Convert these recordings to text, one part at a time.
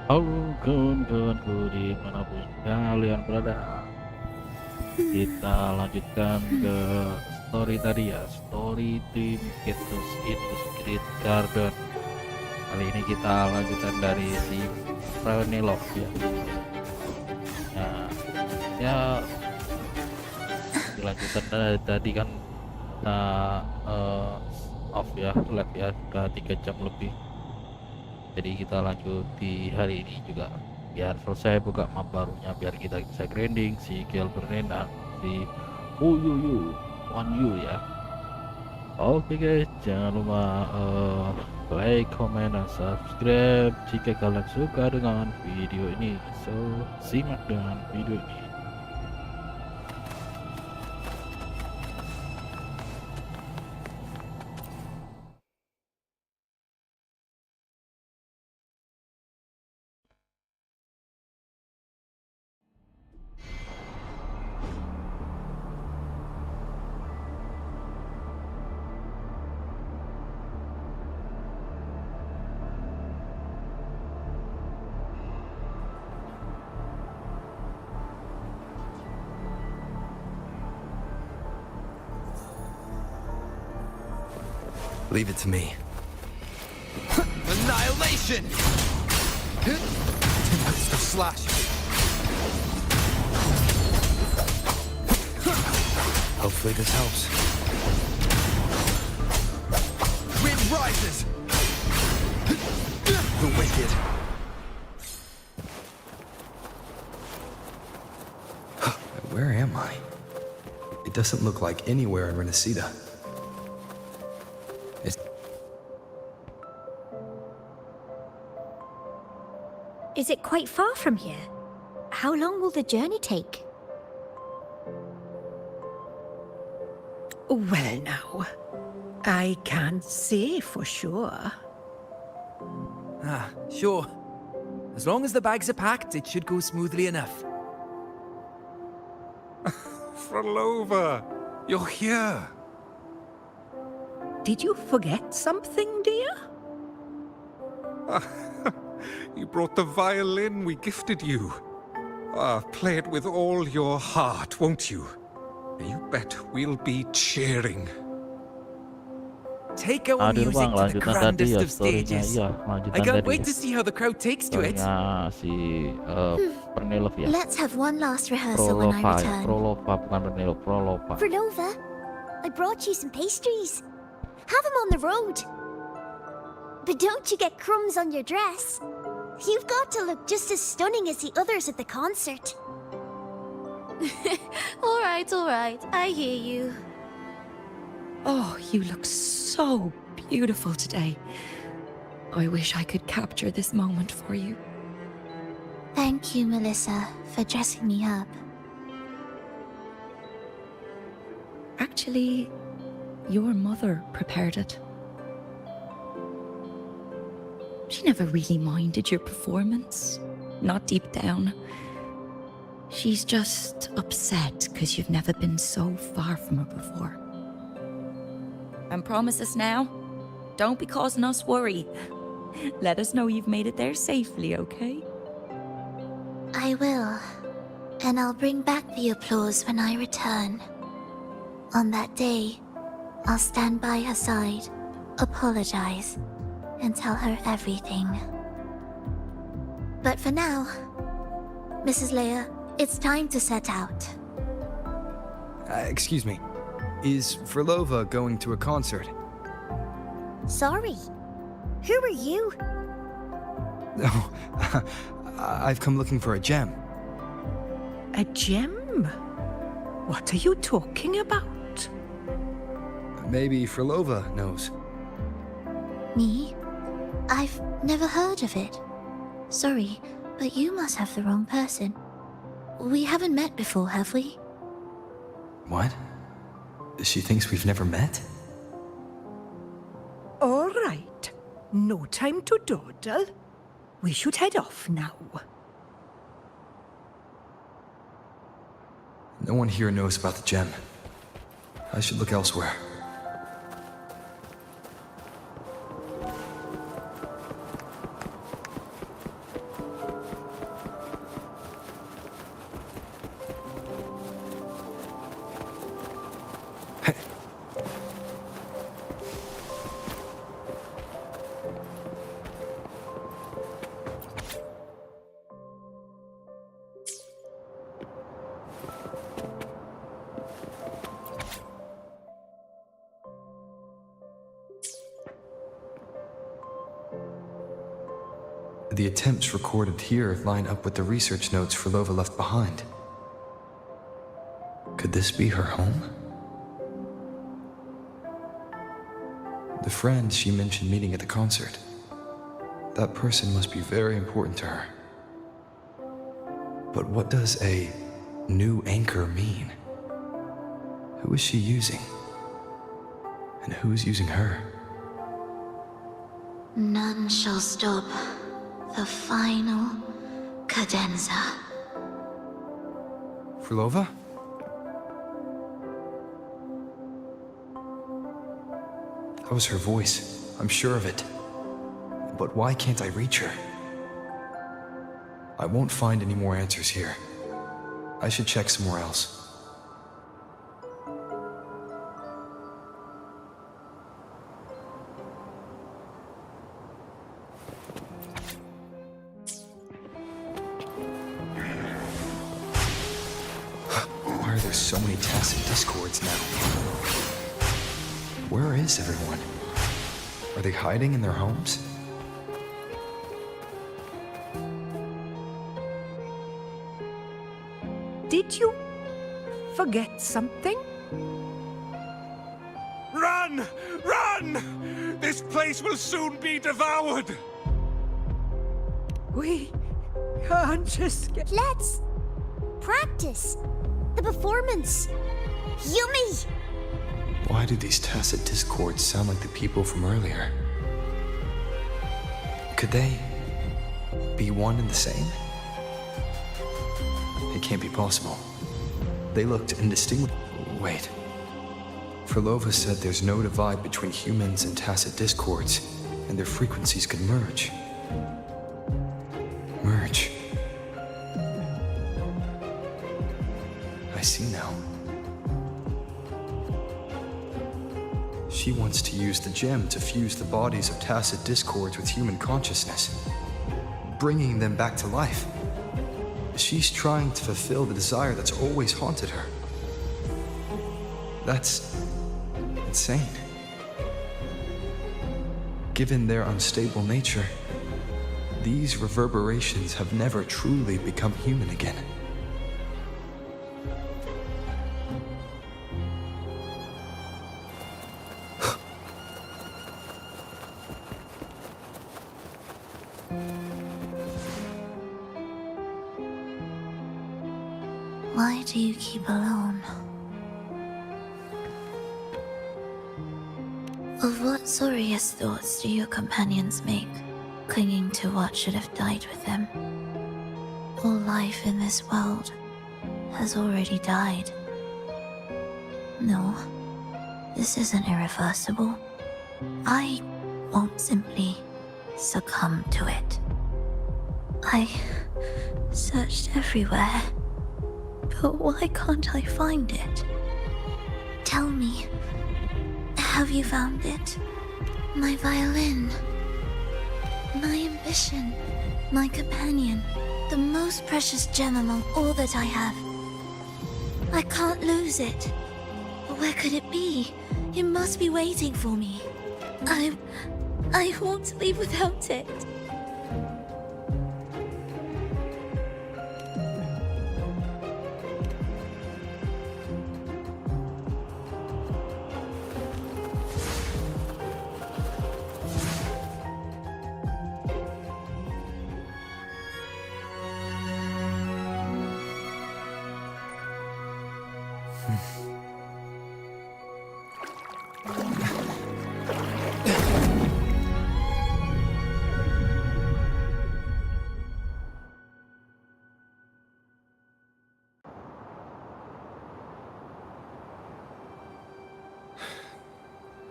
Halo kawan-kawanku dimanapun kalian berada. Kita lanjutkan ke story tadi ya, story Dreamcatchers itu Street Garden. Kali ini kita lanjutkan dari si Penelope ya. Nah, ya dilanjutkan dari tadi kan kita off ya, live ya, udah 3 jam lebih. Jadi kita lanjut di hari ini juga biar selesai buka map barunya, biar kita bisa grinding si Gilbertin dan si Uyuyu One You ya. Oke guys, jangan lupa like, comment, dan subscribe jika kalian suka dengan video ini. So simak dengan video ini. Leave it to me. Annihilation! Monster slash. Hopefully this helps. Wind rises! The wicked. Where am I? It doesn't look like anywhere in Renacida. Is it quite far from here? How long will the journey take? Well now, I can't say for sure. Sure. As long as the bags are packed, it should go smoothly enough. Frolova, you're here. Did you forget something, dear? You brought the violin we gifted you. Play it with all your heart, won't you? You bet we'll be cheering. Take our music to the grandest of stages. I lanjutan can't tadi wait ya. to see how the crowd takes to it. Storynya si Penelope ya. Let's have one last rehearsal when I Prolopa ya, return. Prolopa bukan Penelope, Prolopa. Frenova, I brought you some pastries. Have them on the road. But don't you get crumbs on your dress. You've got to look just as stunning as the others at the concert. all right, I hear you. Oh, you look so beautiful today. I wish I could capture this moment for you. Thank you, Melissa, for dressing me up. Actually, your mother prepared it. She never really minded your performance, not deep down. She's just upset because you've never been so far from her before. And promise us now, don't be causing us worry. Let us know you've made it there safely, okay? I will. And I'll bring back the applause when I return. On that day, I'll stand by her side, apologize, and tell her everything. But for now, Mrs. Leia, it's time to set out. Excuse me. Is Frolova going to a concert? Sorry. Who are you? No. I've come looking for a gem. A gem? What are you talking about? Maybe Frolova knows. Me? I've never heard of it. Sorry, but you must have the wrong person. We haven't met before, have we? What? She thinks we've never met? All right. No time to dawdle. We should head off now. No one here knows about the gem. I should look elsewhere. The attempts recorded here line up with the research notes Frolova left behind. Could this be her home? The friend she mentioned meeting at the concert. That person must be very important to her. But what does a new anchor mean? Who is she using? And who's using her? None shall stop the final cadenza. Frolova? That was her voice. I'm sure of it. But why can't I reach her? I won't find any more answers here. I should check somewhere else. Why are there so many tacit discords now? Where is everyone? Are they hiding in their homes? Did you forget something? Run! Run! This place will soon be devoured! We can't just get... Let's practice the performance. Yumi! Why do these tacit discords sound like the people from earlier? Could they be one and the same? It can't be possible. They looked indistinguishable. Wait. Frolova said there's no divide between humans and tacit discords, and their frequencies could merge. Merge. I see now. She wants to use the gem to fuse the bodies of tacit discords with human consciousness, bringing them back to life. She's trying to fulfill the desire that's always haunted her. That's insane. Given their unstable nature, these reverberations have never truly become human again. Why do you keep alone? Of what sorriest thoughts do your companions make, clinging to what should have died with them? All life in this world has already died. No, this isn't irreversible. I won't simply succumb to it. I searched everywhere. But why can't I find it? Tell me, have you found it? My violin. My ambition. My companion. The most precious gem among all that I have. I can't lose it. Where could it be? It must be waiting for me. I won't leave without it.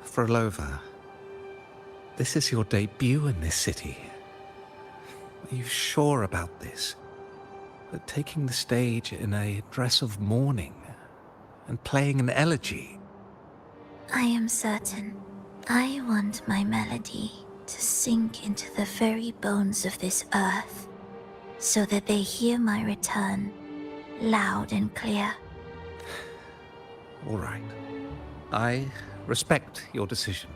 Frolova, this is your debut in this city. Are you sure about this? That taking the stage in a dress of mourning and playing an elegy? I am certain. I want my melody to sink into the very bones of this earth, so that they hear my return, loud and clear. All right. I respect your decision.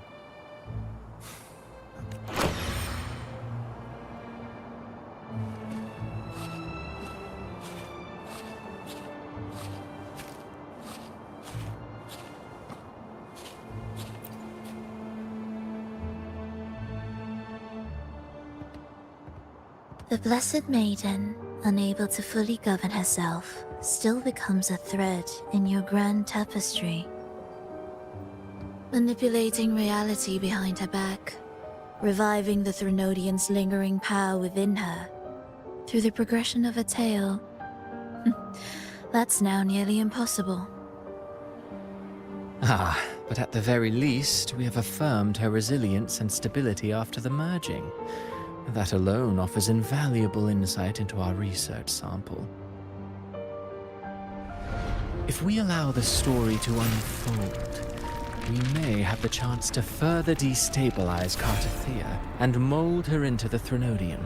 The Blessed Maiden, unable to fully govern herself, still becomes a thread in your grand tapestry. Manipulating reality behind her back, reviving the Threnodian's lingering power within her, through the progression of a tale. That's now nearly impossible. Ah, but at the very least, we have affirmed her resilience and stability after the merging. That alone offers invaluable insight into our research sample. If we allow the story to unfold, we may have the chance to further destabilize Cartathea and mold her into the Threnodian.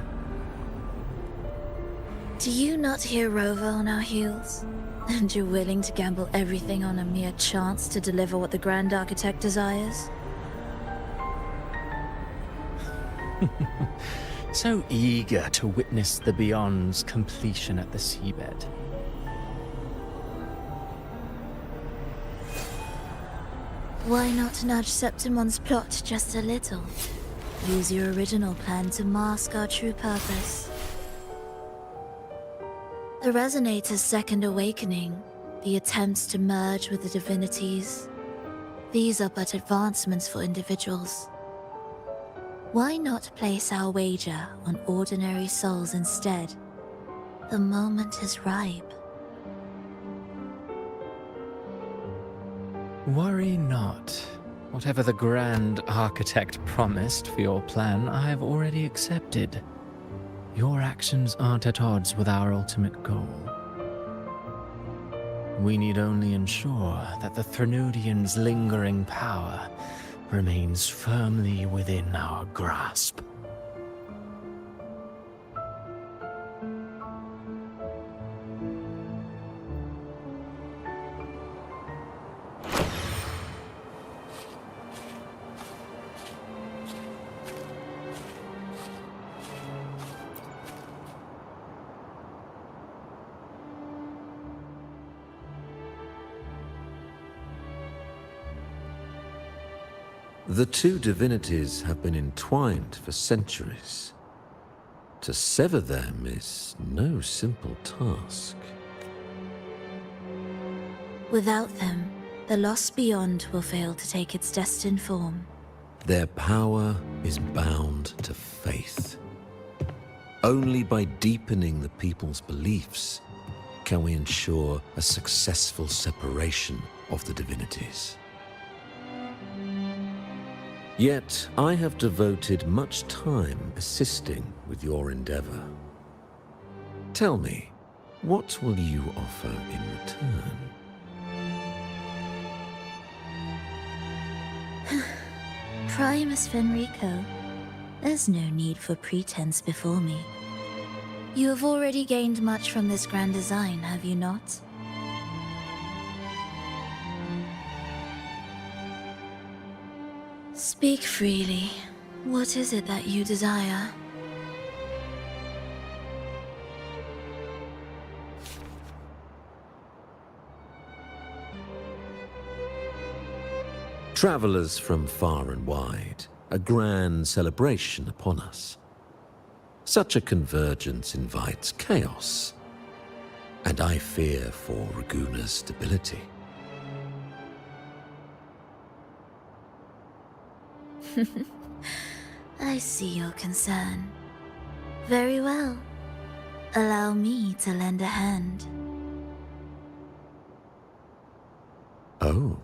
Do you not hear Rover on our heels? And you're willing to gamble everything on a mere chance to deliver what the Grand Architect desires? So eager to witness the Beyond's completion at the seabed. Why not nudge Septimon's plot just a little? Use your original plan to mask our true purpose. The Resonator's second awakening, the attempts to merge with the divinities, these are but advancements for individuals. Why not place our wager on ordinary souls instead? The moment is ripe. Worry not. Whatever the Grand Architect promised for your plan, I have already accepted. Your actions aren't at odds with our ultimate goal. We need only ensure that the Threnodian's lingering power remains firmly within our grasp. The two divinities have been entwined for centuries. To sever them is no simple task. Without them, the lost beyond will fail to take its destined form. Their power is bound to faith. Only by deepening the people's beliefs can we ensure a successful separation of the divinities. Yet, I have devoted much time assisting with your endeavor. Tell me, what will you offer in return? Primus Fenrico, there's no need for pretense before me. You have already gained much from this grand design, have you not? Speak freely. What is it that you desire? Travelers from far and wide, a grand celebration upon us. Such a convergence invites chaos, and I fear for Raguna's stability. I see your concern. Very well. Allow me to lend a hand. Oh.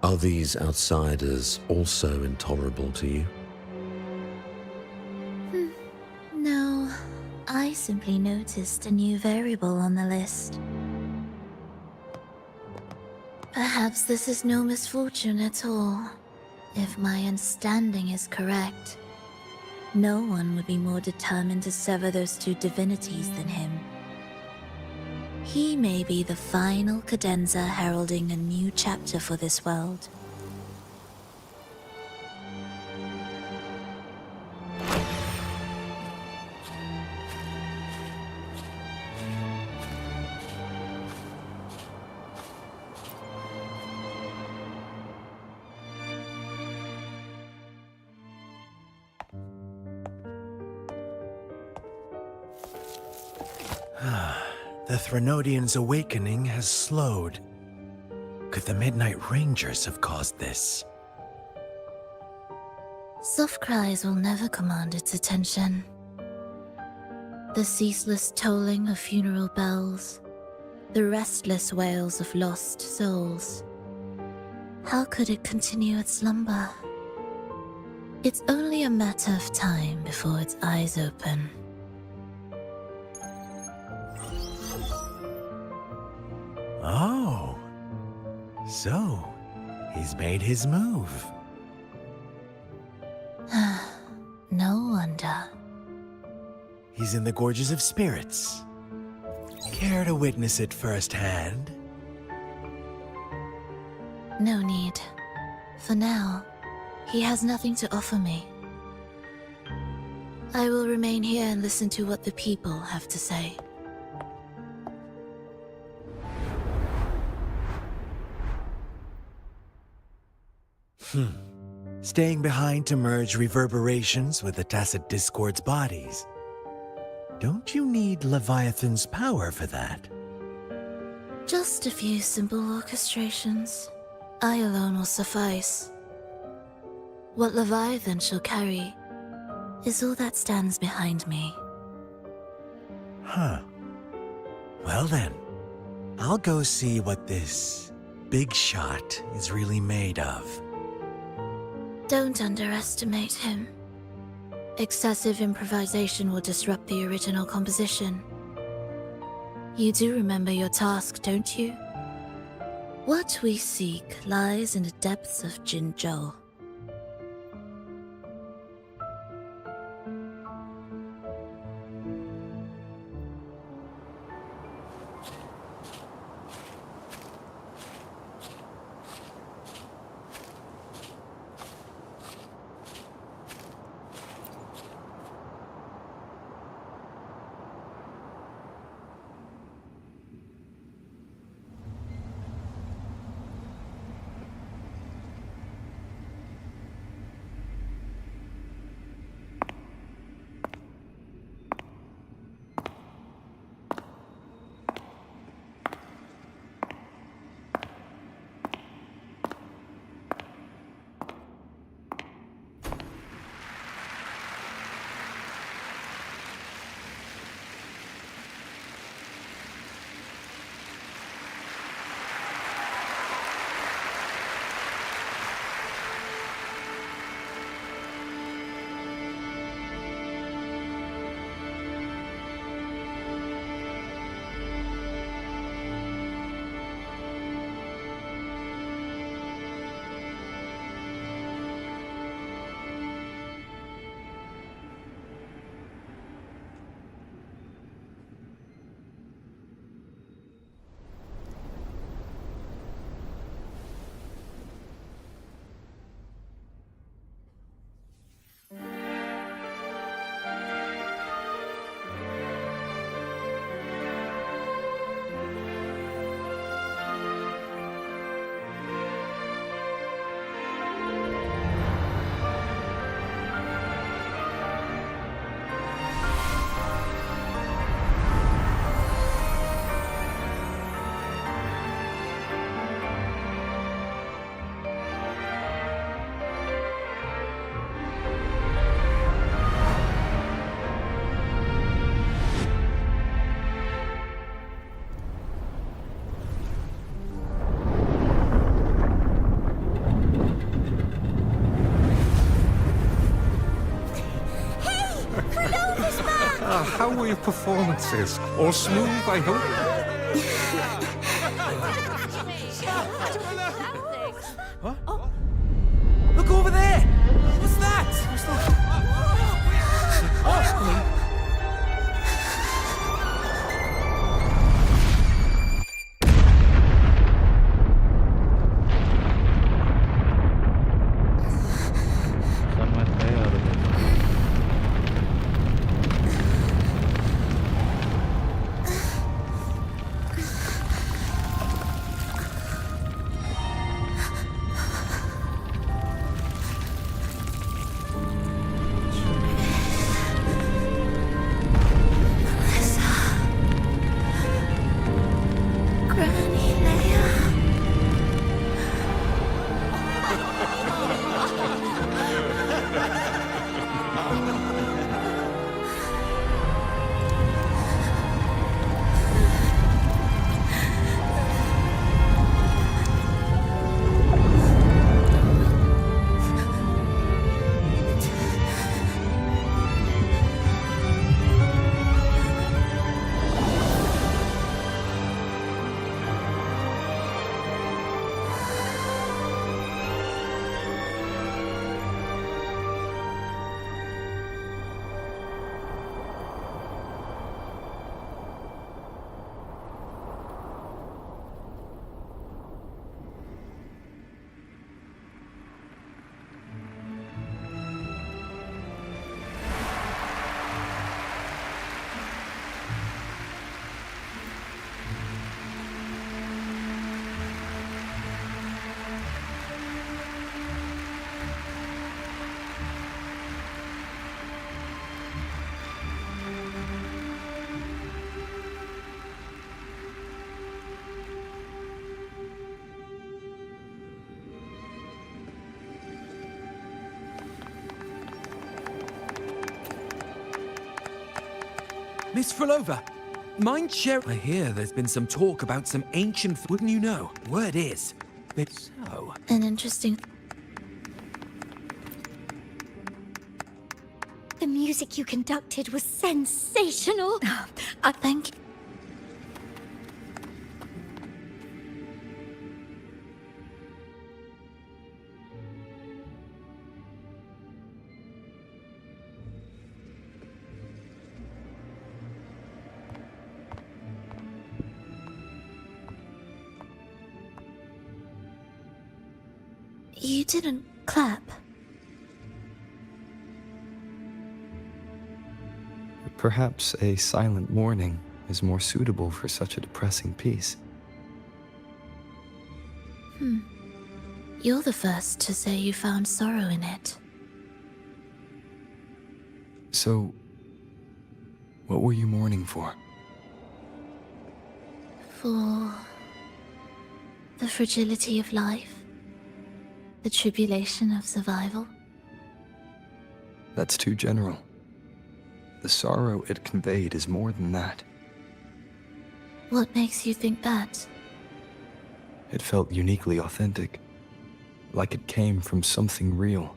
Are these outsiders also intolerable to you? No, I simply noticed a new variable on the list. Perhaps this is no misfortune at all. If my understanding is correct, no one would be more determined to sever those two divinities than him. He may be the final cadenza heralding a new chapter for this world. The Threnodian's awakening has slowed. Could the Midnight Rangers have caused this? Soft cries will never command its attention. The ceaseless tolling of funeral bells, the restless wails of lost souls. How could it continue its slumber? It's only a matter of time before its eyes open. Oh. So, he's made his move. No wonder. He's in the Gorges of Spirits. Care to witness it firsthand? No need. For now, he has nothing to offer me. I will remain here and listen to what the people have to say. Staying behind to merge reverberations with the Tacit Discord's bodies. Don't you need Leviathan's power for that? Just a few simple orchestrations. I alone will suffice. What Leviathan shall carry is all that stands behind me. Huh. Well then, I'll go see what this big shot is really made of. Don't underestimate him. Excessive improvisation will disrupt the original composition. You do remember your task, don't you? What we seek lies in the depths of Jinzhou. How were your performances? All smooth, I hope? Look over there! What's that? Sama saya harus. Miss Frolova, mind share? I hear there's been some talk about some ancient. Wouldn't you know? Word is. So. An interesting. The music you conducted was sensational. Thank you. You didn't clap. Perhaps a silent mourning is more suitable for such a depressing piece. You're the first to say you found sorrow in it. So, what were you mourning for? For the fragility of life, the tribulation of survival. That's too general. The sorrow it conveyed is more than that. What makes you think that? It felt uniquely authentic, like it came from something real.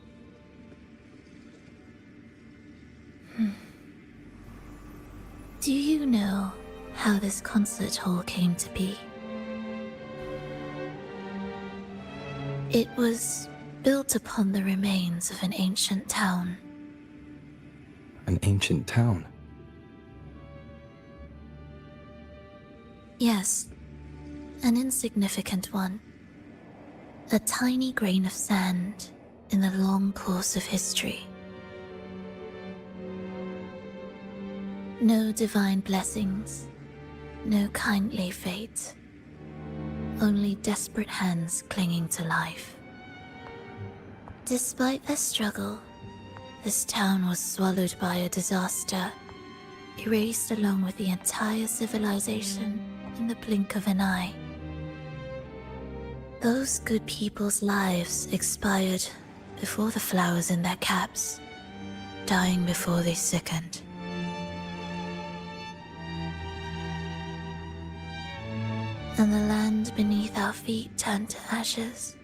Do you know how this concert hall came to be? It was built upon the remains of an ancient town. An ancient town. Yes, an insignificant one. A tiny grain of sand in the long course of history. No divine blessings, no kindly fate. Only desperate hands clinging to life. Despite their struggle, this town was swallowed by a disaster, erased along with the entire civilization in the blink of an eye. Those good people's lives expired before the flowers in their caps, dying before they sickened. And the land beneath our feet turned to ashes,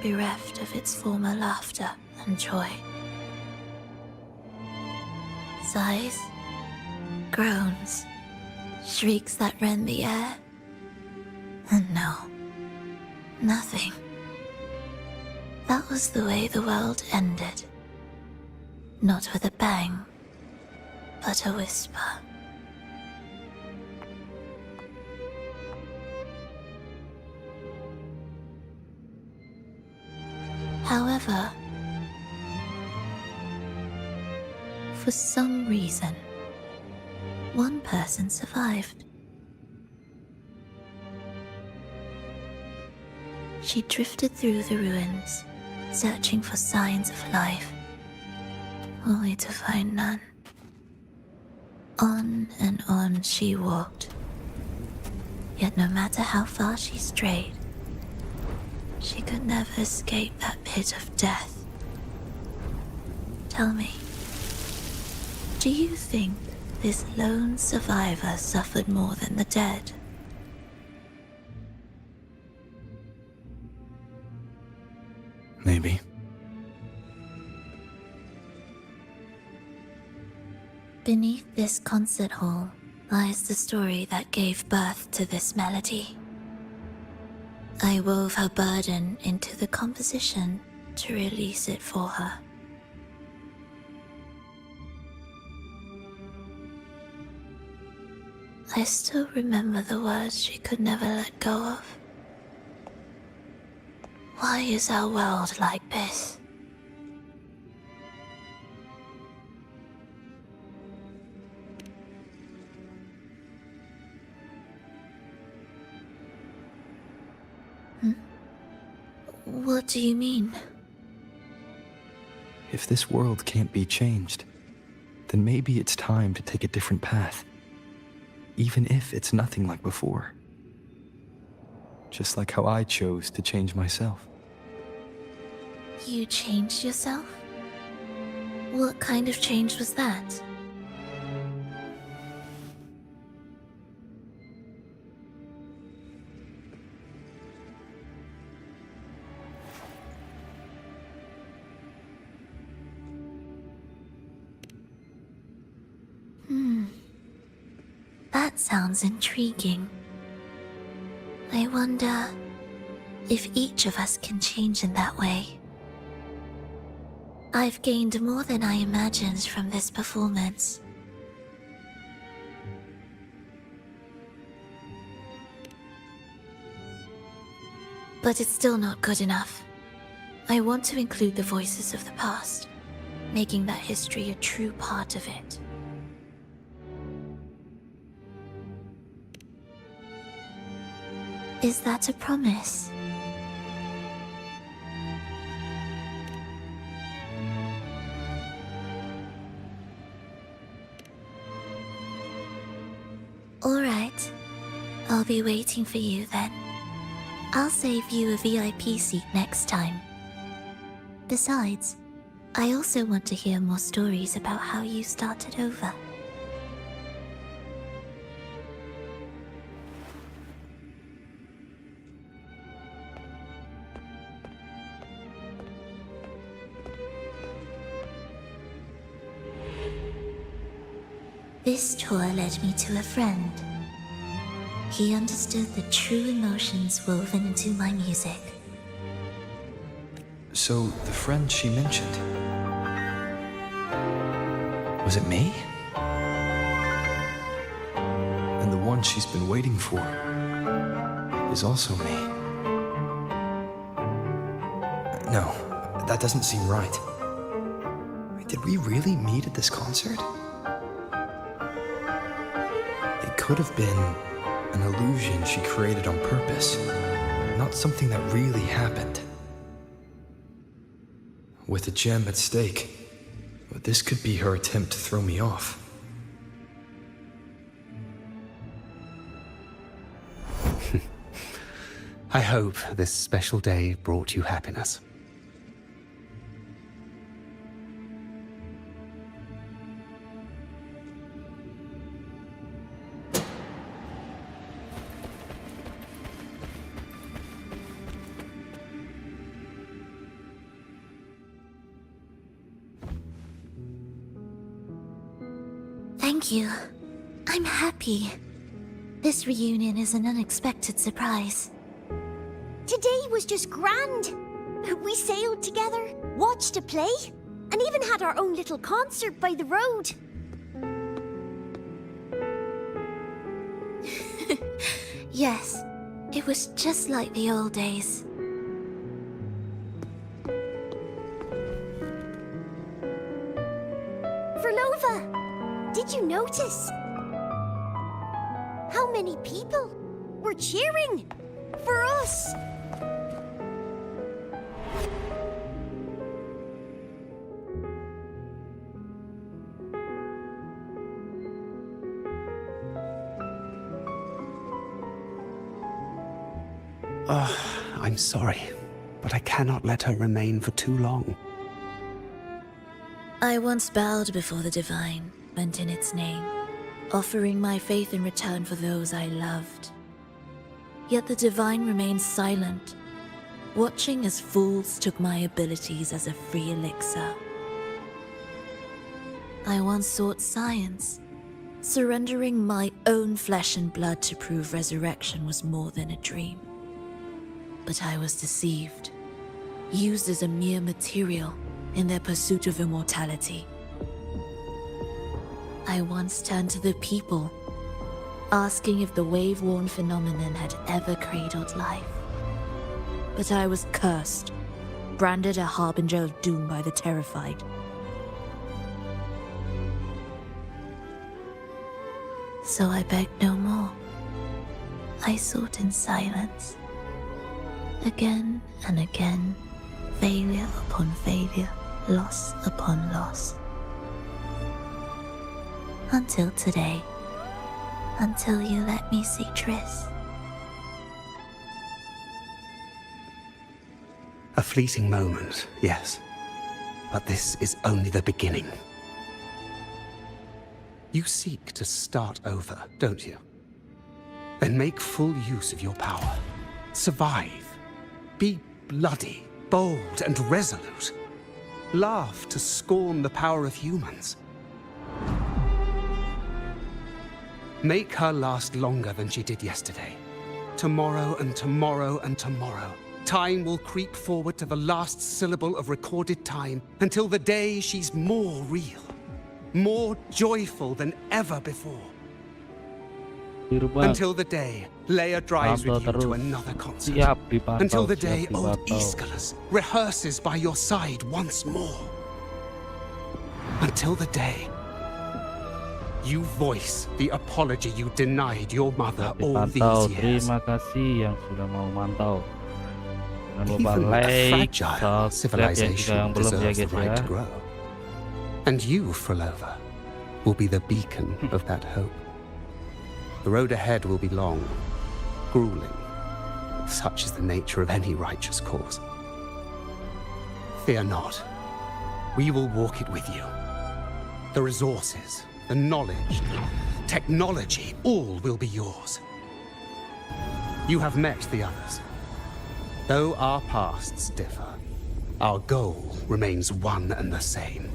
bereft of its former laughter and joy. Sighs, groans, shrieks that rend the air. And no, nothing. That was the way the world ended. Not with a bang, but a whisper. However, for some reason, one person survived. She drifted through the ruins, searching for signs of life, only to find none. On and on she walked, yet no matter how far she strayed, she could never escape that pit of death. Tell me, do you think this lone survivor suffered more than the dead? Maybe. Beneath this concert hall lies the story that gave birth to this melody. I wove her burden into the composition to release it for her. I still remember the words she could never let go of. Why is our world like this? What do you mean? If this world can't be changed, then maybe it's time to take a different path. Even if it's nothing like before. Just like how I chose to change myself. You changed yourself? What kind of change was that? That sounds intriguing. I wonder if each of us can change in that way. I've gained more than I imagined from this performance. But it's still not good enough. I want to include the voices of the past, making that history a true part of it. Is that a promise? All right. I'll be waiting for you then. I'll save you a VIP seat next time. Besides, I also want to hear more stories about how you started over. This tour led me to a friend. He understood the true emotions woven into my music. So, the friend she mentioned... was it me? And the one she's been waiting for is also me. No, that doesn't seem right. Did we really meet at this concert? It could have been an illusion she created on purpose, not something that really happened. With a gem at stake, this could be her attempt to throw me off. I hope this special day brought you happiness. Thank you. I'm happy. This reunion is an unexpected surprise. Today was just grand. We sailed together, watched a play, and even had our own little concert by the road. Yes, it was just like the old days. Verlova, did you notice? How many people were cheering for us? I'm sorry, but I cannot let her remain for too long. I once bowed before the divine, went in its name, offering my faith in return for those I loved. Yet the divine remained silent, watching as fools took my abilities as a free elixir. I once sought science, surrendering my own flesh and blood to prove resurrection was more than a dream. But I was deceived, used as a mere material in their pursuit of immortality. I once turned to the people, asking if the wave-worn phenomenon had ever cradled life. But I was cursed, branded a harbinger of doom by the terrified. So I begged no more. I sought in silence. Again and again, failure upon failure, loss upon loss. Until today, until you let me see Triss. A fleeting moment, yes. But this is only the beginning. You seek to start over, don't you? Then make full use of your power. Survive. Be bloody, bold, and resolute. Laugh to scorn the power of humans. Make her last longer than she did yesterday. Tomorrow and tomorrow and tomorrow. Time will creep forward to the last syllable of recorded time until the day she's more real, more joyful than ever before. Until the day Leia drives with you to another concert. Until the day old Aeschylus rehearses by your side once more. Until the day you voice the apology you denied your mother all these years. Terima kasih yang sudah mau mantau. Jangan lupa Even a like, fragile subscribe ya jika civilization yang belum ya deserves the guys right ya. to grow. And you, Frolova, will be the beacon of that hope. The road ahead will be long, grueling. Such is the nature of any righteous cause. Fear not. We will walk it with you. The resources, the knowledge, technology, all will be yours. You have met the others. Though our pasts differ, our goal remains one and the same.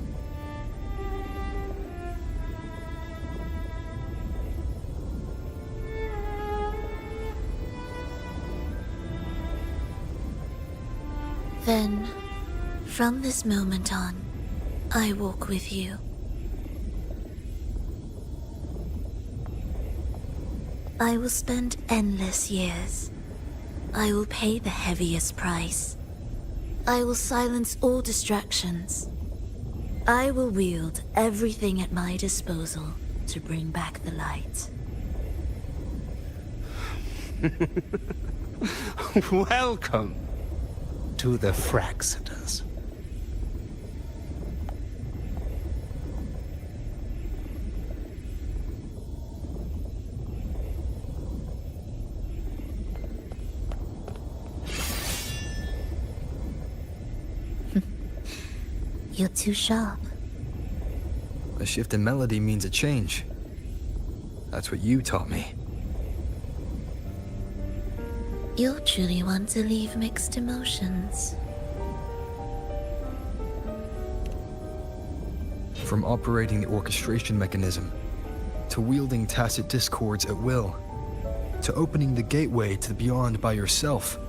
Then, from this moment on, I walk with you. I will spend endless years. I will pay the heaviest price. I will silence all distractions. I will wield everything at my disposal to bring back the light. Welcome to the Fraxiters. You're too sharp. A shift in melody means a change. That's what you taught me. You're truly one to leave mixed emotions. From operating the orchestration mechanism, to wielding tacit discords at will, to opening the gateway to the beyond by yourself.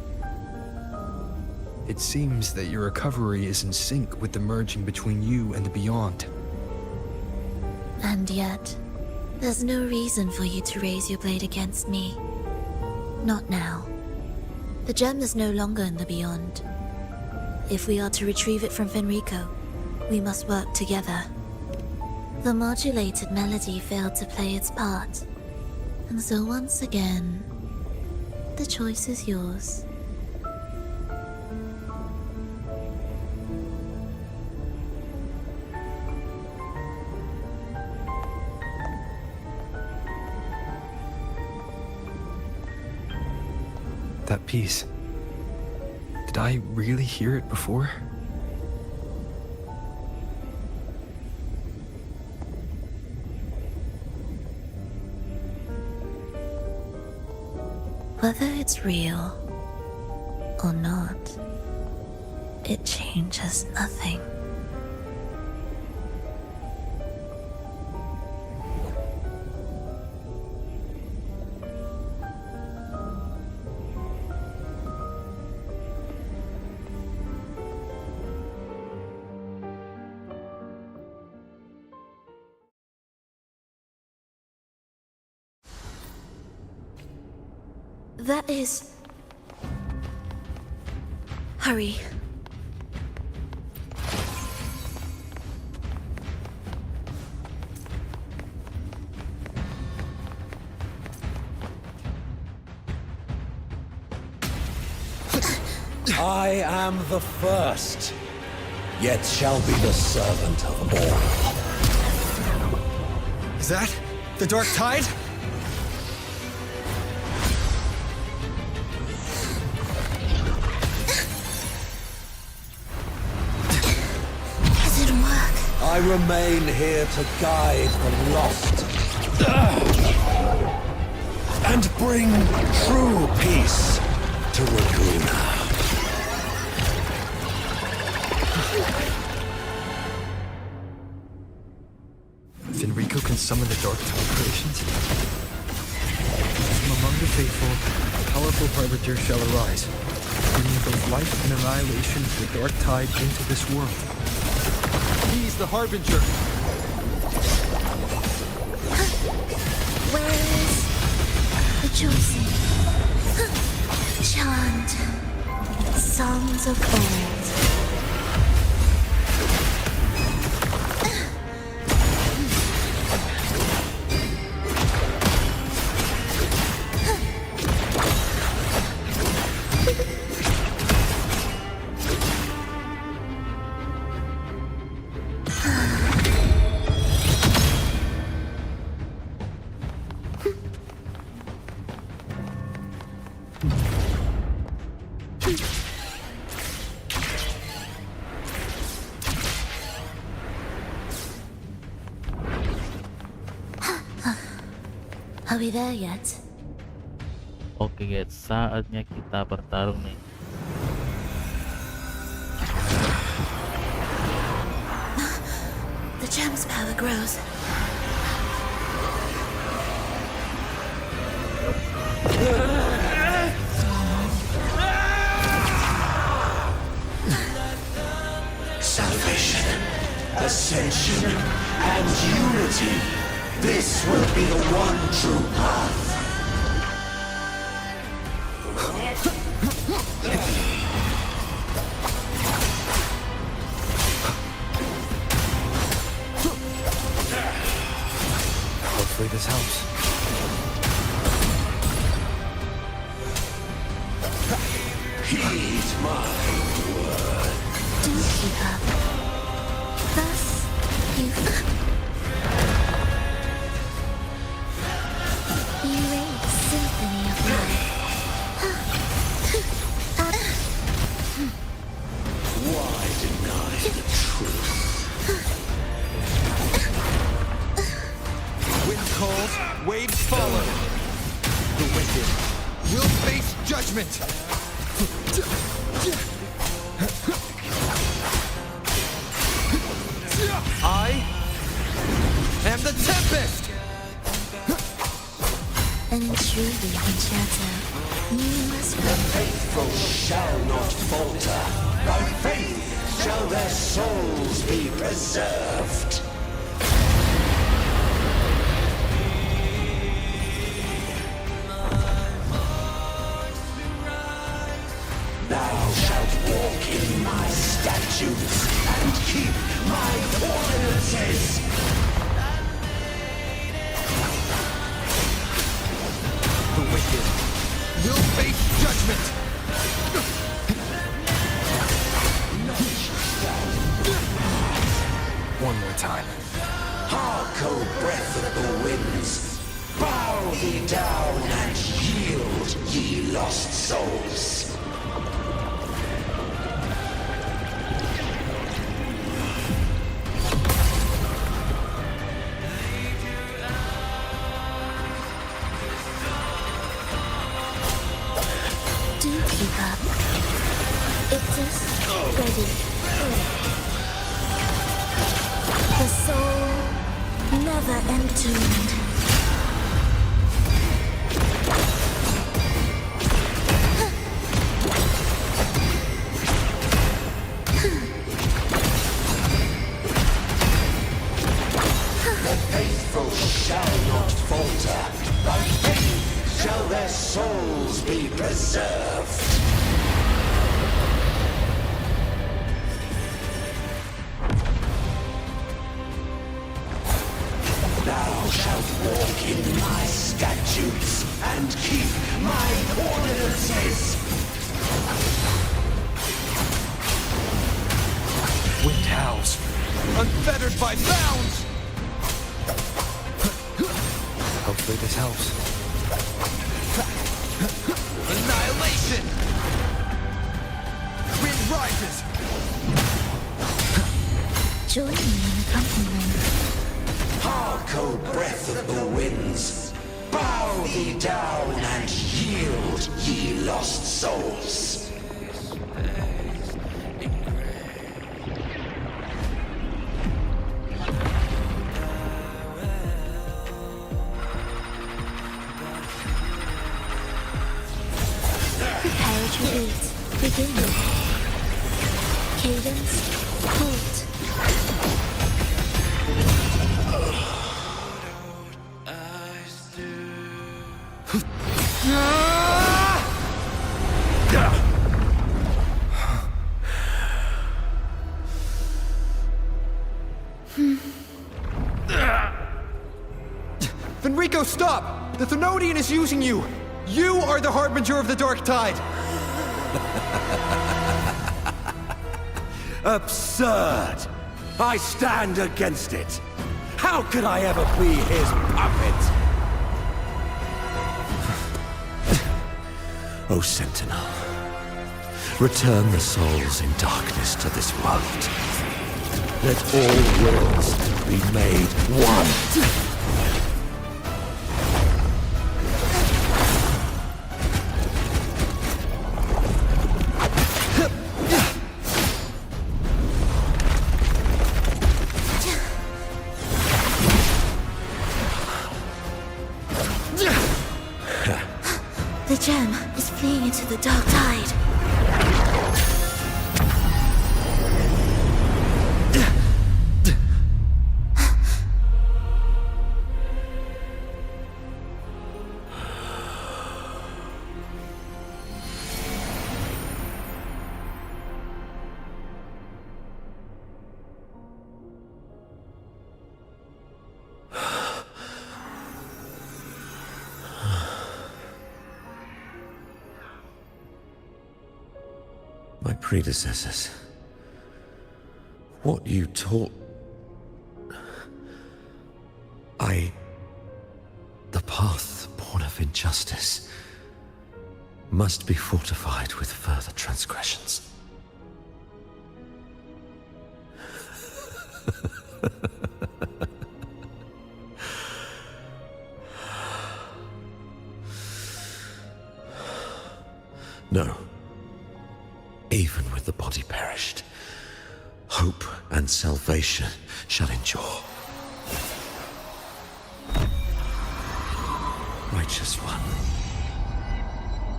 It seems that your recovery is in sync with the merging between you and the beyond. And yet, there's no reason for you to raise your blade against me. Not now. The gem is no longer in the beyond. If we are to retrieve it from Fenrico, we must work together. The modulated melody failed to play its part, and so once again, the choice is yours. That piece. Did I really hear it before? Whether it's real or not, it changes nothing. That is... Hurry. I am the first, yet shall be the servant of all. Is that the Dark Tide? I remain here to guide the lost and bring true peace to Raguna. Finrico can summon the dark tide creations? From among the faithful, a powerful harbinger shall arise, bringing both life and annihilation of the dark tide into this world. He's the harbinger! Where is the chosen? Chant songs of old. Are we there yet? Oke guys, saatnya kita bertarung nih. The gem's power grows. Salvation, ascension, and unity. This will be the one true path. Hopefully this helps. Heed my word. Do keep up. Thus, you erase symphony of life. Why deny the truth? Wind calls, waves follow. The wicked will face judgment. I am the tempest. And truly, Concerto, you must run. Faithful shall not falter. By faith shall their souls be preserved. Thou shalt walk in my statutes and keep my ordinances. The wicked will face judgment. One more time. Hark, O breath of the winds, bow thee down and yield, ye lost souls. Do keep up. It is ready. The soul never entombed. The faithful shall not falter. By faith shall their souls be preserved. Thou shalt walk in my statutes and keep my ordinances. Wind howls, unfettered by bounds. Hopefully this helps. Annihilation! Wind rises! Join me in accompaniment. Hark, O breath of the winds, bow thee down and yield, ye lost souls. Fenrico, stop! The Thenodian is using you! You are the harbinger of the dark tide! Absurd! I stand against it! How could I ever be his puppet? O Sentinel, return the souls in darkness to this world. Let all worlds be made one. The gem is fleeing into the dark tide. My predecessors. What you taught... The path born of injustice must be fortified with further transgressions. No. Even with the body perished, hope and salvation shall endure. Righteous One,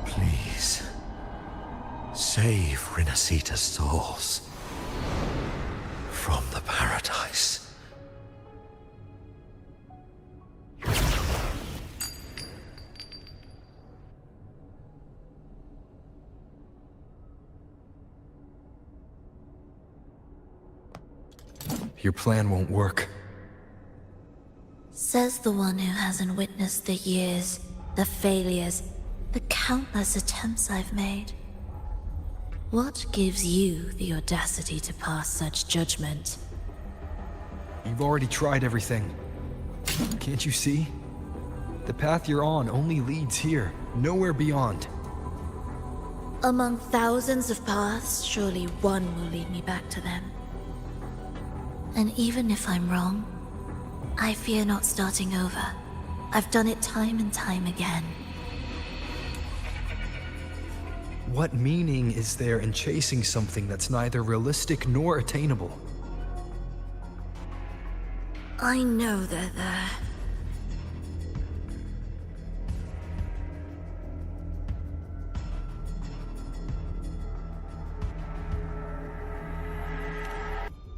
please save Renacita's souls from the paradise. Your plan won't work. Says the one who hasn't witnessed the years, the failures, the countless attempts I've made. What gives you the audacity to pass such judgment? You've already tried everything. Can't you see? The path you're on only leads here, nowhere beyond. Among thousands of paths, surely one will lead me back to them. And even if I'm wrong, I fear not starting over. I've done it time and time again. What meaning is there in chasing something that's neither realistic nor attainable? I know they're there.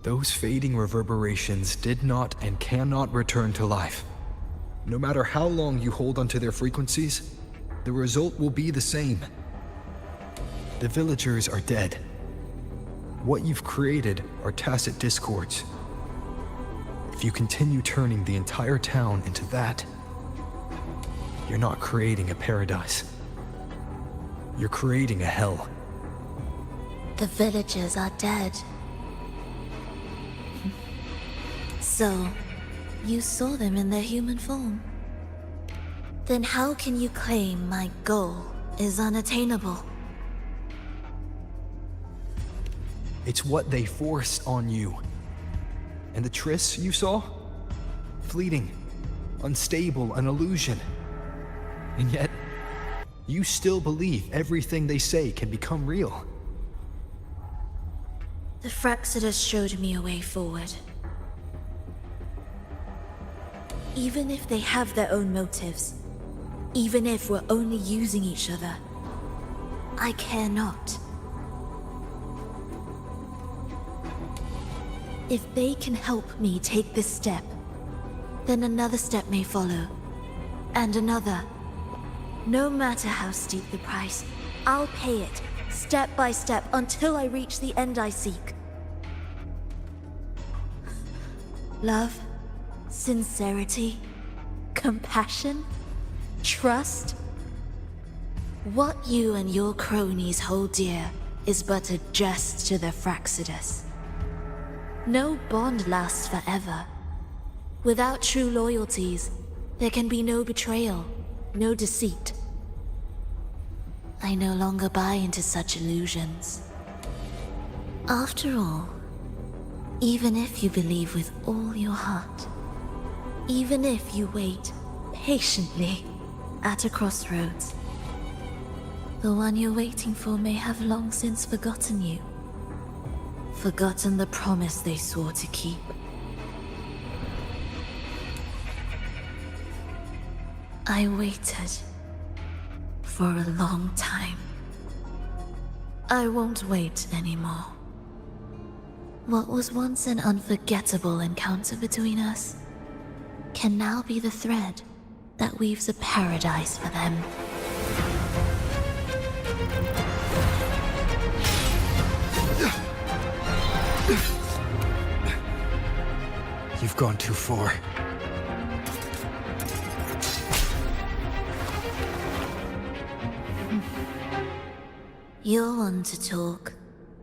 Those fading reverberations did not and cannot return to life. No matter how long you hold onto their frequencies, the result will be the same. The villagers are dead. What you've created are tacit discords. If you continue turning the entire town into that, you're not creating a paradise. You're creating a hell. The villagers are dead. So, you saw them in their human form. Then how can you claim my goal is unattainable? It's what they forced on you. And the trysts you saw? Fleeting, unstable, an illusion. And yet, you still believe everything they say can become real. The Fraxidus showed me a way forward. Even if they have their own motives, even if we're only using each other, I care not. If they can help me take this step, then another step may follow, and another. No matter how steep the price, I'll pay it, step by step, until I reach the end I seek. Love, sincerity, compassion, trust. What you and your cronies hold dear is but a jest to the Fraxidus. No bond lasts forever. Without true loyalties, there can be no betrayal, no deceit. I no longer buy into such illusions. After all, even if you believe with all your heart, even if you wait patiently at a crossroads, the one you're waiting for may have long since forgotten you. Forgotten the promise they swore to keep. I waited for a long time. I won't wait anymore. What was once an unforgettable encounter between us can now be the thread that weaves a paradise for them. You've gone too far. You're one to talk.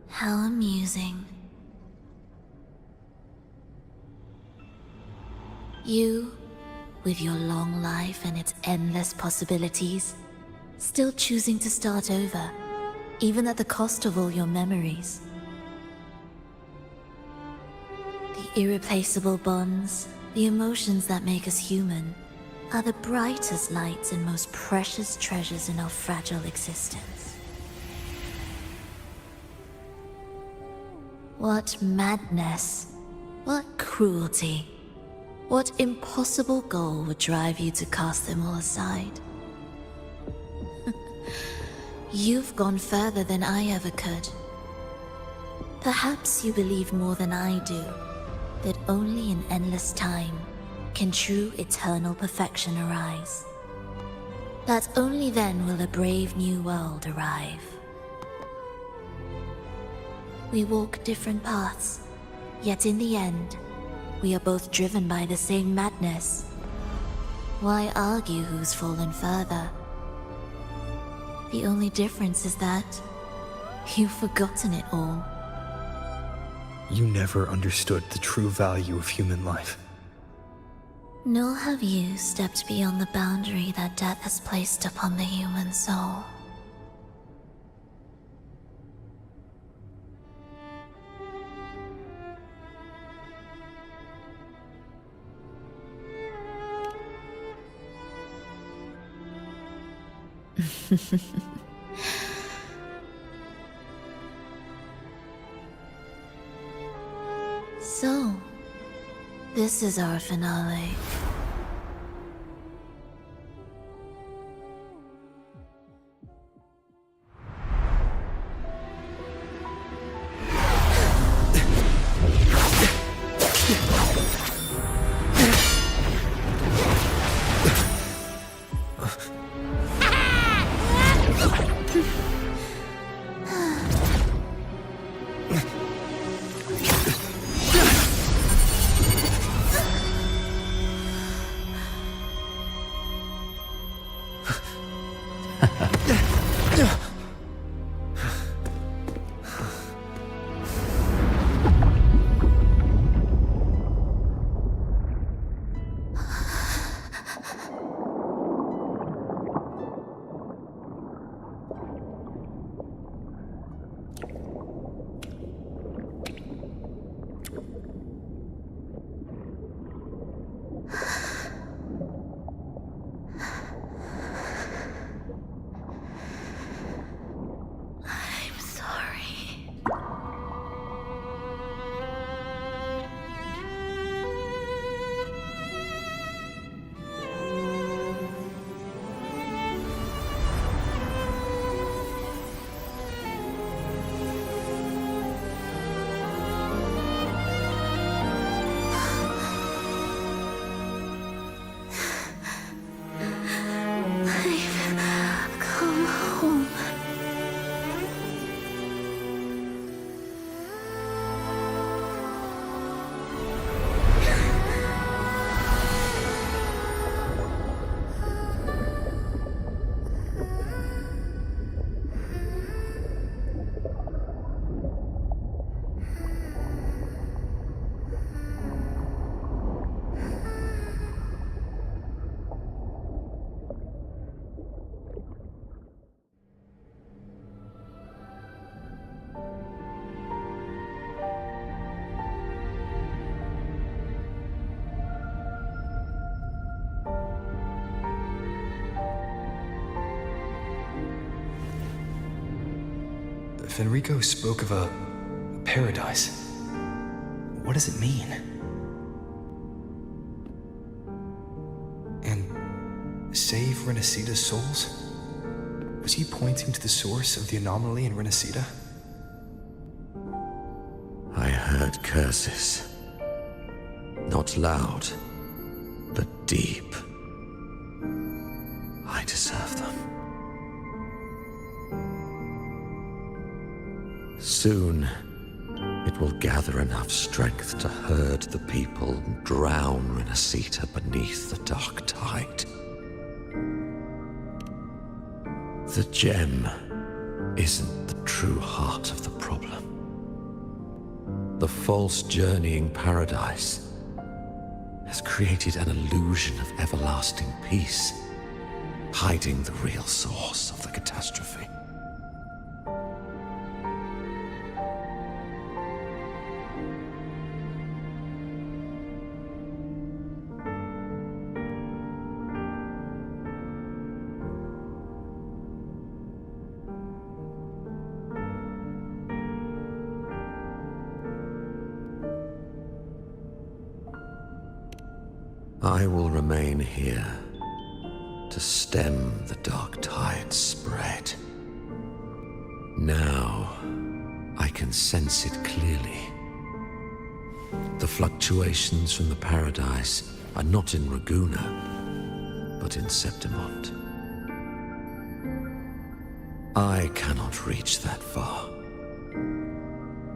How amusing. You, with your long life and its endless possibilities, still choosing to start over, even at the cost of all your memories. The irreplaceable bonds, the emotions that make us human, are the brightest lights and most precious treasures in our fragile existence. What madness, what cruelty, what impossible goal would drive you to cast them all aside? You've gone further than I ever could. Perhaps you believe more than I do, that only in endless time can true eternal perfection arise. That only then will a brave new world arrive. We walk different paths, yet in the end, we are both driven by the same madness. Why argue who's fallen further? The only difference is that you've forgotten it all. You never understood the true value of human life. Nor have you stepped beyond the boundary that death has placed upon the human soul. So, this is our finale. If Enrico spoke of a paradise, what does it mean? And save Renacita's souls? Was he pointing to the source of the anomaly in Renacita? I heard curses. Not loud, but deep. I deserve them. Soon, it will gather enough strength to herd the people and drown Renacita beneath the dark tide. The gem isn't the true heart of the problem. The false journeying paradise has created an illusion of everlasting peace, hiding the real source of the catastrophe. I will remain here to stem the dark tide's spread. Now, I can sense it clearly. The fluctuations from the paradise are not in Raguna, but in Septimont. I cannot reach that far.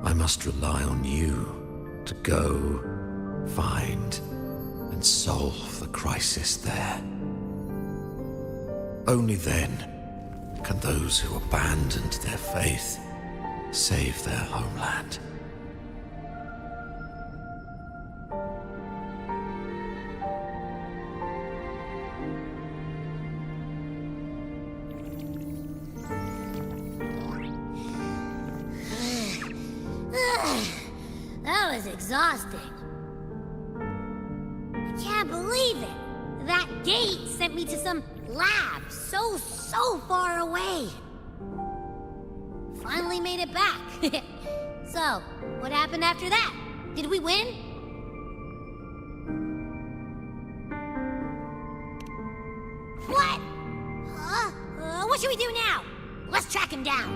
I must rely on you to go, find, and solve the crisis there. Only then can those who abandoned their faith save their homeland. That was exhausting. I can't believe it. That gate sent me to some lab so far away. Finally made it back. So, what happened after that? Did we win? What? What should we do now? Let's track him down.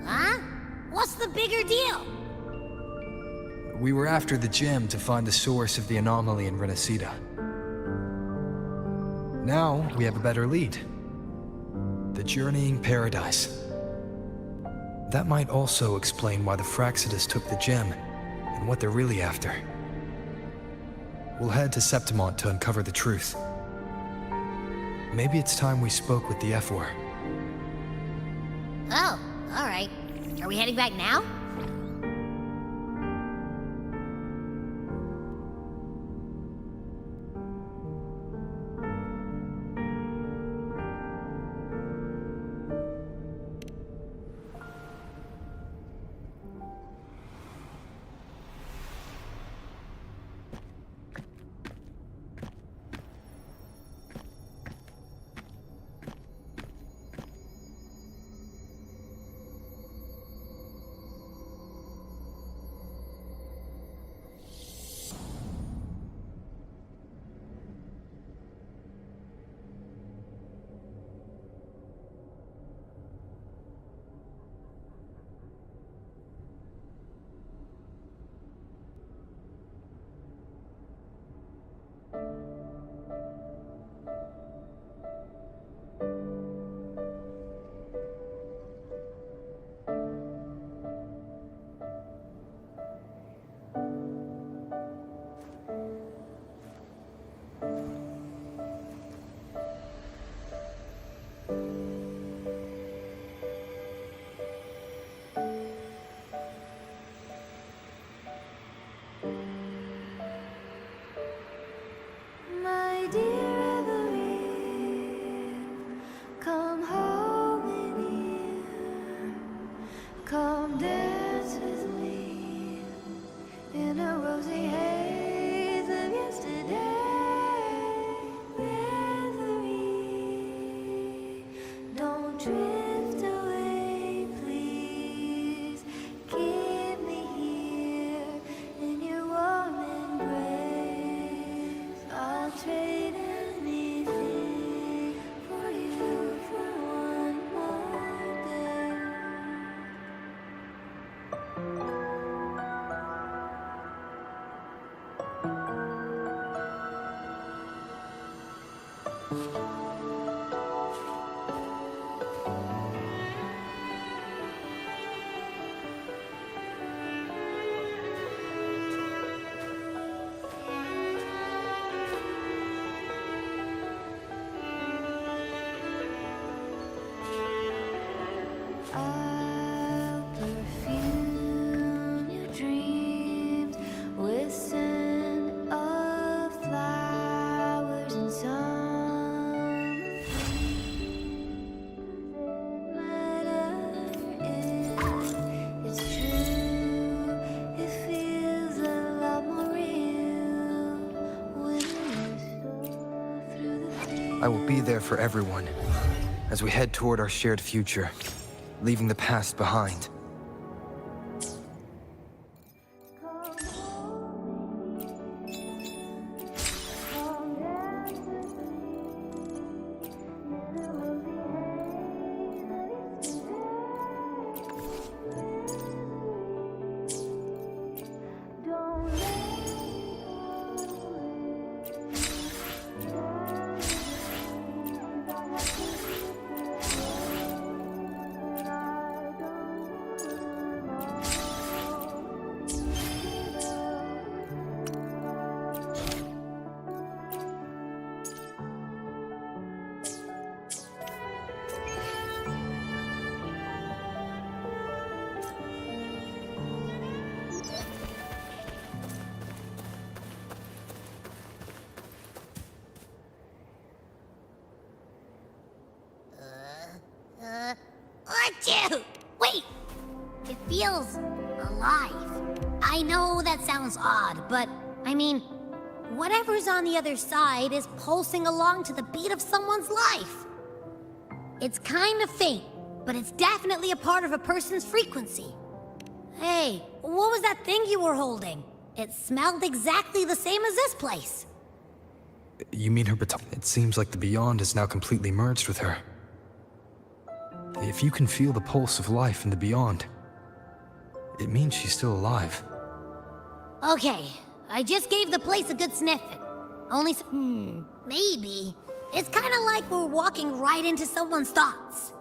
Huh? What's the bigger deal? We were after the gem to find the source of the anomaly in Renacita. Now, we have a better lead. The journeying paradise. That might also explain why the Fraxidus took the gem, and what they're really after. We'll head to Septimont to uncover the truth. Maybe it's time we spoke with the F4. Oh, alright. Are we heading back now? Dream I will be there for everyone as we head toward our shared future, leaving the past behind. Achoo! Wait! It feels alive. I know that sounds odd, but I mean, whatever's on the other side is pulsing along to the beat of someone's life. It's kind of faint, but it's definitely a part of a person's frequency. Hey, what was that thing you were holding? It smelled exactly the same as this place. You mean her baton? It seems like the beyond is now completely merged with her. If you can feel the pulse of life in the beyond, it means she's still alive. Okay, I just gave the place a good sniffing. Only maybe. It's kind of like we're walking right into someone's thoughts.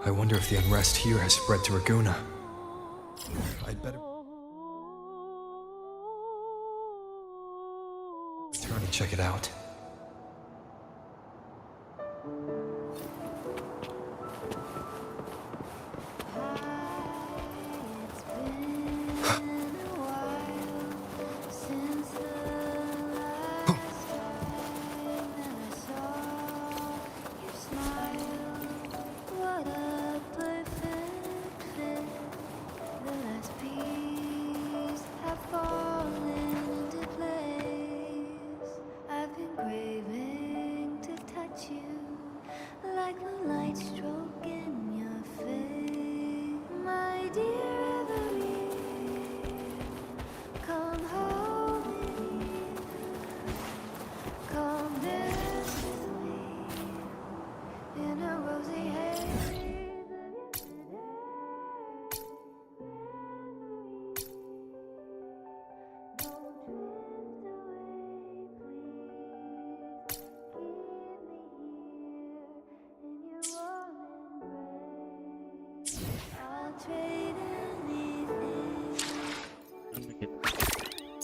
I wonder if the unrest here has spread to Raguna. I'd better return and check it out.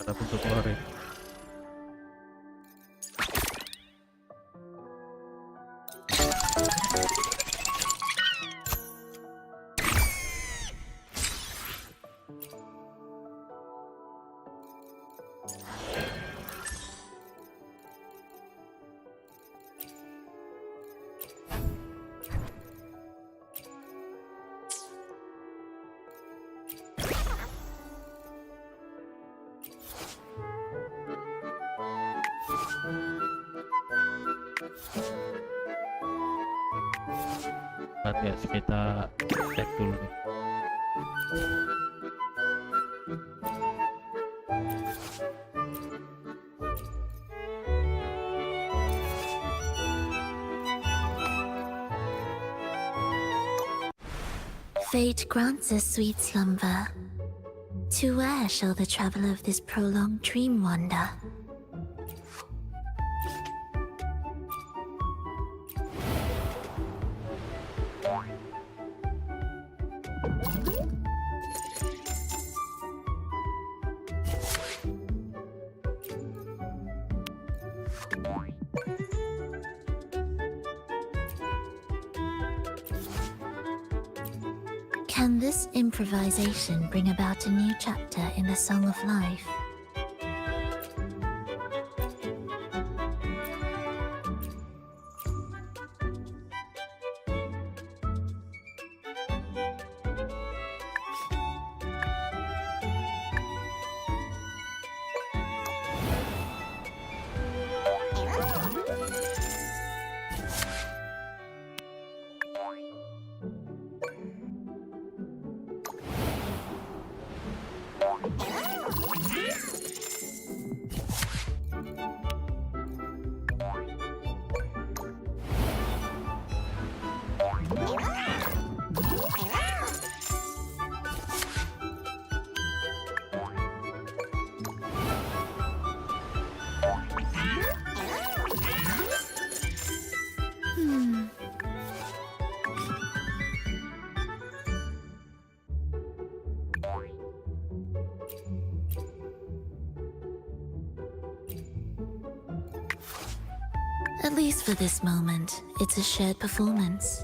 Ada pintu keluar ya. Bentar guys, kita cek dulu nih. Fate grants us sweet slumber. To where shall the traveler of this prolonged dream wander? Can this improvisation bring about a new chapter in the Song of Life? At least for this moment, it's a shared performance.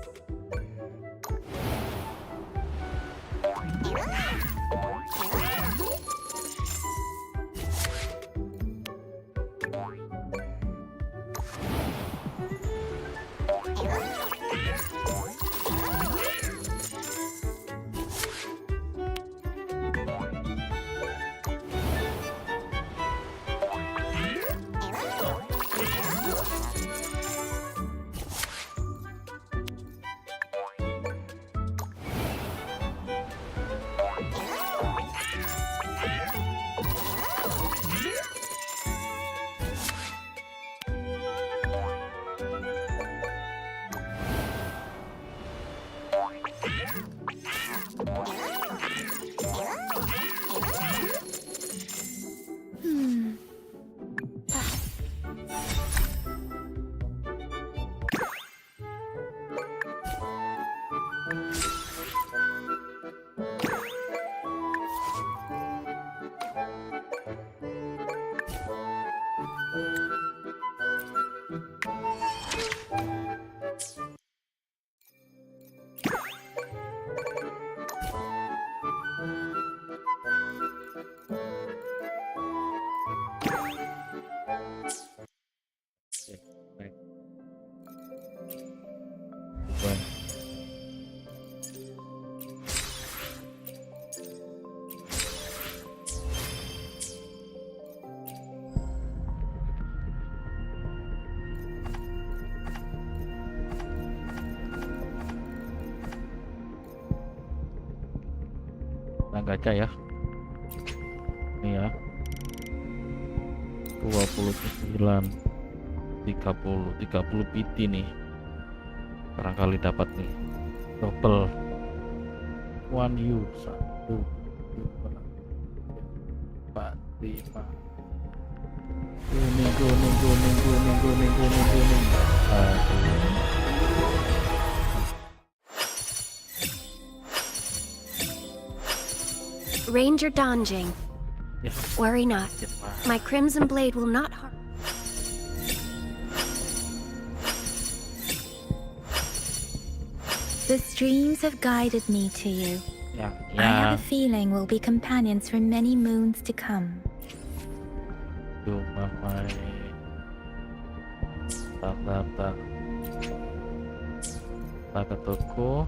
Gacha ya, ini ya, 29 30 PT nih, barangkali dapat nih double 1U 1 2 4 5 kuning. Ranger Donjing. Yes. Worry not. Yes, My crimson blade will not harm. The streams have guided me to you. Ya, I have a feeling we'll be companions for many moons to come. cuma main tak ke toko.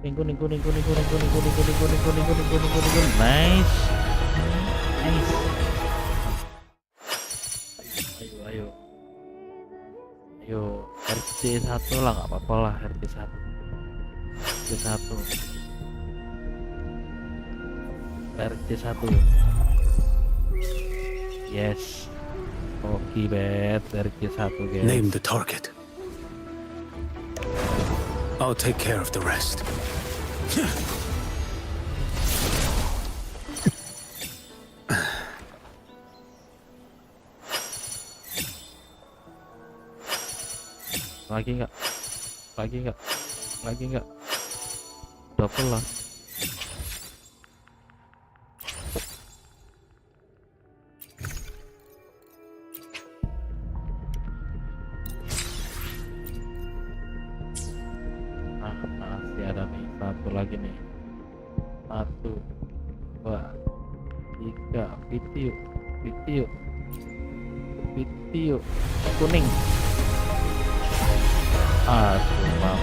Kuning. Nice. Ayo RC 1 lah, nggak apa-apa lah, RC 1. Yes. Oke, bet RC 1 guys. Name the target. I'll take care of the rest. Lagi nggak? Double lah. Masih ada nih, satu lagi nih. 1, 2, 3, video kuning. Aduh, mama.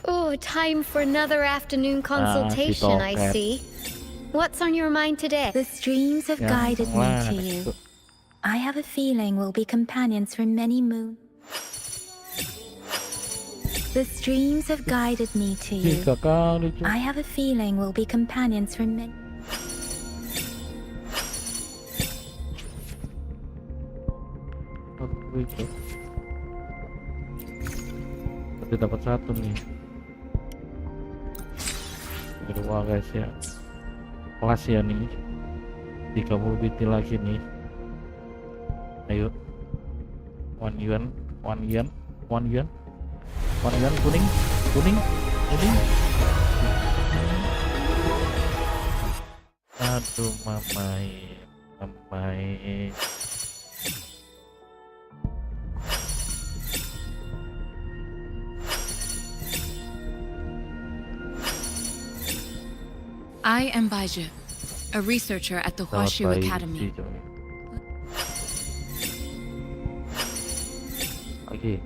Oh, time for another afternoon consultation, I toket. see. What's on your mind today? The streams have guided me to you. I have a feeling we'll be companions for many moons. The streams have guided me to you. Jika kali I have a feeling we'll be companions for many. Berarti dapat 1 nih. Kedua guys ya. Kelas ya nih. 30 BT lagi nih. Ayo. 1 yuan kuning. Aduh, mamai. I am Baiju, a researcher at the Huashu Academy. Lagi.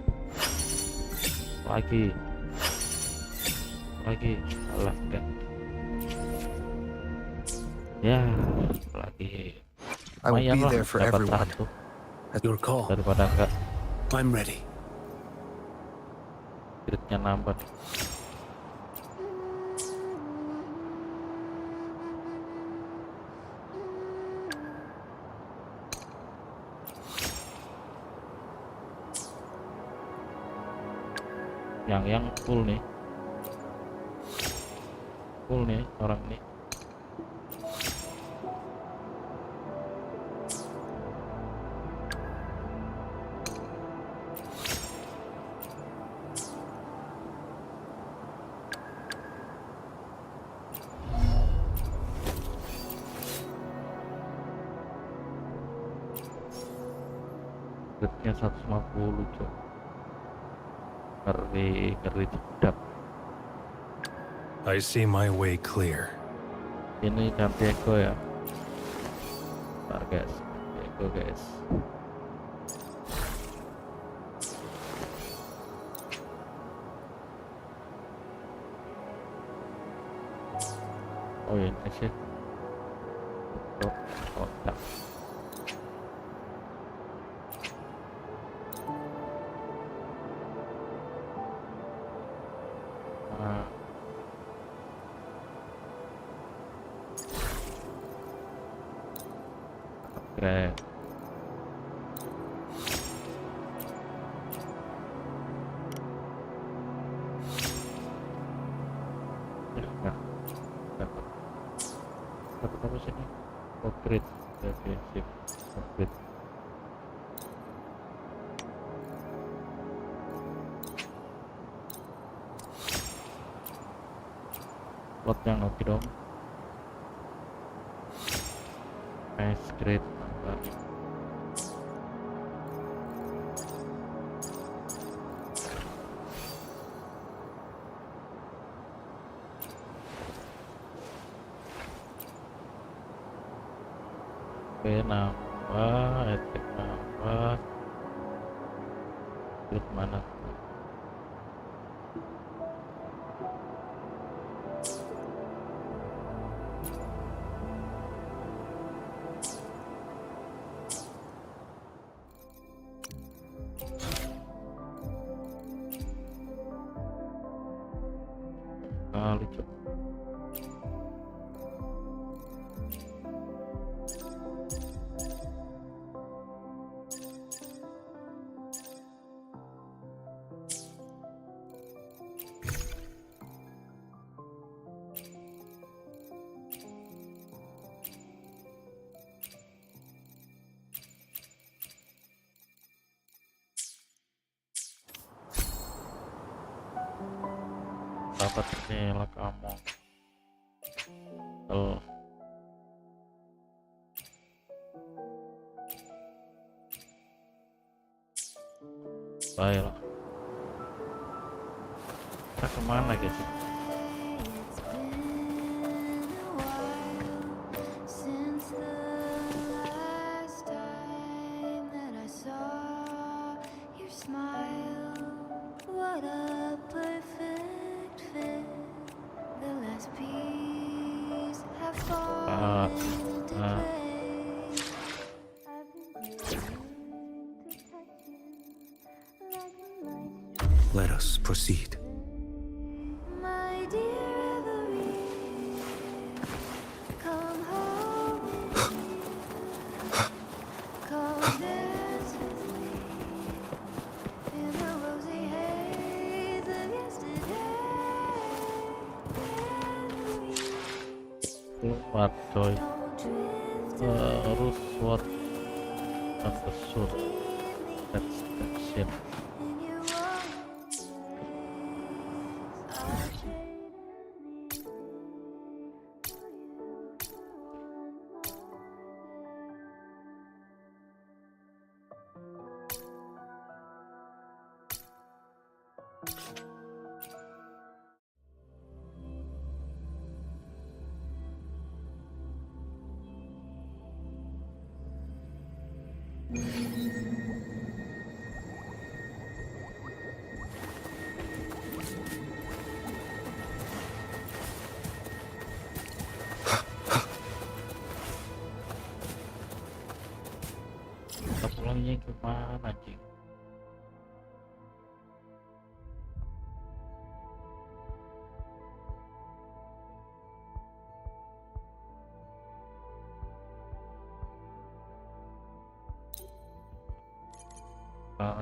Alah, enggak. Ya, lagi. I will be Lumayan lah, there for dapat everyone. 1 At your call. daripada enggak. I'm ready. Gridnya nambah nih. Yang full nih orang nih. Gridnya 150 cok. Ngeri sedap. I see my way clear. Ini ganti Eko ya. Bentar guys, Eko guys. Oh ini sih. Tak. Keren. Dapat apa sih ini? Upgrade defensif. Upgrade. Slot yang oke dong. Nice, great. Oke, nambah efek nambah. gimana. Lucu. Dapat nilai kamu. Oh. Baiklah. Kita kemana guys? Let us proceed. Keluar coy, terus what episode that's shit. Kita pulangnya gimana cing?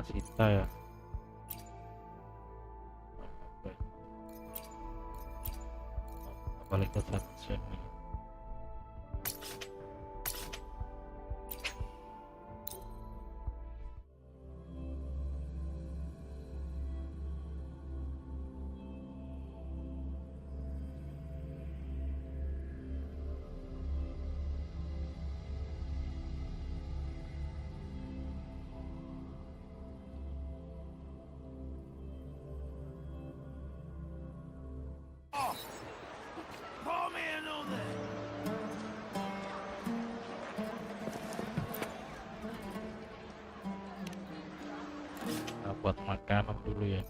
Sita ya. Balik ke sini. Buat makanan dulu ya.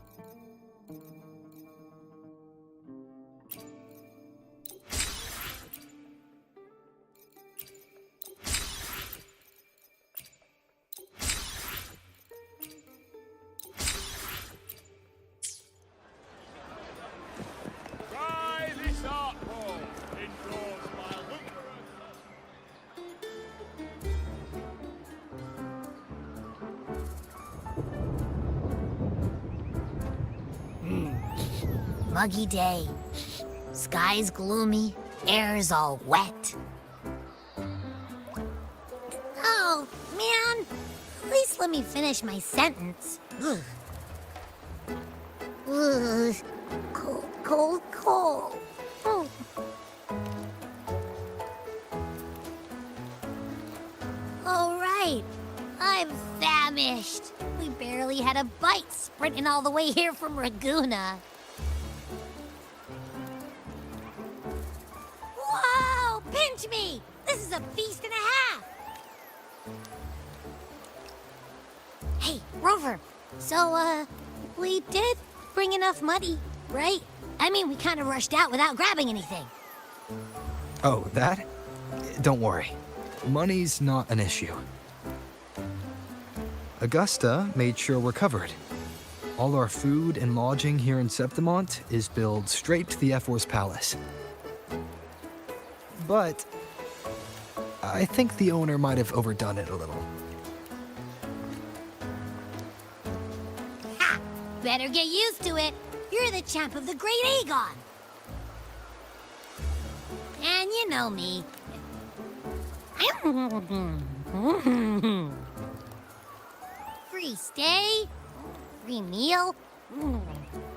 Muggy day. Sky's gloomy, air's all wet. Oh, man. At least let me finish my sentence. Ugh. Ugh. Cold, cold, cold. Oh. All right. I'm famished. We barely had a bite sprinting all the way here from Raguna. Whoa! Pinch me! This is a feast and a half! Hey, Rover, So, we did bring enough money, right? I mean, we kind of rushed out without grabbing anything. Oh, that? Don't worry. Money's not an issue. Augusta made sure we're covered. All our food and lodging here in Septimont is billed straight to the F4's palace. But I think the owner might have overdone it a little. Ha! Better get used to it. You're the champ of the Great Aegon. And you know me. Free stay, free meal.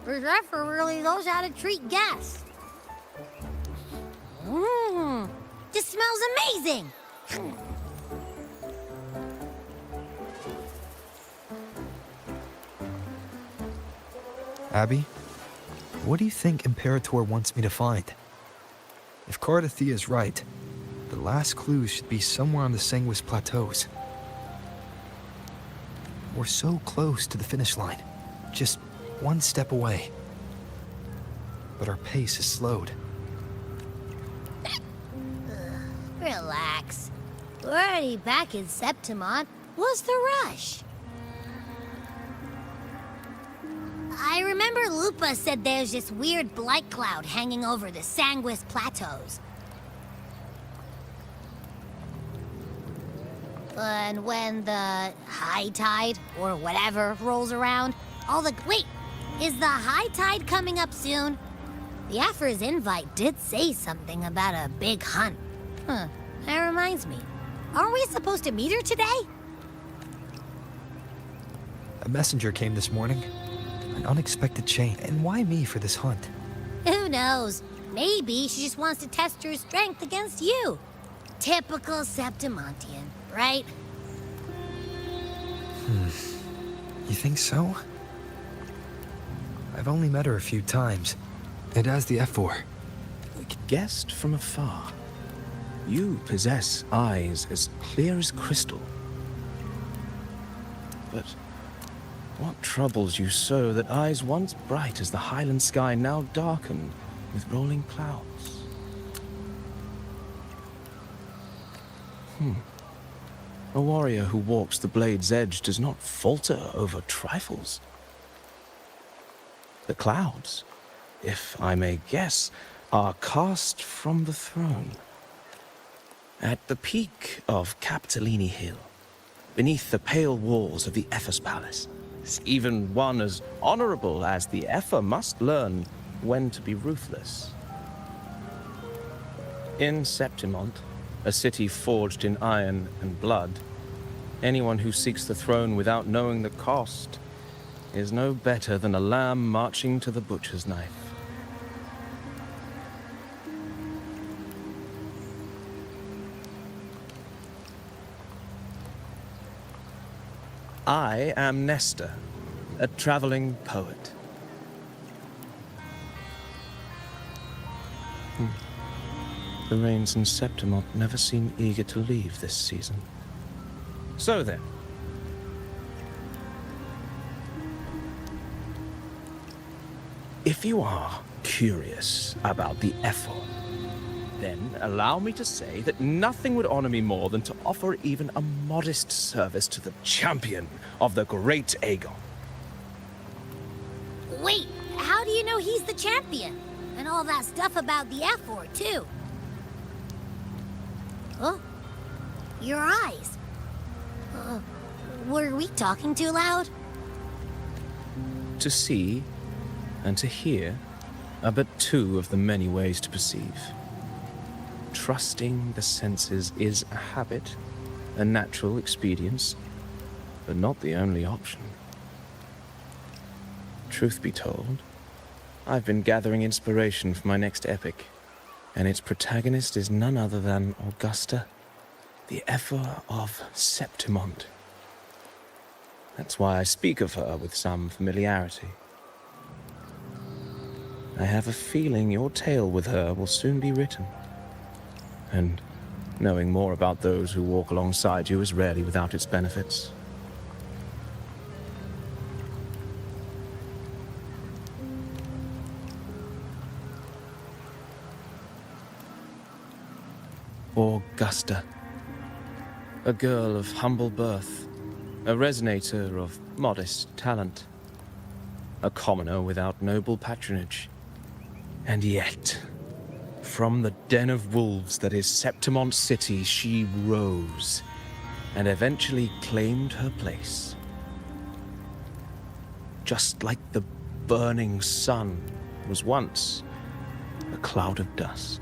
Professor really knows how to treat guests. This smells amazing. Abby, what do you think Imperator wants me to find? If Cardathia is right, the last clues should be somewhere on the Sanguis Plateaus. We're so close to the finish line, just one step away. But our pace is slowed. Relax. We're already back in Septimont. What's the rush? I remember Lupa said there's this weird blight cloud hanging over the Sanguis Plateaus. And when the high tide, or whatever, rolls around, all the... Wait! Is the high tide coming up soon? The Afra's invite did say something about a big hunt. Huh. That reminds me. Aren't we supposed to meet her today? A messenger came this morning. An unexpected change. And why me for this hunt? Who knows? Maybe she just wants to test her strength against you. Typical Septimontian, right? You think so? I've only met her a few times. And as the F4. Guessed from afar. You possess eyes as clear as crystal. But what troubles you so that eyes once bright as the highland sky now darkened with rolling clouds? A warrior who walks the blade's edge does not falter over trifles. The clouds, if I may guess, are cast from the throne. At the peak of Capitolini Hill, beneath the pale walls of the Effa's palace, even one as honorable as the Effa must learn when to be ruthless. In Septimont, a city forged in iron and blood, anyone who seeks the throne without knowing the cost is no better than a lamb marching to the butcher's knife. I am Nestor, a traveling poet. The rains in Septimont never seem eager to leave this season. So then, if you are curious about the effort, then allow me to say that nothing would honor me more than to offer even a modest service to the champion of the Great Aegon. Wait, how do you know he's the champion? And all that stuff about the F-Word, too. Huh? Your eyes. Were we talking too loud? To see and to hear are but two of the many ways to perceive. Trusting the senses is a habit, a natural expedience, but not the only option. Truth be told, I've been gathering inspiration for my next epic, and its protagonist is none other than Augusta, the Effa of Septimont. That's why I speak of her with some familiarity. I have a feeling your tale with her will soon be written. And knowing more about those who walk alongside you is rarely without its benefits. Augusta. A girl of humble birth, a resonator of modest talent, a commoner without noble patronage. And yet, from the den of wolves that is Septimont City, she rose and eventually claimed her place. Just like the burning sun was once a cloud of dust.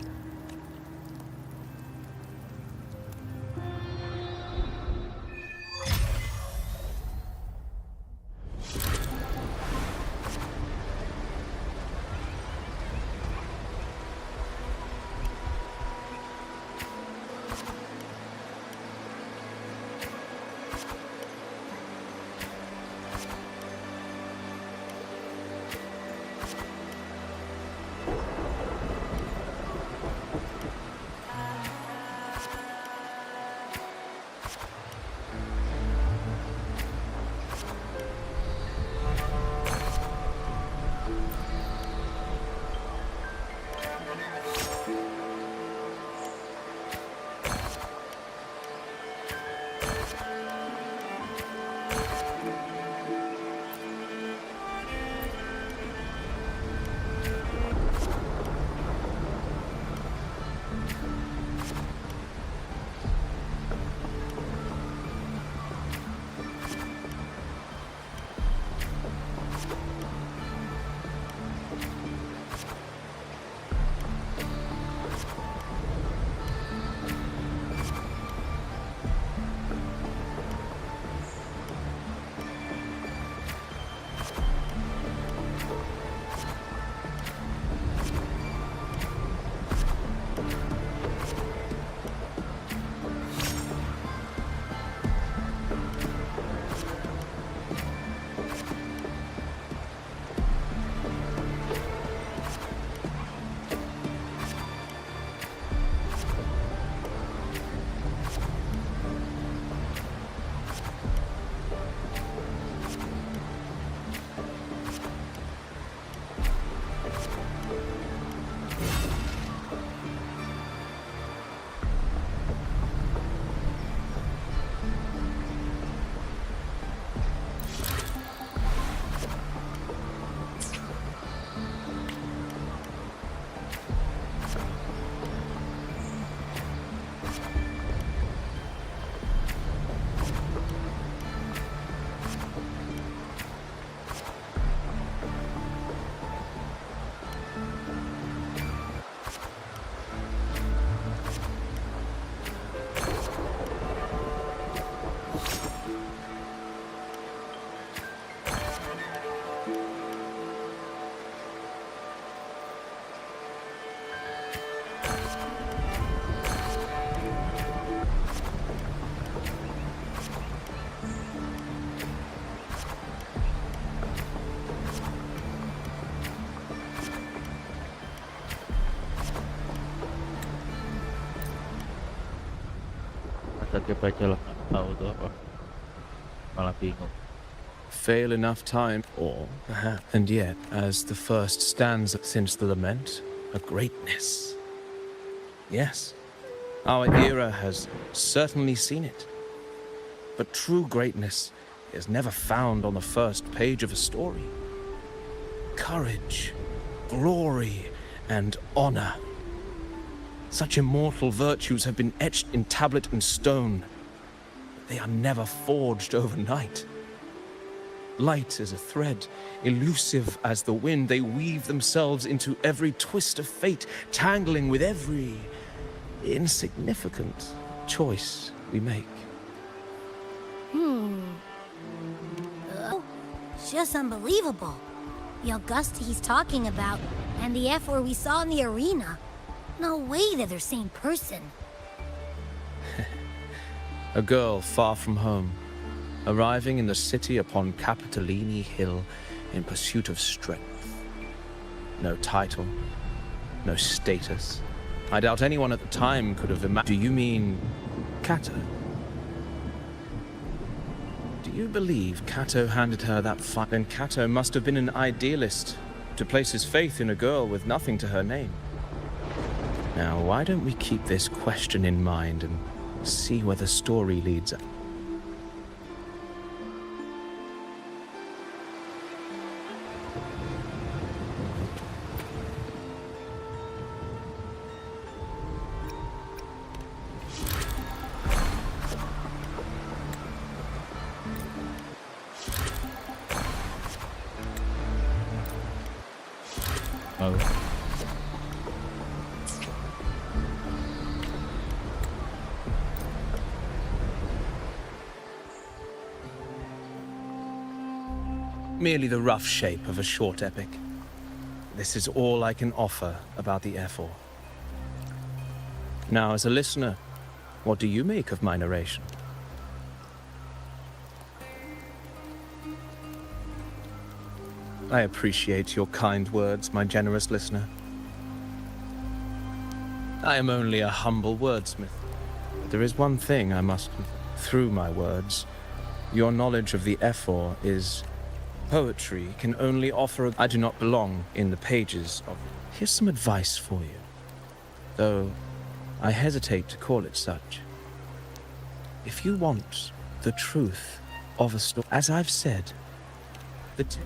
Kita baca lah, nggak tahu tuh apa, malah bingung. Fail enough time, or perhaps, and yet, as the first stanza since the lament, a greatness. Yes, our era has certainly seen it. But true greatness is never found on the first page of a story. Courage, glory, and honor. Such immortal virtues have been etched in tablet and stone, but they are never forged overnight. Light as a thread, elusive as the wind, they weave themselves into every twist of fate, tangling with every insignificant choice we make. Oh, it's just unbelievable. The Augusta he's talking about, and the F-word we saw in the arena. No way they're the same person. A girl far from home, arriving in the city upon Capitolini Hill in pursuit of strength. No title, no status. I doubt anyone at the time could have imagined. Do you mean Cato? Do you believe Cato handed her that fight? Then Cato must have been an idealist to place his faith in a girl with nothing to her name. Now, why don't we keep this question in mind and see where the story leads us? Merely the rough shape of a short epic. This is all I can offer about the F4. Now, as a listener, what do you make of my narration? I appreciate your kind words, my generous listener. I am only a humble wordsmith. But there is one thing I must confess. Through my words, your knowledge of the F4 is... Poetry can only offer... I do not belong in the pages of... Here's some advice for you, though I hesitate to call it such. If you want the truth of a story, as I've said, it's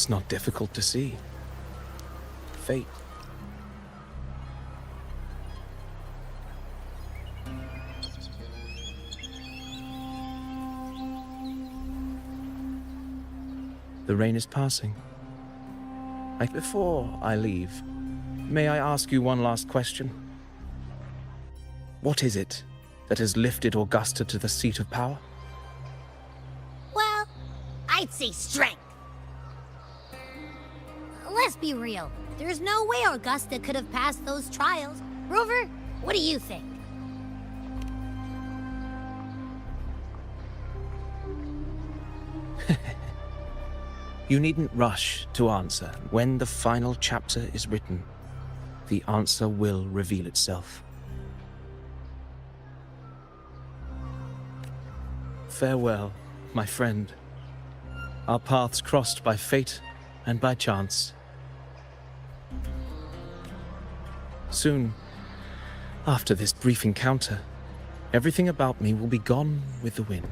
not difficult to see. Fate. The rain is passing. Before I leave, may I ask you one last question? What is it that has lifted Augusta to the seat of power? Well, I'd say strength. Let's be real. There's no way Augusta could have passed those trials. Rover, what do you think? You needn't rush to answer. When the final chapter is written, the answer will reveal itself. Farewell, my friend. Our paths crossed by fate and by chance. Soon, after this brief encounter, everything about me will be gone with the wind.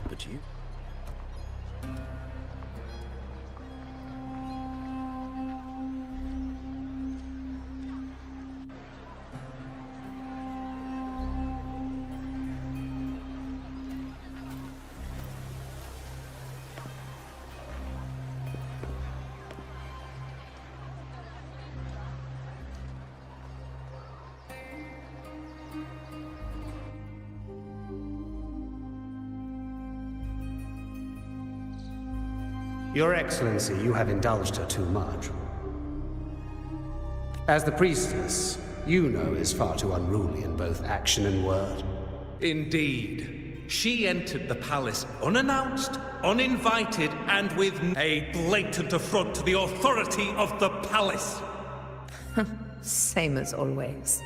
But you? Your Excellency, you have indulged her too much. As the priestess, Yuno is far too unruly in both action and word. Indeed. She entered the palace unannounced, uninvited, and with a blatant affront to the authority of the palace. Same as always.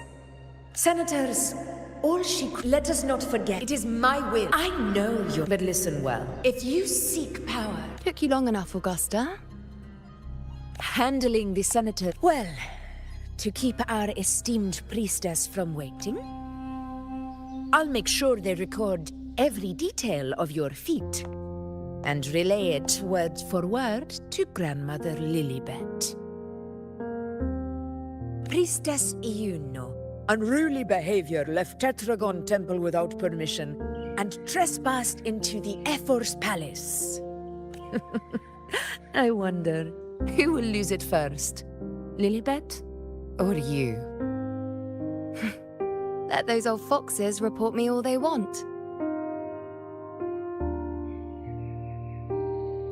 Senators, all she could... Let us not forget, it is my will. I know you, but listen well. If you seek power... Took you long enough, Augusta. Handling the senator... Well, to keep our esteemed priestess from waiting, I'll make sure they record every detail of your feat and relay it word for word to Grandmother Lilibet. Priestess Yuno. Unruly behavior left Tetragon Temple without permission and trespassed into the Ephor's palace. I wonder, who will lose it first? Lilibet or you? Let those old foxes report me all they want.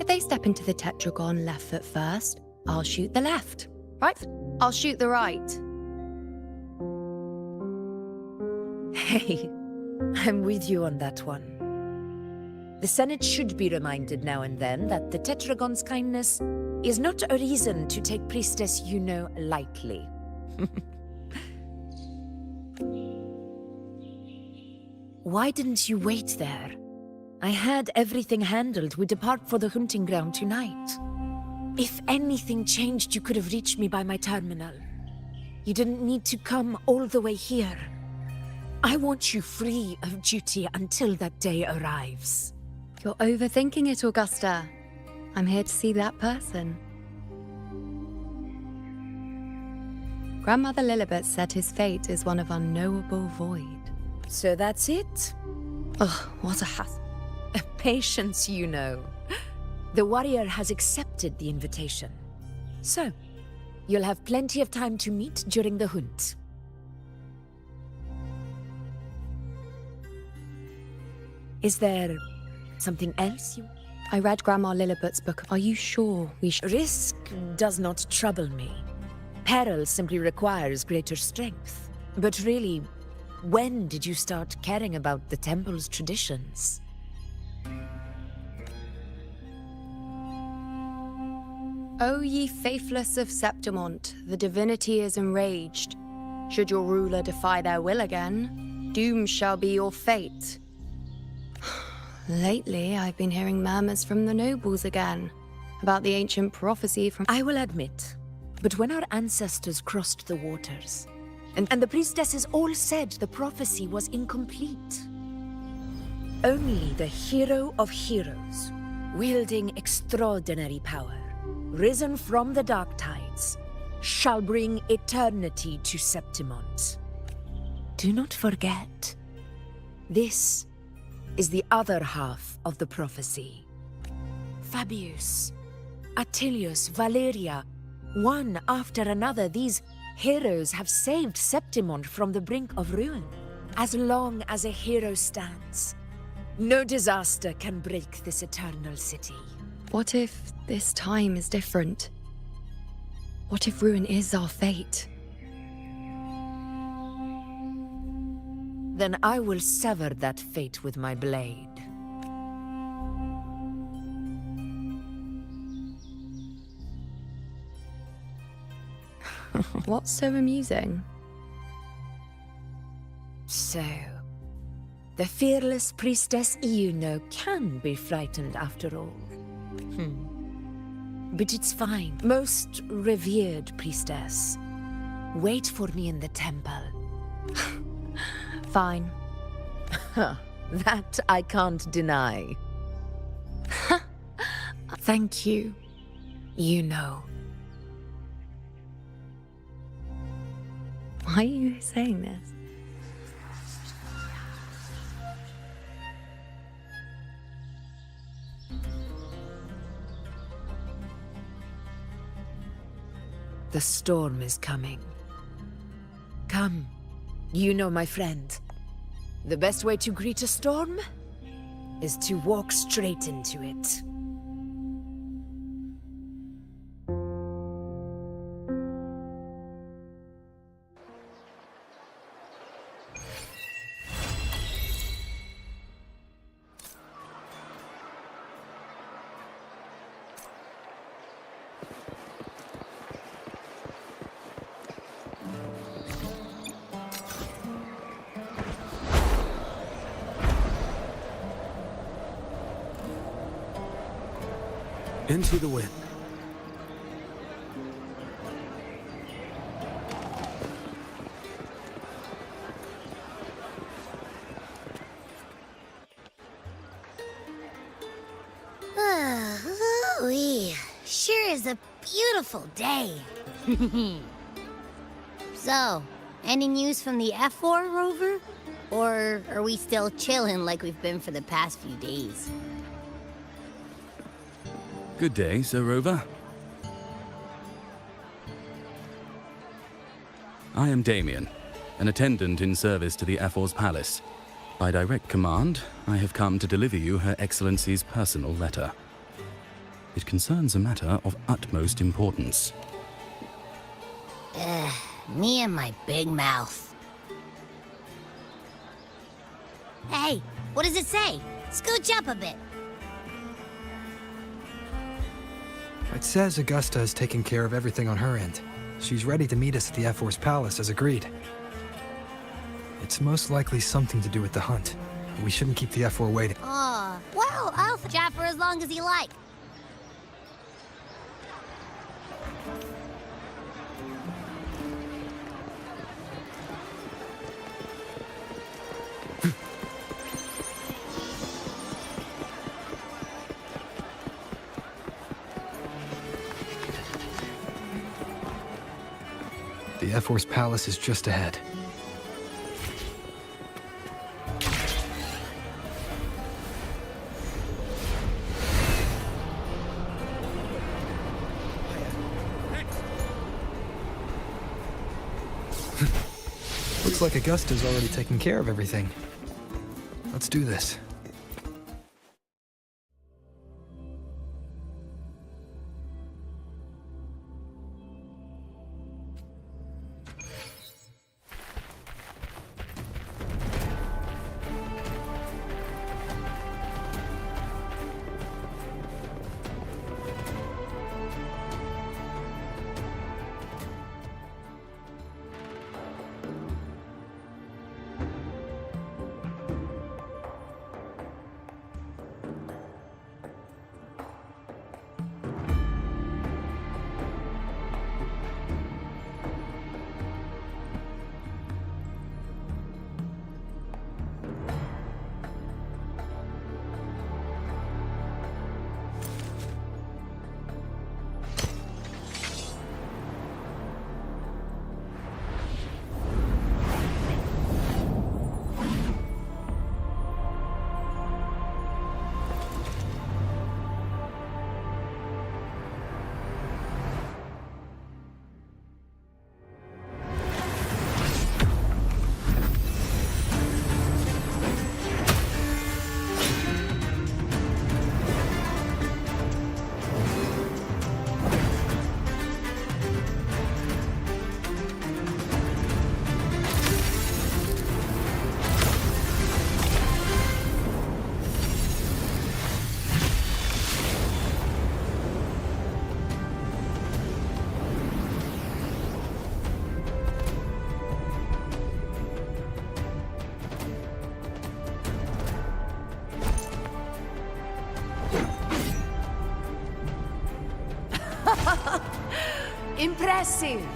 If they step into the tetragon left foot first, I'll shoot the left. Right? I'll shoot the right. Hey, I'm with you on that one. The Senate should be reminded now and then that the Tetragon's kindness is not a reason to take Priestess Yuno lightly. Why didn't you wait there? I had everything handled. We depart for the hunting ground tonight. If anything changed, you could have reached me by my terminal. You didn't need to come all the way here. I want you free of duty until that day arrives. You're overthinking it, Augusta. I'm here to see that person. Grandmother Lilibet said his fate is one of unknowable void. So that's it? Ugh, what a hassle. Patience, you know. The warrior has accepted the invitation. So, you'll have plenty of time to meet during the hunt. Is there something else you... I read Grandma Lilibet's book. Are you sure we should... Risk does not trouble me. Peril simply requires greater strength. But really, when did you start caring about the temple's traditions? O ye faithless of Septimont, the divinity is enraged. Should your ruler defy their will again, doom shall be your fate. Lately, I've been hearing murmurs from the nobles again, about the ancient prophecy from... I will admit, but when our ancestors crossed the waters, and the priestesses all said the prophecy was incomplete, only the hero of heroes, wielding extraordinary power, risen from the dark tides, shall bring eternity to Septimont. Do not forget, this is the other half of the prophecy. Fabius, Attilius, Valeria, one after another, these heroes have saved Septimont from the brink of ruin. As long as a hero stands, no disaster can break this eternal city. What if this time is different? What if ruin is our fate? Then I will sever that fate with my blade. What's so amusing? So, the fearless priestess Iuno can be frightened after all. But it's fine. Most revered priestess, wait for me in the temple. Fine. That I can't deny. Thank you. You know. Why are you saying this? The storm is coming. Come, you know my friend. The best way to greet a storm is to walk straight into it. Into the wind. Ooh-wee. Sure is a beautiful day. So, any news from the F4 rover? Or are we still chilling like we've been for the past few days? Good day, Sir Rover. I am Damien, an attendant in service to the F4's palace. By direct command, I have come to deliver you Her Excellency's personal letter. It concerns a matter of utmost importance. Me and my big mouth. Hey, what does it say? Scooch up a bit. It says Augusta is taking care of everything on her end. She's ready to meet us at the F4's palace as agreed. It's most likely something to do with the hunt. We shouldn't keep the F4 waiting. Well, I'll chat for as long as you like. The Ephor's palace is just ahead. Looks like Augusta's already taken care of everything. Let's do this. Impressive!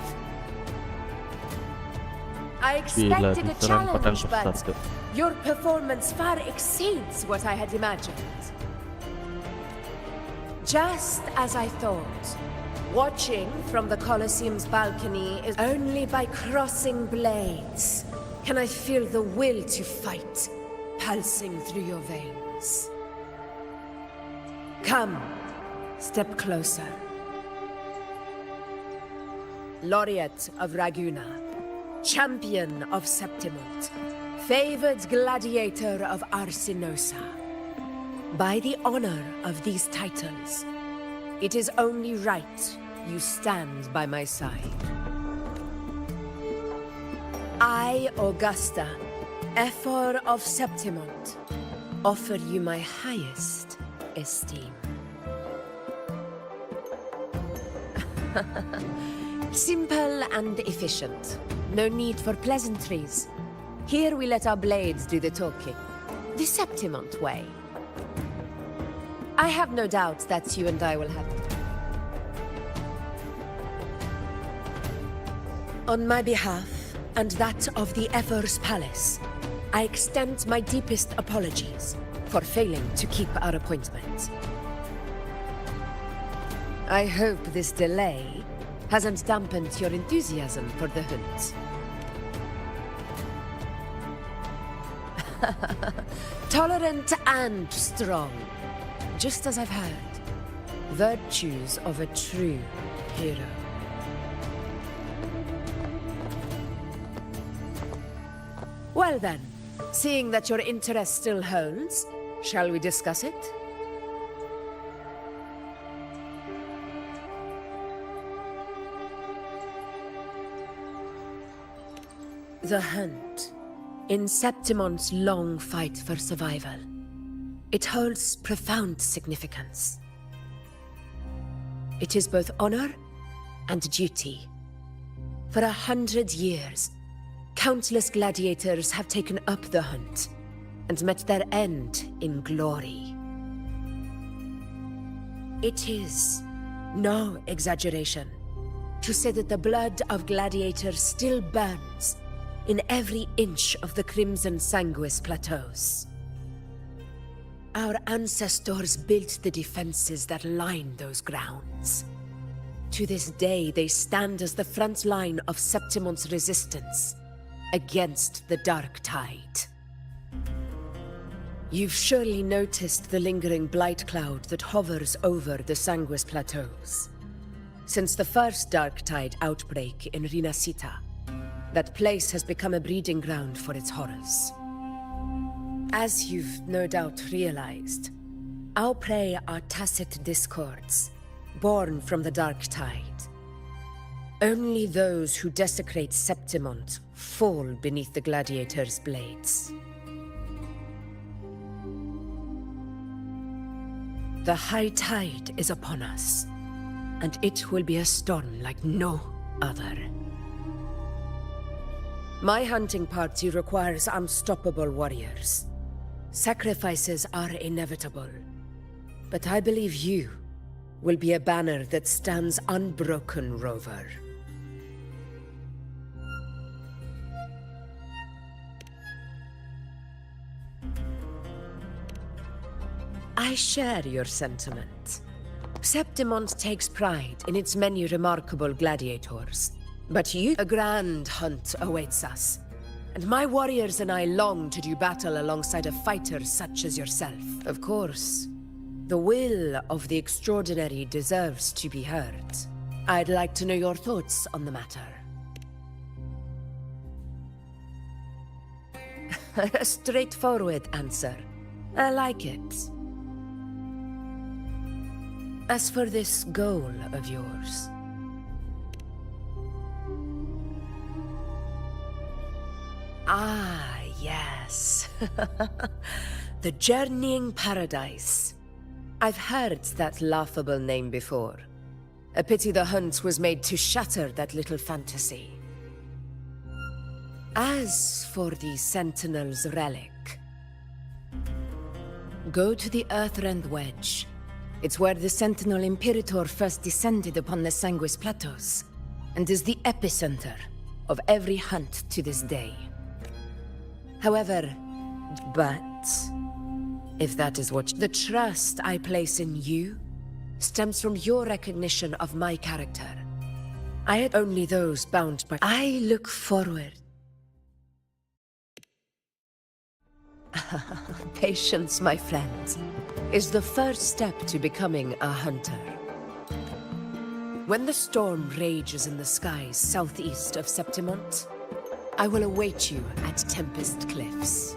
I expected a challenge, but your performance far exceeds what I had imagined. Just as I thought, watching from the Colosseum's balcony is only by crossing blades can I feel the will to fight pulsing through your veins. Come, step closer. Laureate of Raguna, champion of Septimont, favored gladiator of Arsinosa. By the honor of these titles, it is only right you stand by my side. I, Augusta, Ephor of Septimont, offer you my highest esteem. Simple and efficient. No need for pleasantries. Here we let our blades do the talking. The Septimont way. I have no doubt that you and I will have it. On my behalf, and that of the Ephor's Palace, I extend my deepest apologies for failing to keep our appointment. I hope this delay hasn't dampened your enthusiasm for the hunt. Tolerant and strong, just as I've heard. Virtues of a true hero. Well then, seeing that your interest still holds, shall we discuss it? The hunt. In Septimont's long fight for survival, it holds profound significance. It is both honor and duty. For 100 years, countless gladiators have taken up the hunt and met their end in glory. It is no exaggeration to say that the blood of gladiators still burns in every inch of the Crimson Sanguis plateaus. Our ancestors built the defenses that line those grounds. To this day, they stand as the front line of Septimon's resistance against the Dark Tide. You've surely noticed the lingering blight cloud that hovers over the Sanguis Plateaus. Since the first Dark Tide outbreak in Rinasita, that place has become a breeding ground for its horrors. As you've no doubt realized, our prey are tacit discords, born from the Dark Tide. Only those who desecrate Septimont fall beneath the gladiators' blades. The high tide is upon us, and it will be a storm like no other. My hunting party requires unstoppable warriors. Sacrifices are inevitable, but I believe you will be a banner that stands unbroken, Rover. I share your sentiment. Septimont takes pride in its many remarkable gladiators, but a grand hunt awaits us, and my warriors and I long to do battle alongside a fighter such as yourself. Of course, the will of the extraordinary deserves to be heard. I'd like to know your thoughts on the matter. A straightforward answer. I like it. As for this goal of yours, yes. The Journeying Paradise. I've heard that laughable name before. A pity the hunt was made to shatter that little fantasy. As for the Sentinel's relic, go to the Earthrend Wedge. It's where the Sentinel Imperator first descended upon the Sanguis Plateaus, and is the epicenter of every hunt to this day. However, if that is what the trust I place in you stems from your recognition of my character. I had only those bound by. I look forward. Patience, my friends, is the first step to becoming a hunter. When the storm rages in the skies southeast of Septimont, I will await you at Tempest Cliffs.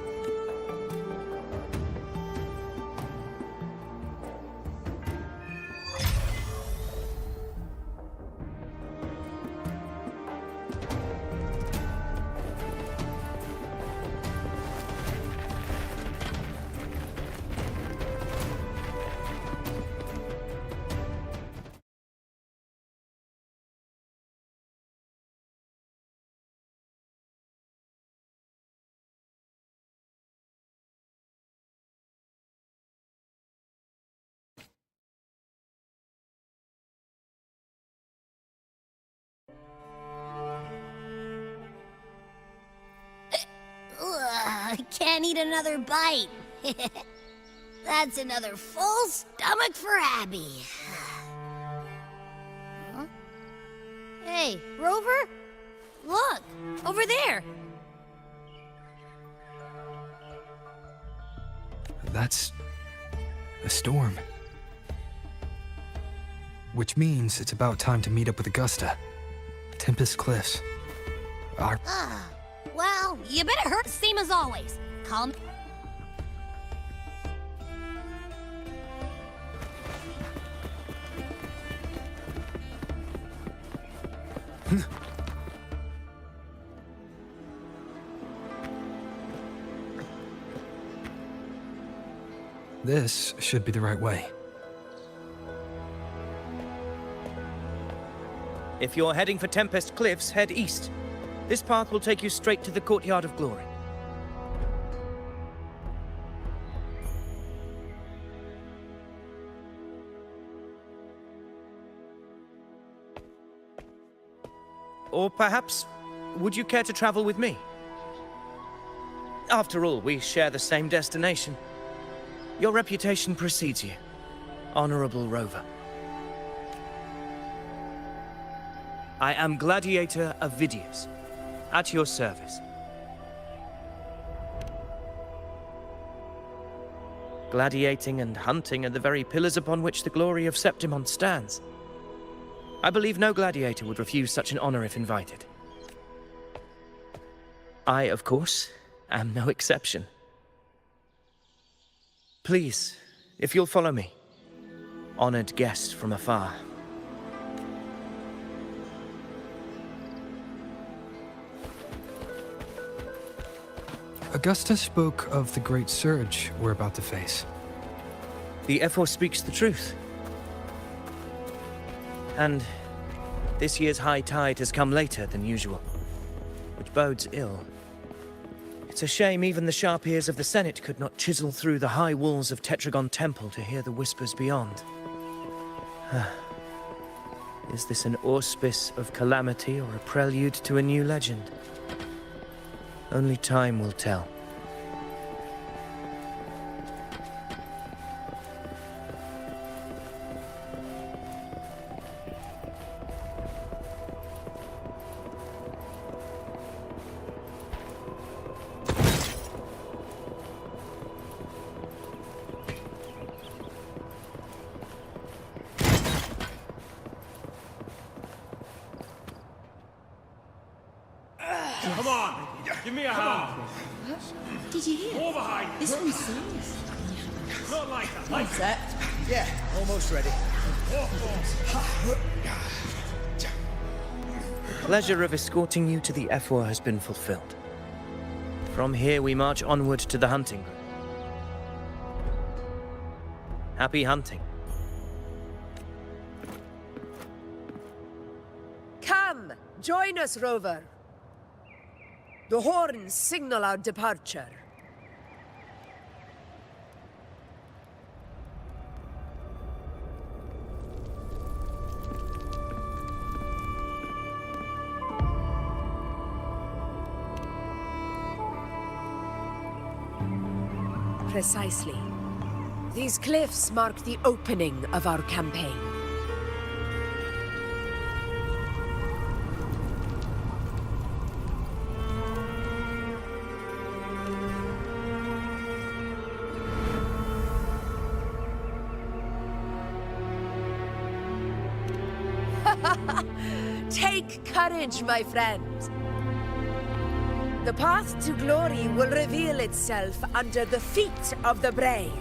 I can't eat another bite. That's another full stomach for Abby. Huh? Hey, Rover? Look, over there. That's a storm. Which means it's about time to meet up with Augusta. Tempest Cliffs. Well, you better hurt. Same as always. Call me. This should be the right way. If you're heading for Tempest Cliffs, head east. This path will take you straight to the Courtyard of Glory. Or perhaps, would you care to travel with me? After all, we share the same destination. Your reputation precedes you, Honorable Rover. I am Gladiator of Vidius, at your service. Gladiating and hunting are the very pillars upon which the glory of Septimon stands. I believe no gladiator would refuse such an honor if invited. I, of course, am no exception. Please, if you'll follow me, honored guest from afar. Augusta spoke of the great surge we're about to face. The Ephor speaks the truth. And this year's high tide has come later than usual, which bodes ill. It's a shame even the sharp ears of the Senate could not chisel through the high walls of Tetragon Temple to hear the whispers beyond. Is this an auspice of calamity or a prelude to a new legend? Only time will tell. Come on, give me a hand. Did you hear? More behind. This one's serious. Not like that. Like Set. Yeah, almost ready. Pleasure of escorting you to the Ephor has been fulfilled. From here we march onward to the hunting ground. Happy hunting. Come, join us, Rover. The horns signal our departure. Precisely. These cliffs mark the opening of our campaign. Take courage, my friend. The path to glory will reveal itself under the feet of the brave.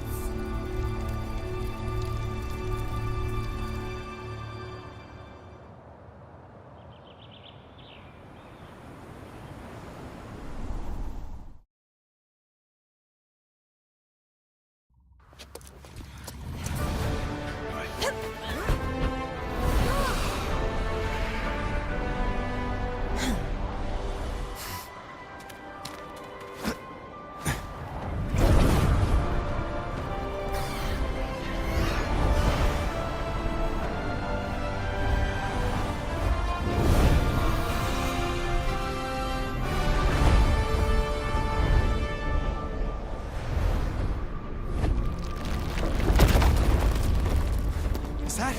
Is that?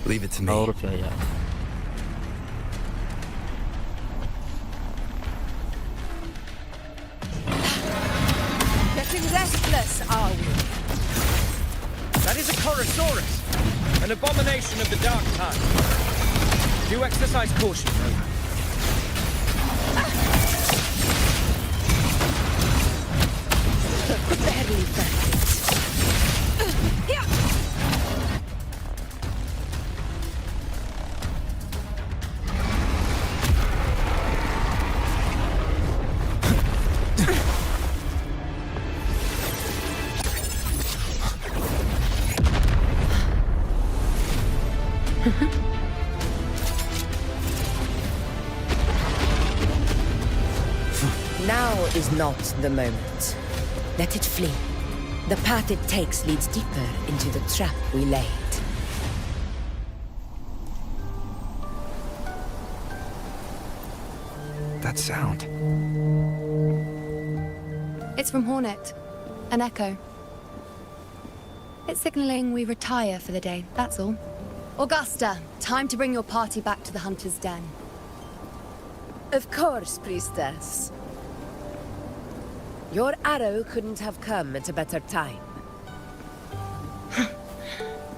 Leave it to me. Harus ya. Getting restless, are we? That is a Chorosaurus, an abomination of the dark time. Do exercise caution, Rover. Barely practiced. Now is not the moment. Let it flee. The path it takes leads deeper into the trap we laid. That sound. It's from Hornet. An echo. It's signaling we retire for the day, that's all. Augusta, time to bring your party back to the Hunter's Den. Of course, priestess. Your arrow couldn't have come at a better time.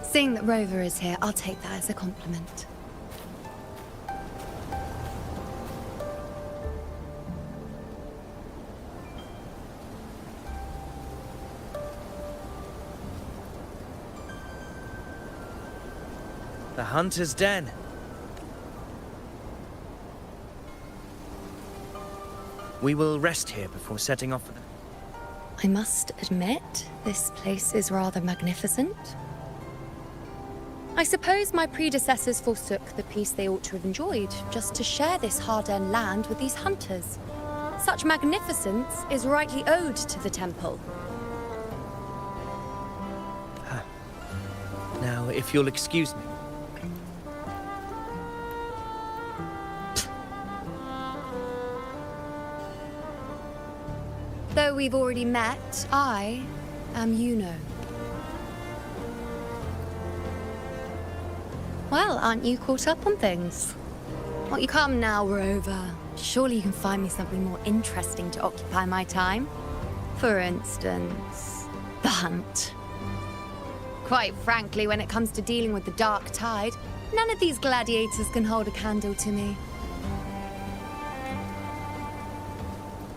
Seeing that Rover is here, I'll take that as a compliment. The Hunter's Den. We will rest here before setting off for the... I must admit, this place is rather magnificent. I suppose my predecessors forsook the peace they ought to have enjoyed, just to share this hard-earned land with these hunters. Such magnificence is rightly owed to the temple. Now, if you'll excuse me. Though we've already met, I am Yuno. Well, aren't you caught up on things? Won't you come now, Rover? Surely you can find me something more interesting to occupy my time. For instance, the hunt. Quite frankly, when it comes to dealing with the dark tide, none of these gladiators can hold a candle to me.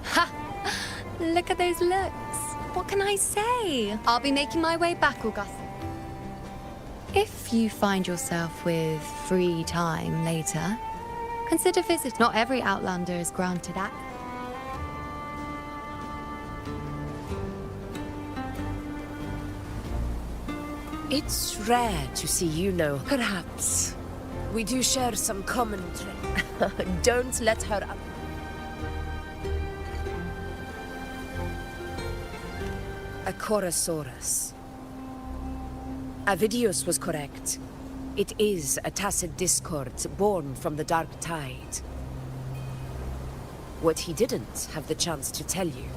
Ha! Look at those looks. What can I say? I'll be making my way back, Augusta. If you find yourself with free time later, consider visit. Not every Outlander is granted access. It's rare to see Yuno. Perhaps we do share some common traits. Don't let her up. A Chorosaurus. Avidius was correct. It is a tacit discord born from the dark tide. What he didn't have the chance to tell you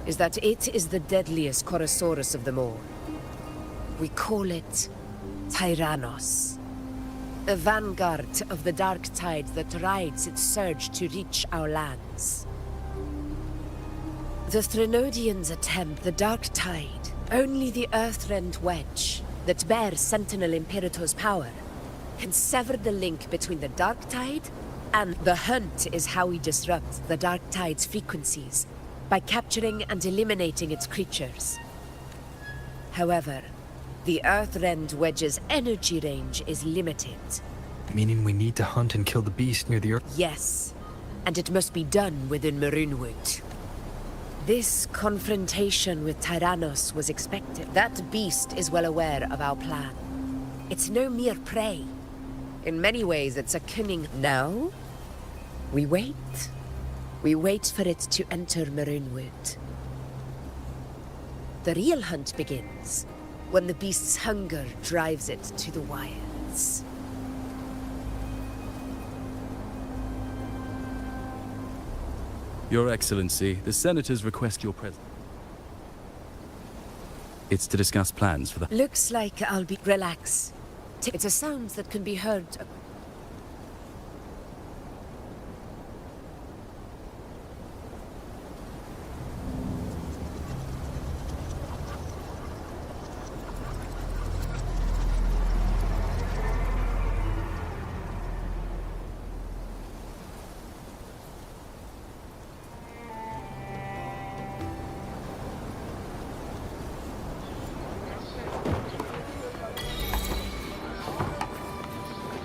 is that it is the deadliest Chorosaurus of them all. We call it Tyrannos, a vanguard of the dark tide that rides its surge to reach our lands. The Threnodians attempt the dark tide. Only the Earthrend wedge that bears Sentinel Imperator's power can sever the link between the dark tide and the hunt is how we disrupt the dark tide's frequencies by capturing and eliminating its creatures. However, the Earthrend wedge's energy range is limited. Meaning we need to hunt and kill the beast near the earth? Yes, and it must be done within Maroonwood. This confrontation with Tyrannos was expected. That beast is well aware of our plan. It's no mere prey. In many ways, it's a cunning... Now, we wait. We wait for it to enter Maroonwood. The real hunt begins when the beast's hunger drives it to the wilds. Your Excellency, the Senators request your presence. It's to discuss plans for the... Looks like I'll be... Relax. It's a sound that can be heard...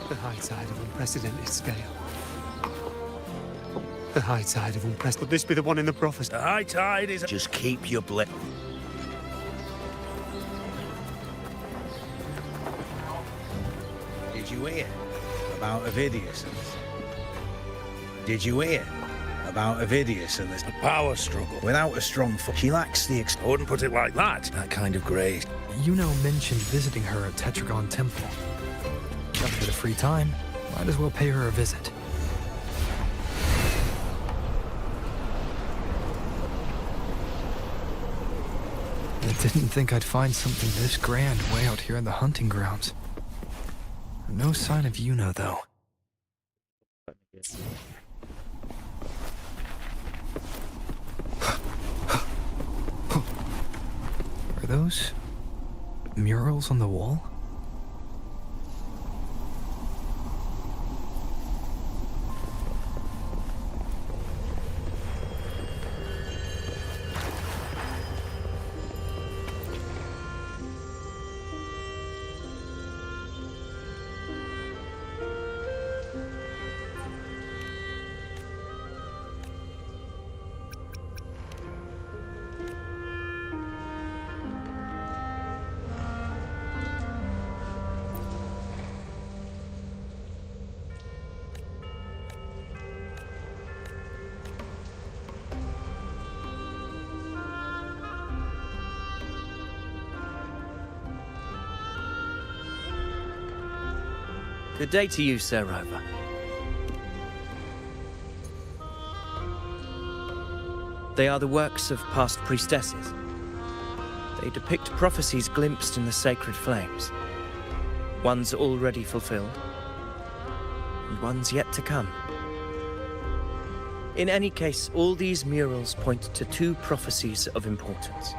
The high tide of unprecedented scale. The high tide of unprecedented... Could this be the one in the prophecy? The high tide is... Just keep your blip. Did you hear about Avidius? Did you hear about... bout of hideous and there's a power struggle. Without a strong foot, she lacks the I wouldn't put it like that. That kind of grace. Yuno mentioned visiting her at Tetragon Temple. Got a bit of free time. Might as well pay her a visit. I didn't think I'd find something this grand way out here in the hunting grounds. No sign of Yuno, though. Are those murals on the wall? Good day to you, Sir Rover. They are the works of past priestesses. They depict prophecies glimpsed in the sacred flames. Ones already fulfilled, and ones yet to come. In any case, all these murals point to two prophecies of importance.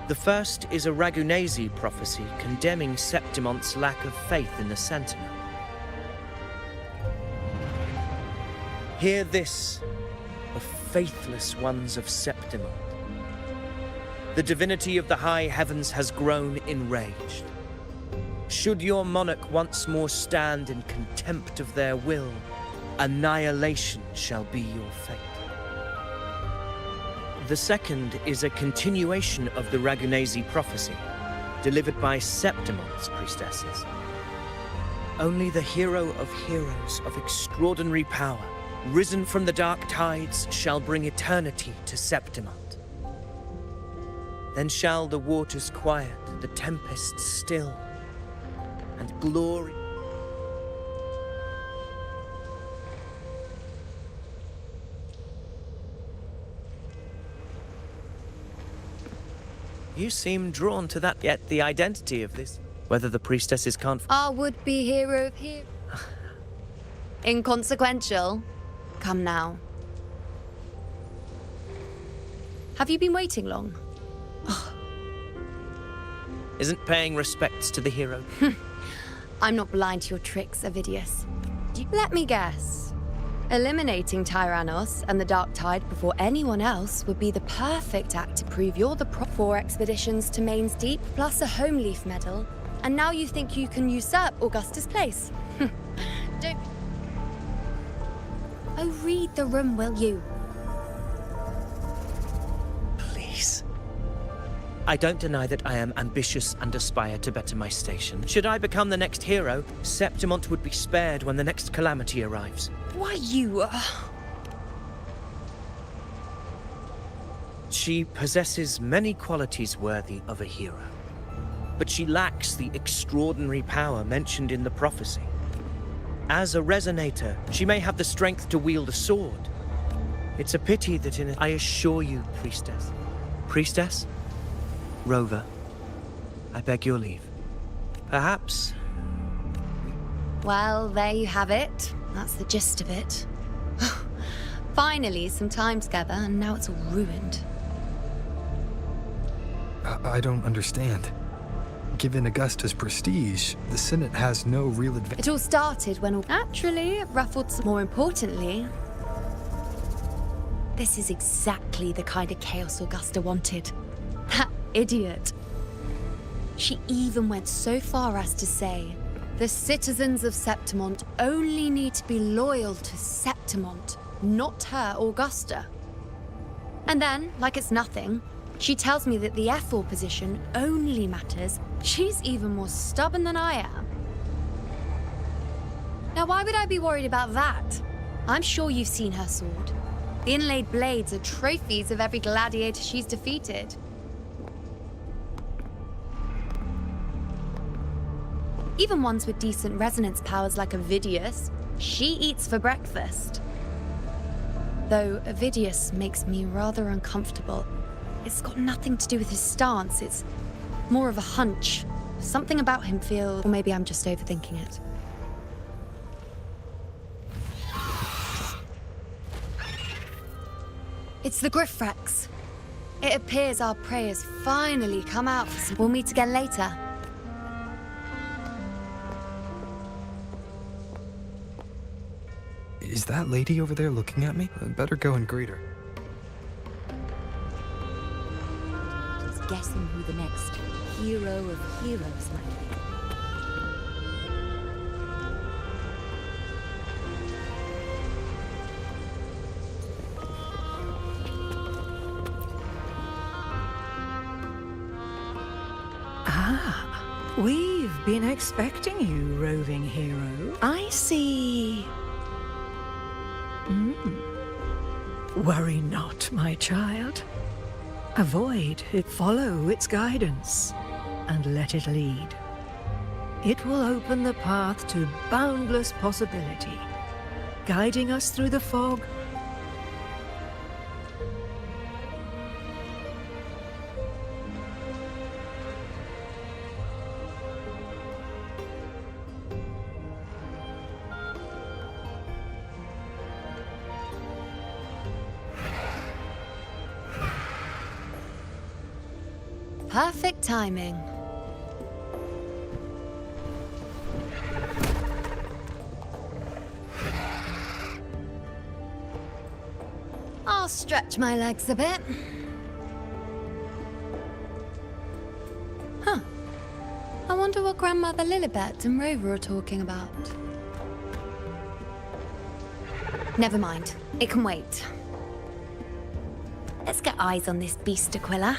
The first is a Ragunasi prophecy condemning Septimonte's lack of faith in the Sentinel. Hear this, the faithless ones of Septimont. The divinity of the high heavens has grown enraged. Should your monarch once more stand in contempt of their will, annihilation shall be your fate. The second is a continuation of the Ragunasi prophecy, delivered by Septimonte's priestesses. Only the hero of heroes of extraordinary power, risen from the dark tides, shall bring eternity to Septimont. Then shall the waters quiet, the tempest still, and glory. You seem drawn to that, yet the identity of this, whether the priestesses can't... Our would-be hero of here. Inconsequential. Come now. Have you been waiting long? Isn't paying respects to the hero? I'm not blind to your tricks, Avidius. Let me guess. Eliminating Tyrannos and the Dark Tide before anyone else would be the perfect act to prove you're the prop. 4 expeditions to Main's Deep, plus a Home Leaf medal, and now you think you can usurp Augustus' place. Don't... Oh, read the room, will you? Please. I don't deny that I am ambitious and aspire to better my station. Should I become the next hero, Septimont would be spared when the next calamity arrives. Why, you... She possesses many qualities worthy of a hero, but she lacks the extraordinary power mentioned in the prophecy. As a resonator, she may have the strength to wield a sword. It's a pity that I assure you, priestess. Priestess? Rover, I beg your leave. Perhaps... Well, there you have it. That's the gist of it. Finally, some time together, and now it's all ruined. I don't understand. Given Augusta's prestige, the Senate has no real advantage. It all started when... Actually, it ruffled some... More importantly, this is exactly the kind of chaos Augusta wanted. That idiot. She even went so far as to say, the citizens of Septimont only need to be loyal to Septimont, not her Augusta. And then, like it's nothing, she tells me that the F4 position only matters. She's even more stubborn than I am. Now, why would I be worried about that? I'm sure you've seen her sword. The inlaid blades are trophies of every gladiator she's defeated. Even ones with decent resonance powers like Ovidius, she eats for breakfast. Though Ovidius makes me rather uncomfortable. It's got nothing to do with his stance, it's more of a hunch. Something about him feels... Or maybe I'm just overthinking it. It's the Griffrex. It appears our prey has finally come out for some... We'll meet again later. Is that lady over there looking at me? I'd better go and greet her. Just guessing who the next hero of heroes might be. Ah, we've been expecting you, roving hero. I see. Worry not, my child. Avoid it, follow its guidance, and let it lead. It will open the path to boundless possibility, guiding us through the fog. Perfect timing. I'll stretch my legs a bit. Huh. I wonder what Grandmother Lilibet and Rover are talking about. Never mind. It can wait. Let's get eyes on this beast, Aquila.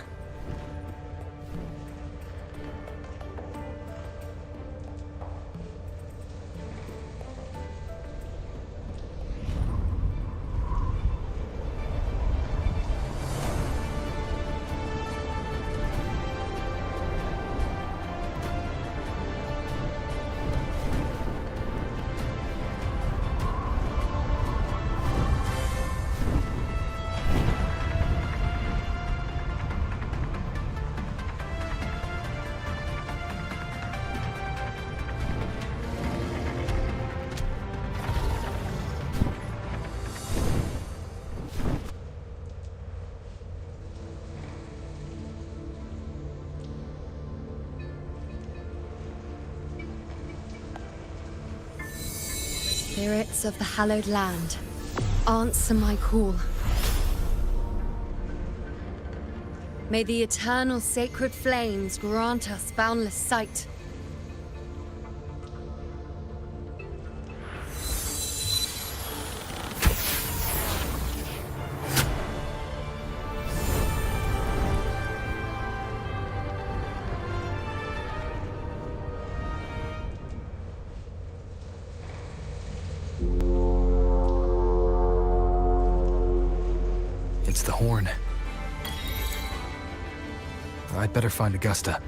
Spirits of the hallowed land, answer my call. May the eternal sacred flames grant us boundless sight. It's the horn. I'd better find Augusta.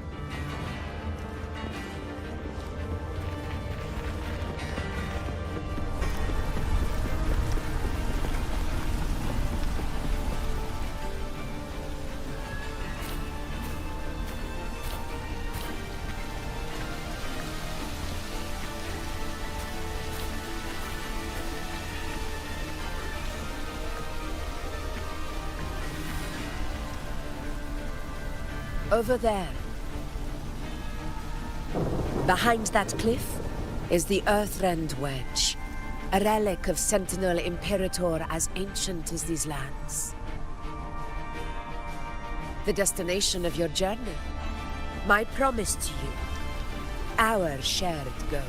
Over there. Behind that cliff is the Earthrend Wedge, a relic of Sentinel Imperator as ancient as these lands. The destination of your journey, my promise to you, our shared goal.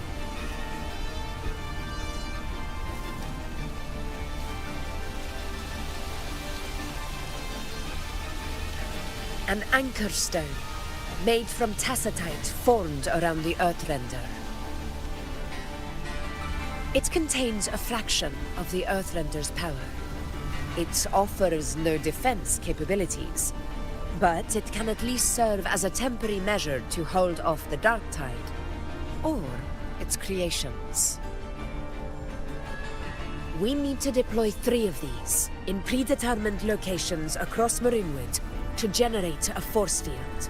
An anchor stone, made from tacitite formed around the Earthrender. It contains a fraction of the Earthrender's power. It offers no defense capabilities, but it can at least serve as a temporary measure to hold off the dark tide, or its creations. We need to deploy 3 of these in predetermined locations across Marinwood to generate a force field.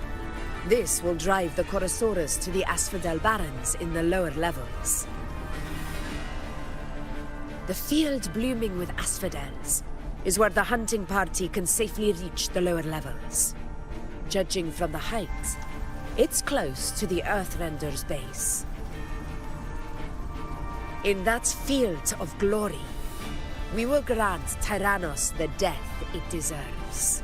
This will drive the Chorosaurus to the Asphodel Barrens in the lower levels. The field blooming with asphodels is where the hunting party can safely reach the lower levels. Judging from the height, it's close to the Earthrender's base. In that field of glory, we will grant Tyrannos the death it deserves.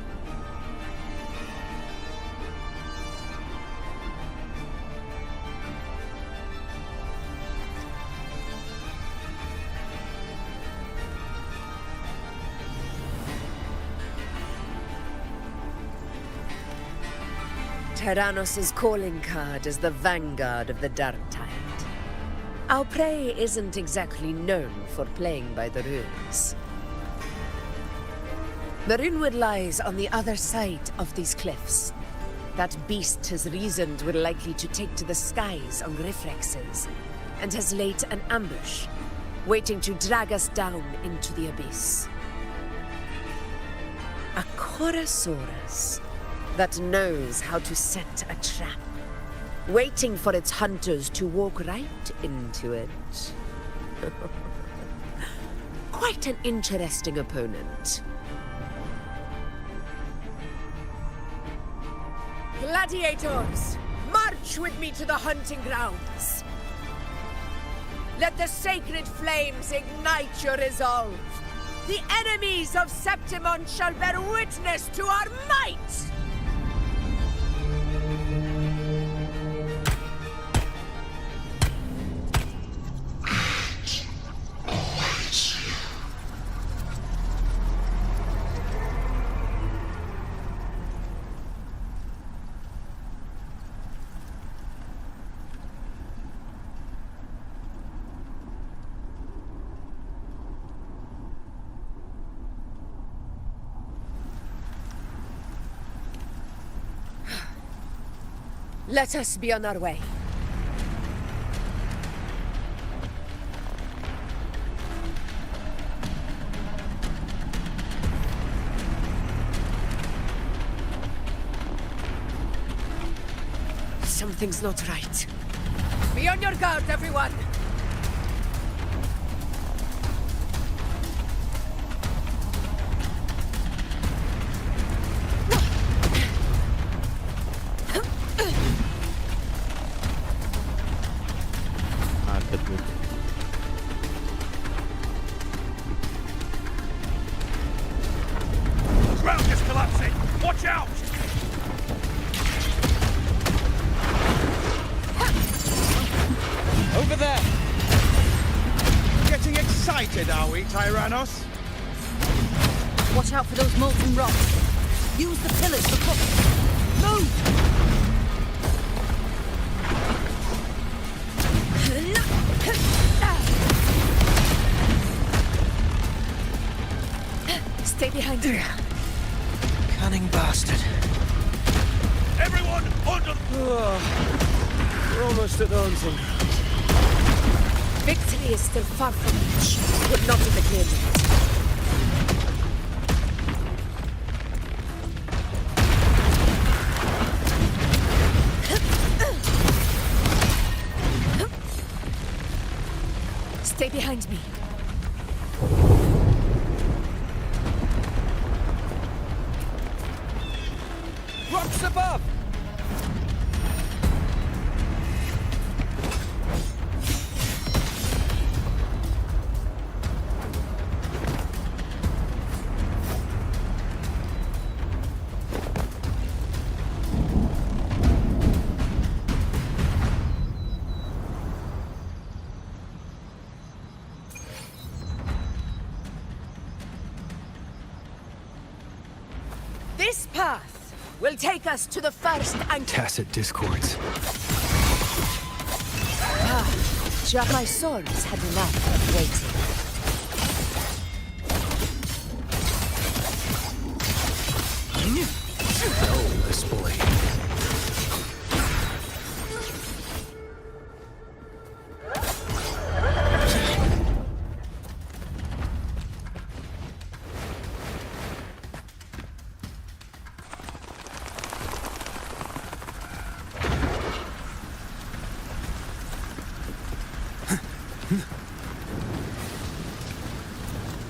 Tyrannos' calling card is the vanguard of the dark tide. Our prey isn't exactly known for playing by the rules. Marinwood lies on the other side of these cliffs. That beast has reasoned we're likely to take to the skies on reflexes, and has laid an ambush, waiting to drag us down into the abyss. A Chorosaurus that knows how to set a trap, waiting for its hunters to walk right into it. Quite an interesting opponent. Gladiators, march with me to the hunting grounds. Let the sacred flames ignite your resolve. The enemies of Septimon shall bear witness to our might! Let us be on our way. Something's not right. Be on your guard, everyone! Ground is collapsing! Watch out! Over there! Getting excited, are we, Tyrannos? Watch out for those molten rocks. Use the pillars for cover. Move! Stay behind her. Cunning bastard. Everyone, under... We're almost at Lonceng. Victory is still far from reach, but not in the clear yet. Stay behind me. Rocks above! This path will take us to the first anchor. Tacit discords. My swords had enough of waiting. This boy.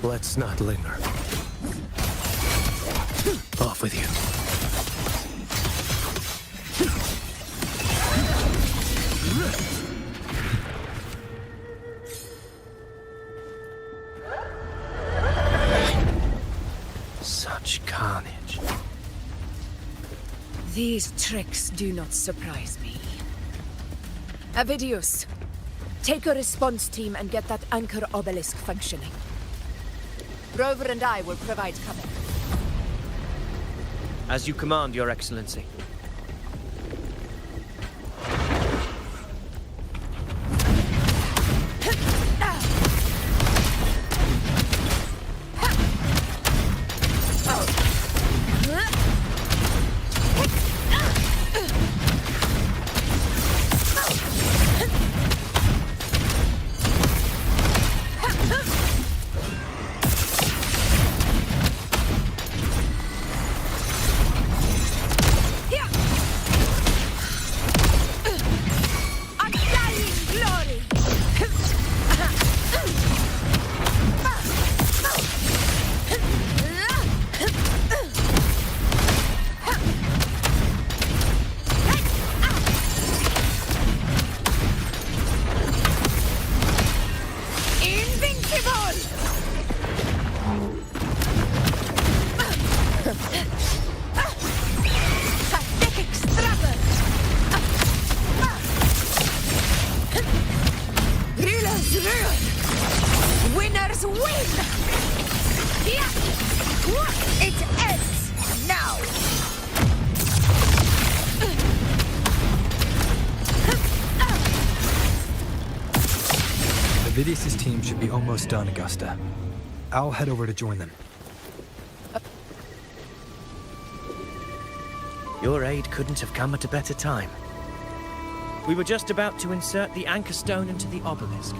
Let's not linger. Off with you. Such carnage. These tricks do not surprise me. Avidius, take a response team and get that anchor obelisk functioning. Rover and I will provide cover. As you command, Your Excellency. Winners win! Yeah. It ends now! Avidius' team should be almost done, Augusta. I'll head over to join them. Your aid couldn't have come at a better time. We were just about to insert the anchor stone into the obelisk.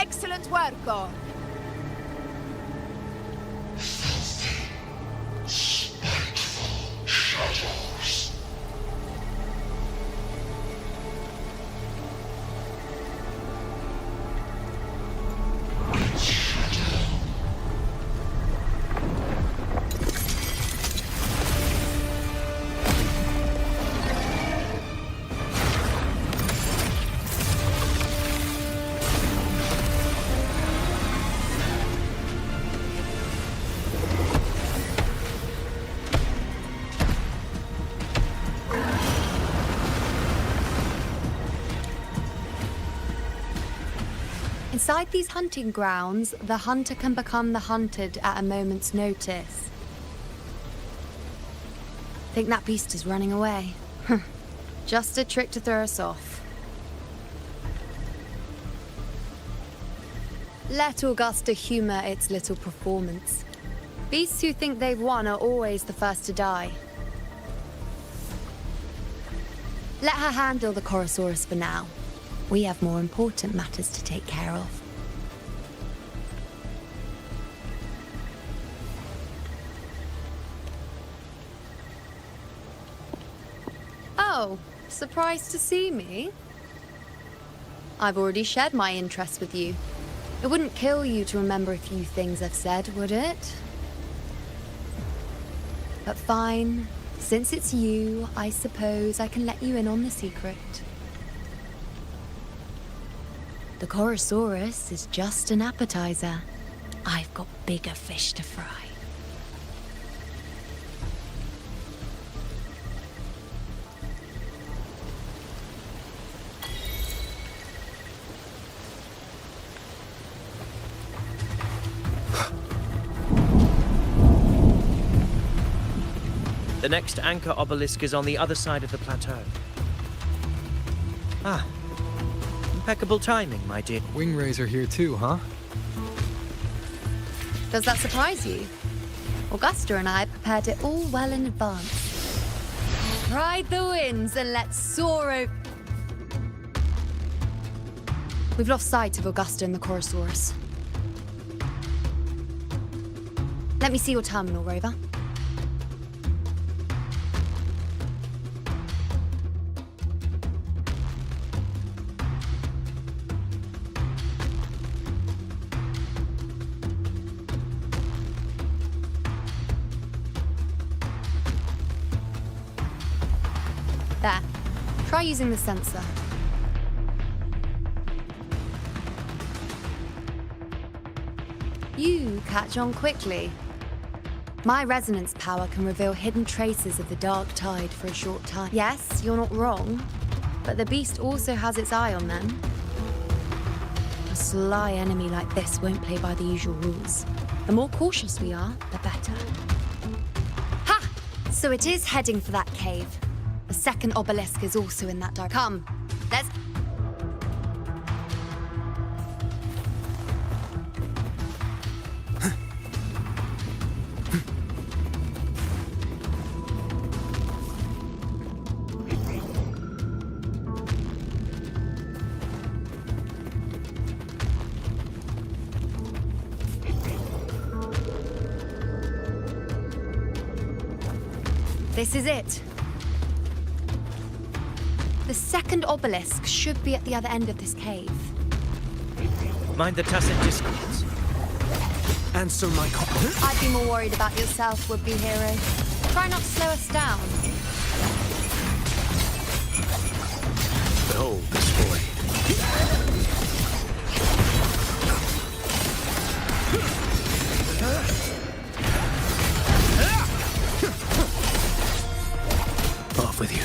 Excellent work, Gore. Inside these hunting grounds, the hunter can become the hunted at a moment's notice. Think that beast is running away? Just a trick to throw us off. Let Augusta humor its little performance. Beasts who think they've won are always the first to die. Let her handle the Chorosaurus for now. We have more important matters to take care of. Oh, surprised to see me? I've already shared my interest with you. It wouldn't kill you to remember a few things I've said, would it? But fine. Since it's you, I suppose I can let you in on the secret. The Chorosaurus is just an appetizer. I've got bigger fish to fry. The next anchor obelisk is on the other side of the plateau. Ah. Impeccable timing, my dear. Wing are here too, huh? Does that surprise you? Augusta and I prepared it all well in advance. Ride the winds and let's soar over... We've lost sight of Augusta and the Chorosaurus. Let me see your terminal, Rover. There. Try using the sensor. You catch on quickly. My resonance power can reveal hidden traces of the dark tide for a short time. Yes, you're not wrong, but the beast also has its eye on them. A sly enemy like this won't play by the usual rules. The more cautious we are, the better. Ha! So it is heading for that cave. The second obelisk is also in that direction. Come, let's... This is it. The second obelisk should be at the other end of this cave. Mind the tacit discords. Answer my call. I'd be more worried about yourself, would-be hero. Try not to slow us down. Behold this boy. Off with you.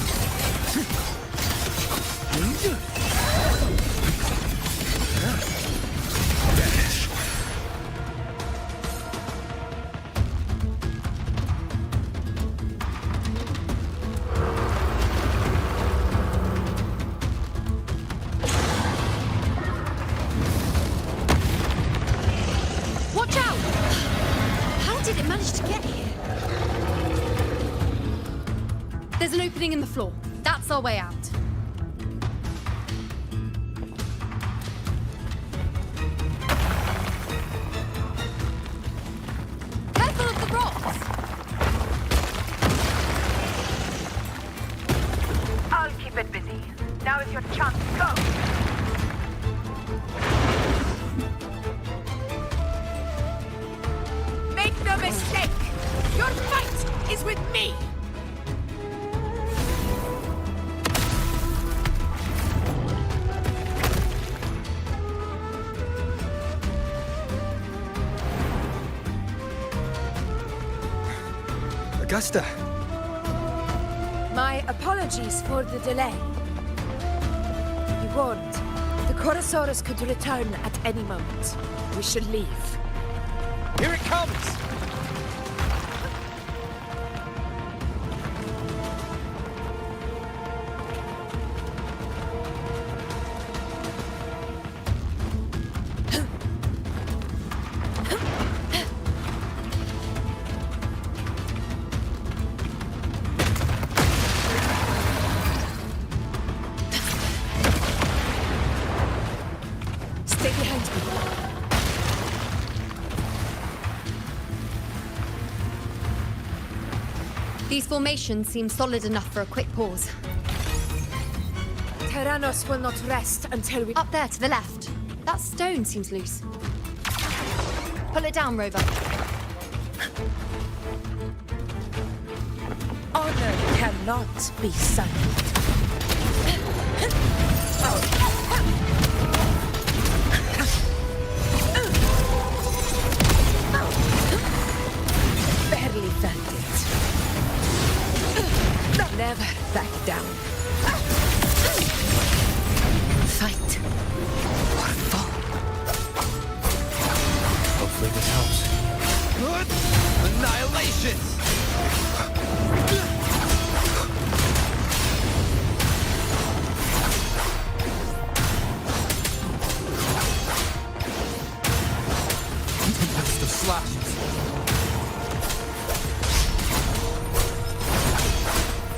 Vanish. Watch out! How did it manage to get here? There's an opening in the floor. That's our way out. Careful of the rocks! I'll keep it busy. Now is your chance. Go! Make no mistake! Your fight is with me! Augusta! My apologies for the delay. You warned. The Chorosaurus could return at any moment. We should leave. Here it comes! These formations seem solid enough for a quick pause. Tyrannos will not rest until we... Up there to the left. That stone seems loose. Pull it down, Rover. Honor cannot be silent. Barely felt it. Never back down. Fight or fall. Hopefully this helps. Good annihilation! Tempest of slashes.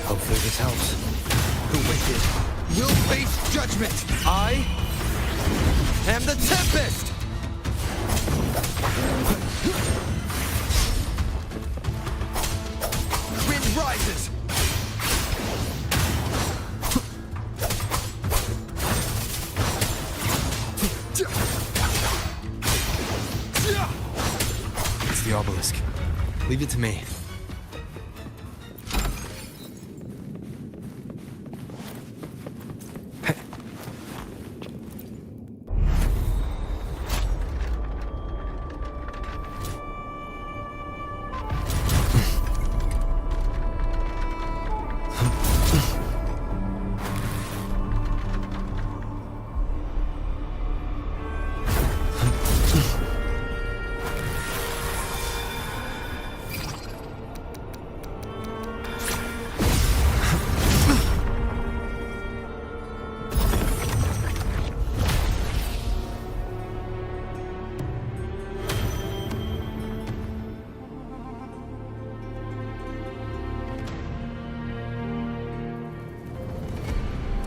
Hopefully this helps. The wicked will face judgment. I am the Tempest! Wind rises. It's the obelisk. Leave it to me.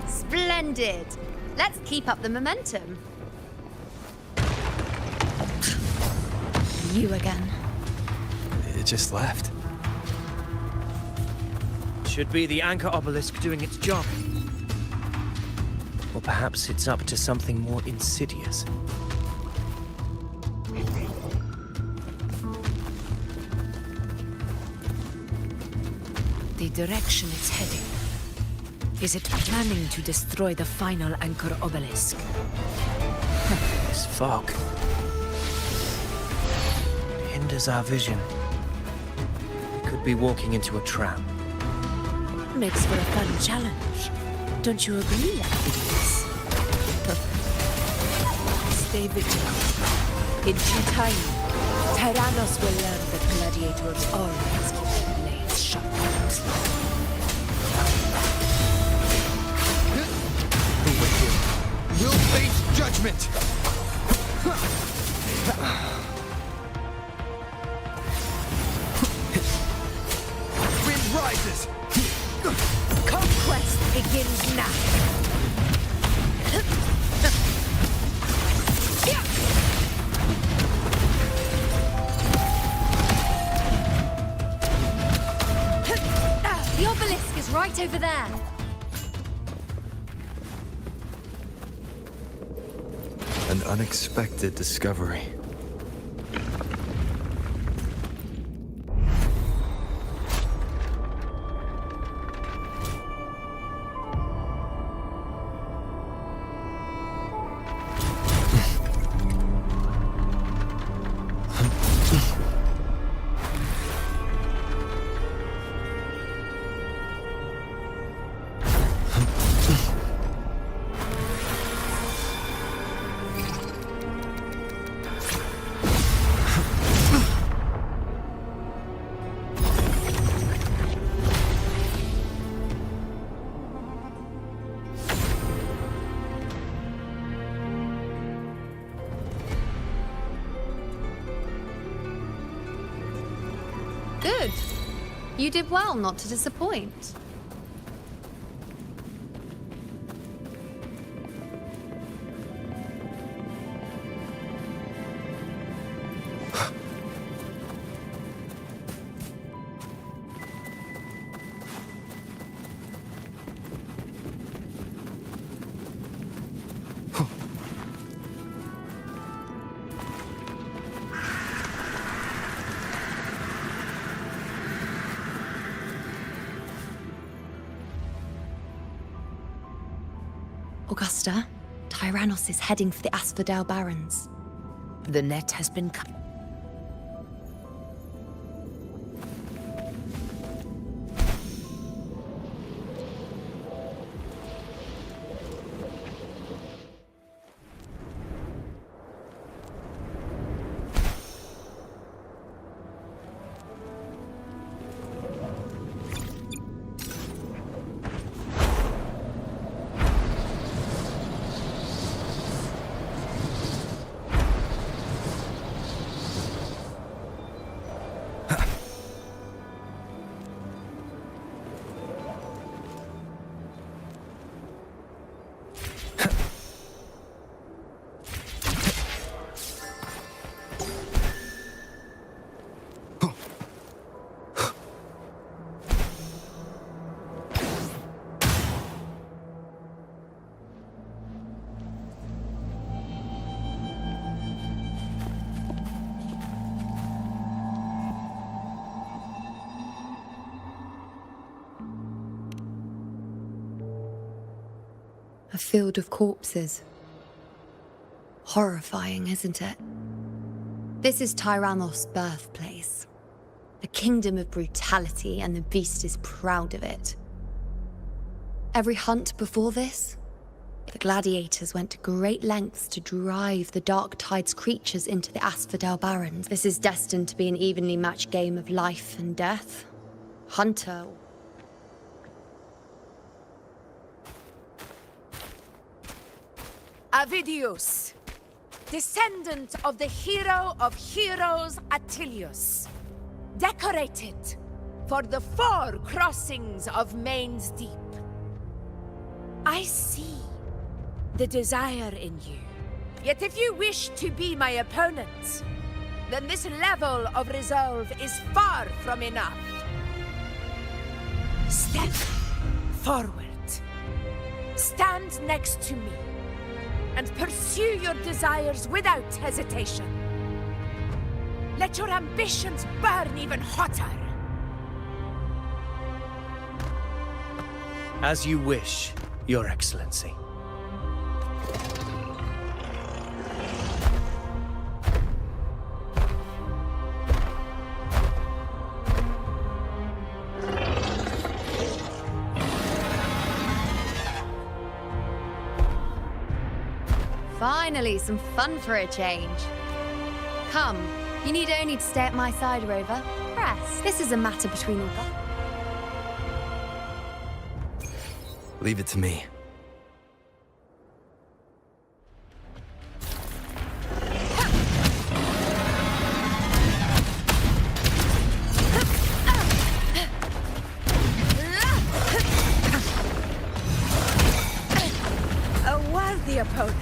Splendid. Let's keep up the momentum. You again. It just left. Should be the anchor obelisk doing its job. Or perhaps it's up to something more insidious. The direction it's heading. Is it planning to destroy the final anchor obelisk? This fog hinders our vision. We could be walking into a trap. Makes for a fun challenge. Don't you agree, Amphibious? Stay vigilant. In due time, Tyrannos will learn that gladiators always keep their blades sharp. The wicked will face judgment. Wind rises. Conquest begins now. The obelisk is right over there. An unexpected discovery. Good. You did well not to disappoint. Augusta, Tyrannos is heading for the Asphodel Barrens. The net has been cut. A field of corpses. Horrifying, isn't it? This is Tyrannos' birthplace. A kingdom of brutality, and the beast is proud of it. Every hunt before this, the gladiators went to great lengths to drive the Dark Tide's creatures into the Asphodel Barrens. This is destined to be an evenly matched game of life and death. Hunter. Avidius, descendant of the hero of heroes Attilius, decorated for the 4 crossings of Main's Deep. I see the desire in you. Yet if you wish to be my opponent, then this level of resolve is far from enough. Step forward. Stand next to me and pursue your desires without hesitation. Let your ambitions burn even hotter. As you wish, Your Excellency. Finally, some fun for a change. Come, you need only to stay at my side, Rover. Rest. This is a matter between all of us. Leave it to me. A worthy opponent.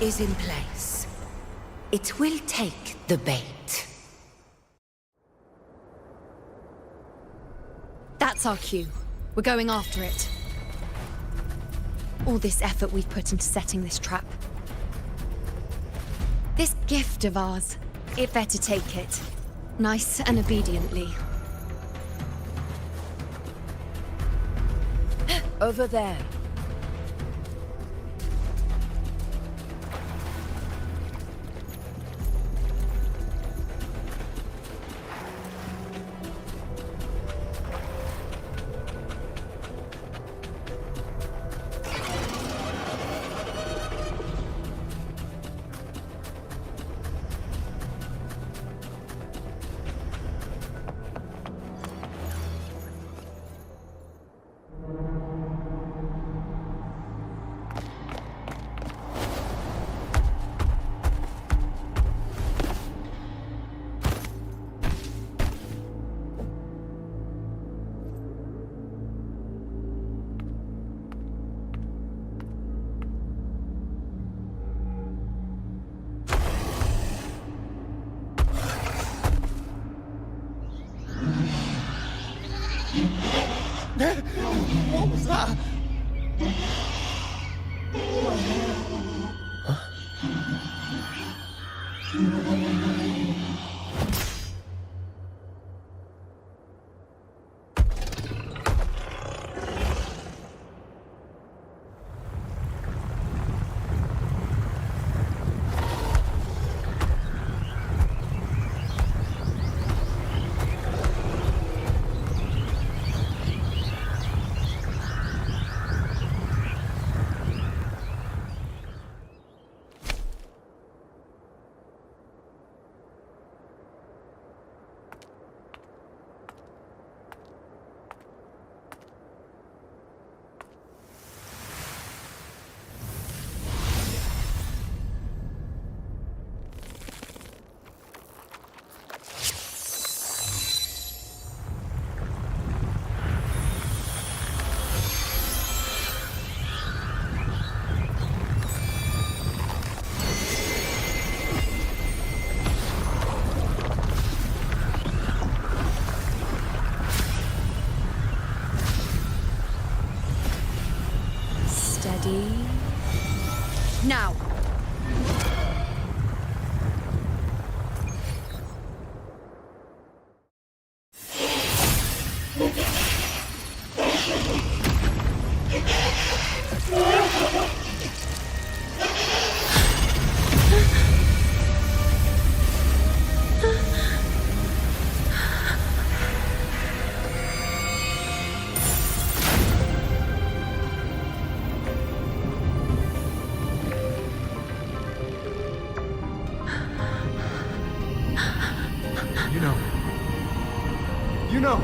is in place. It will take the bait. That's our cue. We're going after it. All this effort we've put into setting this trap. This gift of ours, it better take it. Nice and obediently. Over there. What was that? Now! You know.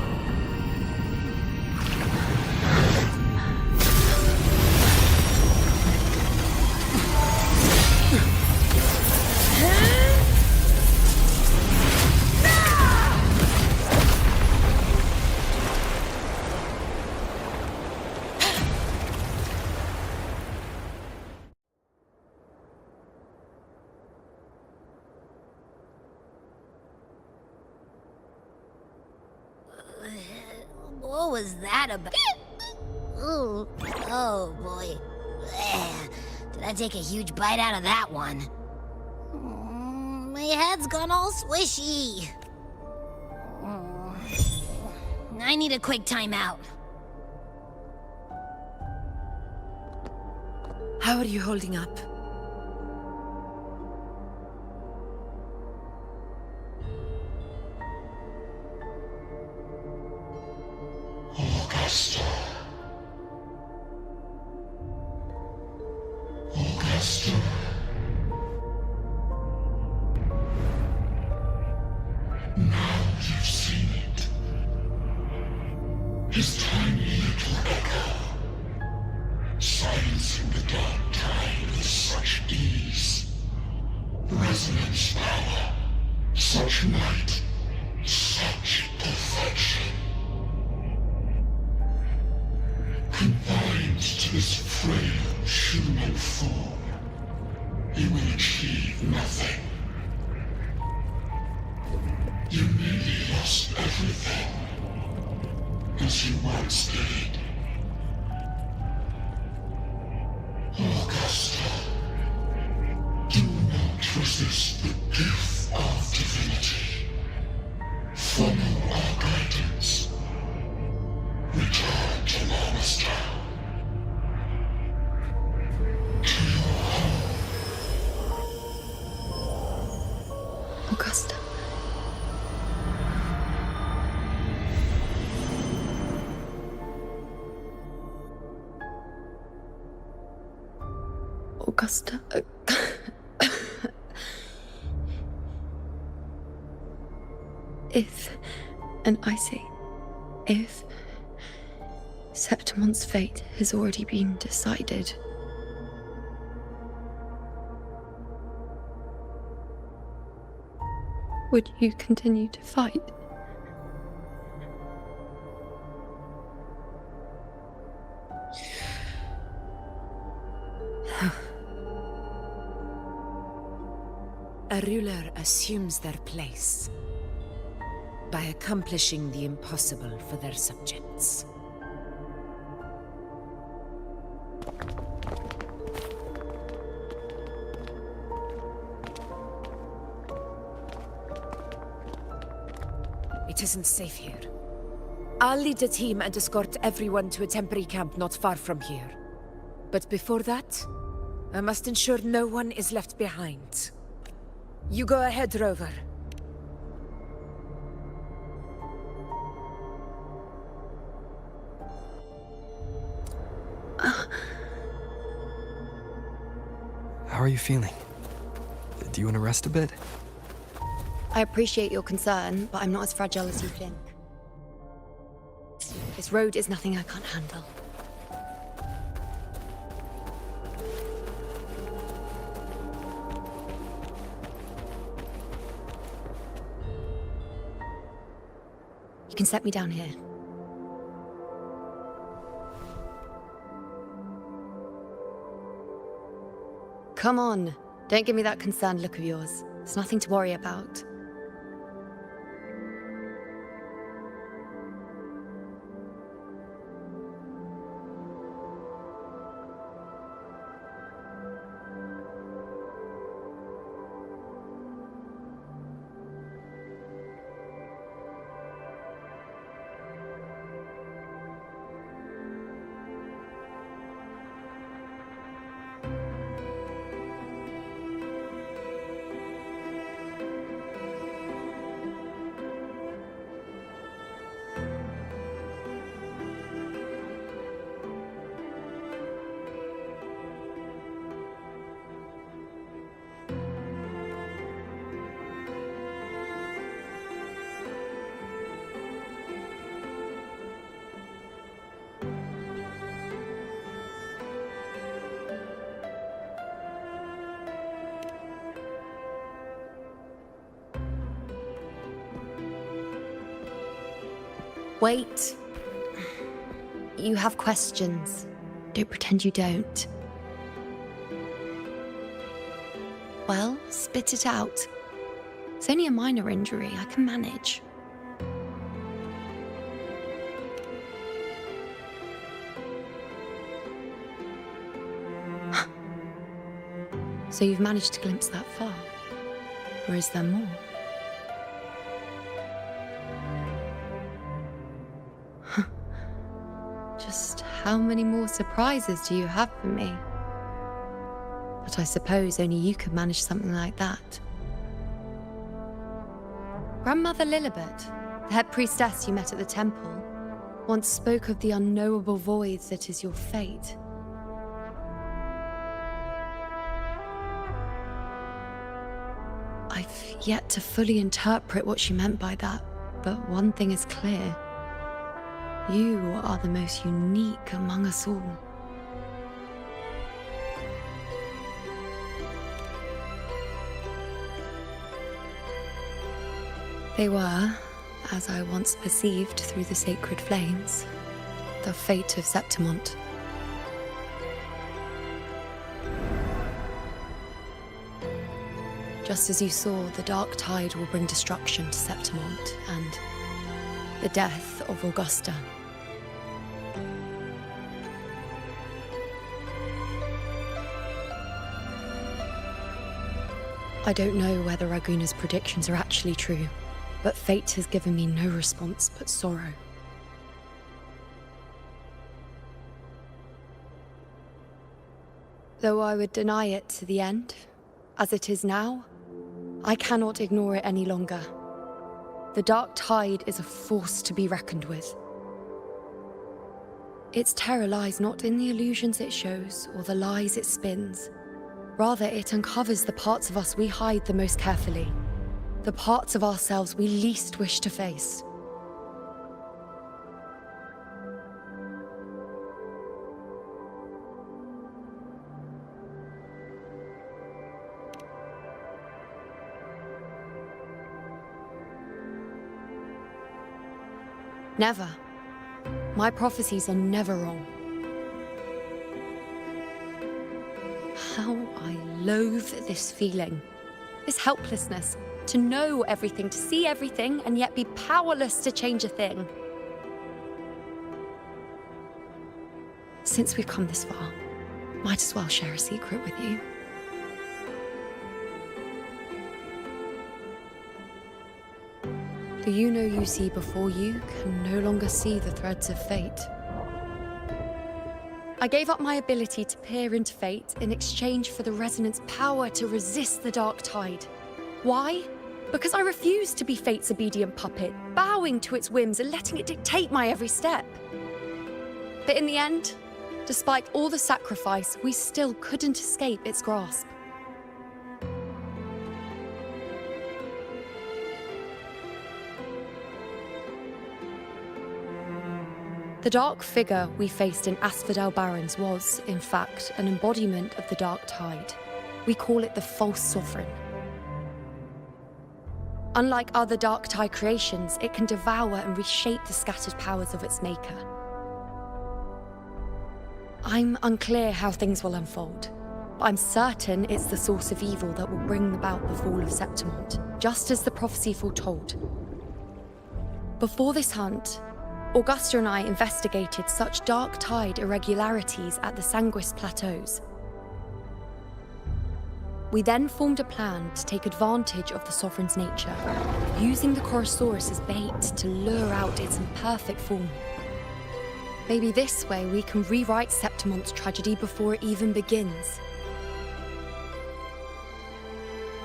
What was that about? Ooh, oh boy. Did I take a huge bite out of that one? My head's gone all swishy. I need a quick timeout. How are you holding up? Augusta. Augusta. Now you've seen it. His tiny little echo, silencing the dark tide with such ease. Resonance power, such might, such perfection. Confined to this frail human form, you will achieve nothing. You nearly lost everything, as you once did. Augusta, do not resist the gift of divinity. Follow our guidance. Return to Lannister. To your home. Augusta. Augusta. If, and I say, if Septimon's fate has already been decided, would you continue to fight? A ruler assumes their place by accomplishing the impossible for their subjects. It isn't safe here. I'll lead a team and escort everyone to a temporary camp not far from here. But before that, I must ensure no one is left behind. You go ahead, Rover. How are you feeling? Do you want to rest a bit? I appreciate your concern, but I'm not as fragile as you think. This road is nothing I can't handle. You can set me down here. Come on, don't give me that concerned look of yours. It's nothing to worry about. Wait. You have questions. Don't pretend you don't. Well, spit it out. It's only a minor injury. I can manage. So you've managed to glimpse that far? Or is there more? Just how many more surprises do you have for me? But I suppose only you could manage something like that. Grandmother Lilibet, the head priestess you met at the temple, once spoke of the unknowable void that is your fate. I've yet to fully interpret what she meant by that, but one thing is clear. You are the most unique among us all. They were, as I once perceived through the sacred flames, the fate of Septimont. Just as you saw, the dark tide will bring destruction to Septimont and the death of Augusta. I don't know whether Raguna's predictions are actually true, but fate has given me no response but sorrow. Though I would deny it to the end, as it is now, I cannot ignore it any longer. The dark tide is a force to be reckoned with. Its terror lies not in the illusions it shows or the lies it spins. Rather, it uncovers the parts of us we hide the most carefully, the parts of ourselves we least wish to face. Never. My prophecies are never wrong. How I loathe this feeling, this helplessness, to know everything, to see everything, and yet be powerless to change a thing. Since we've come this far, might as well share a secret with you. The you see before you can no longer see the threads of fate. I gave up my ability to peer into fate in exchange for the resonance power to resist the dark tide. Why? Because I refused to be fate's obedient puppet, bowing to its whims and letting it dictate my every step. But in the end, despite all the sacrifice, we still couldn't escape its grasp. The dark figure we faced in Asphodel Barrens was, in fact, an embodiment of the dark tide. We call it the false sovereign. Unlike other dark tide creations, it can devour and reshape the scattered powers of its maker. I'm unclear how things will unfold, but I'm certain it's the source of evil that will bring about the fall of Septimont, just as the prophecy foretold. Before this hunt, Augusta and I investigated such dark tide irregularities at the Sanguis Plateaus. We then formed a plan to take advantage of the Sovereign's nature, using the Chorosaurus as bait to lure out its imperfect form. Maybe this way we can rewrite Septimont's tragedy before it even begins.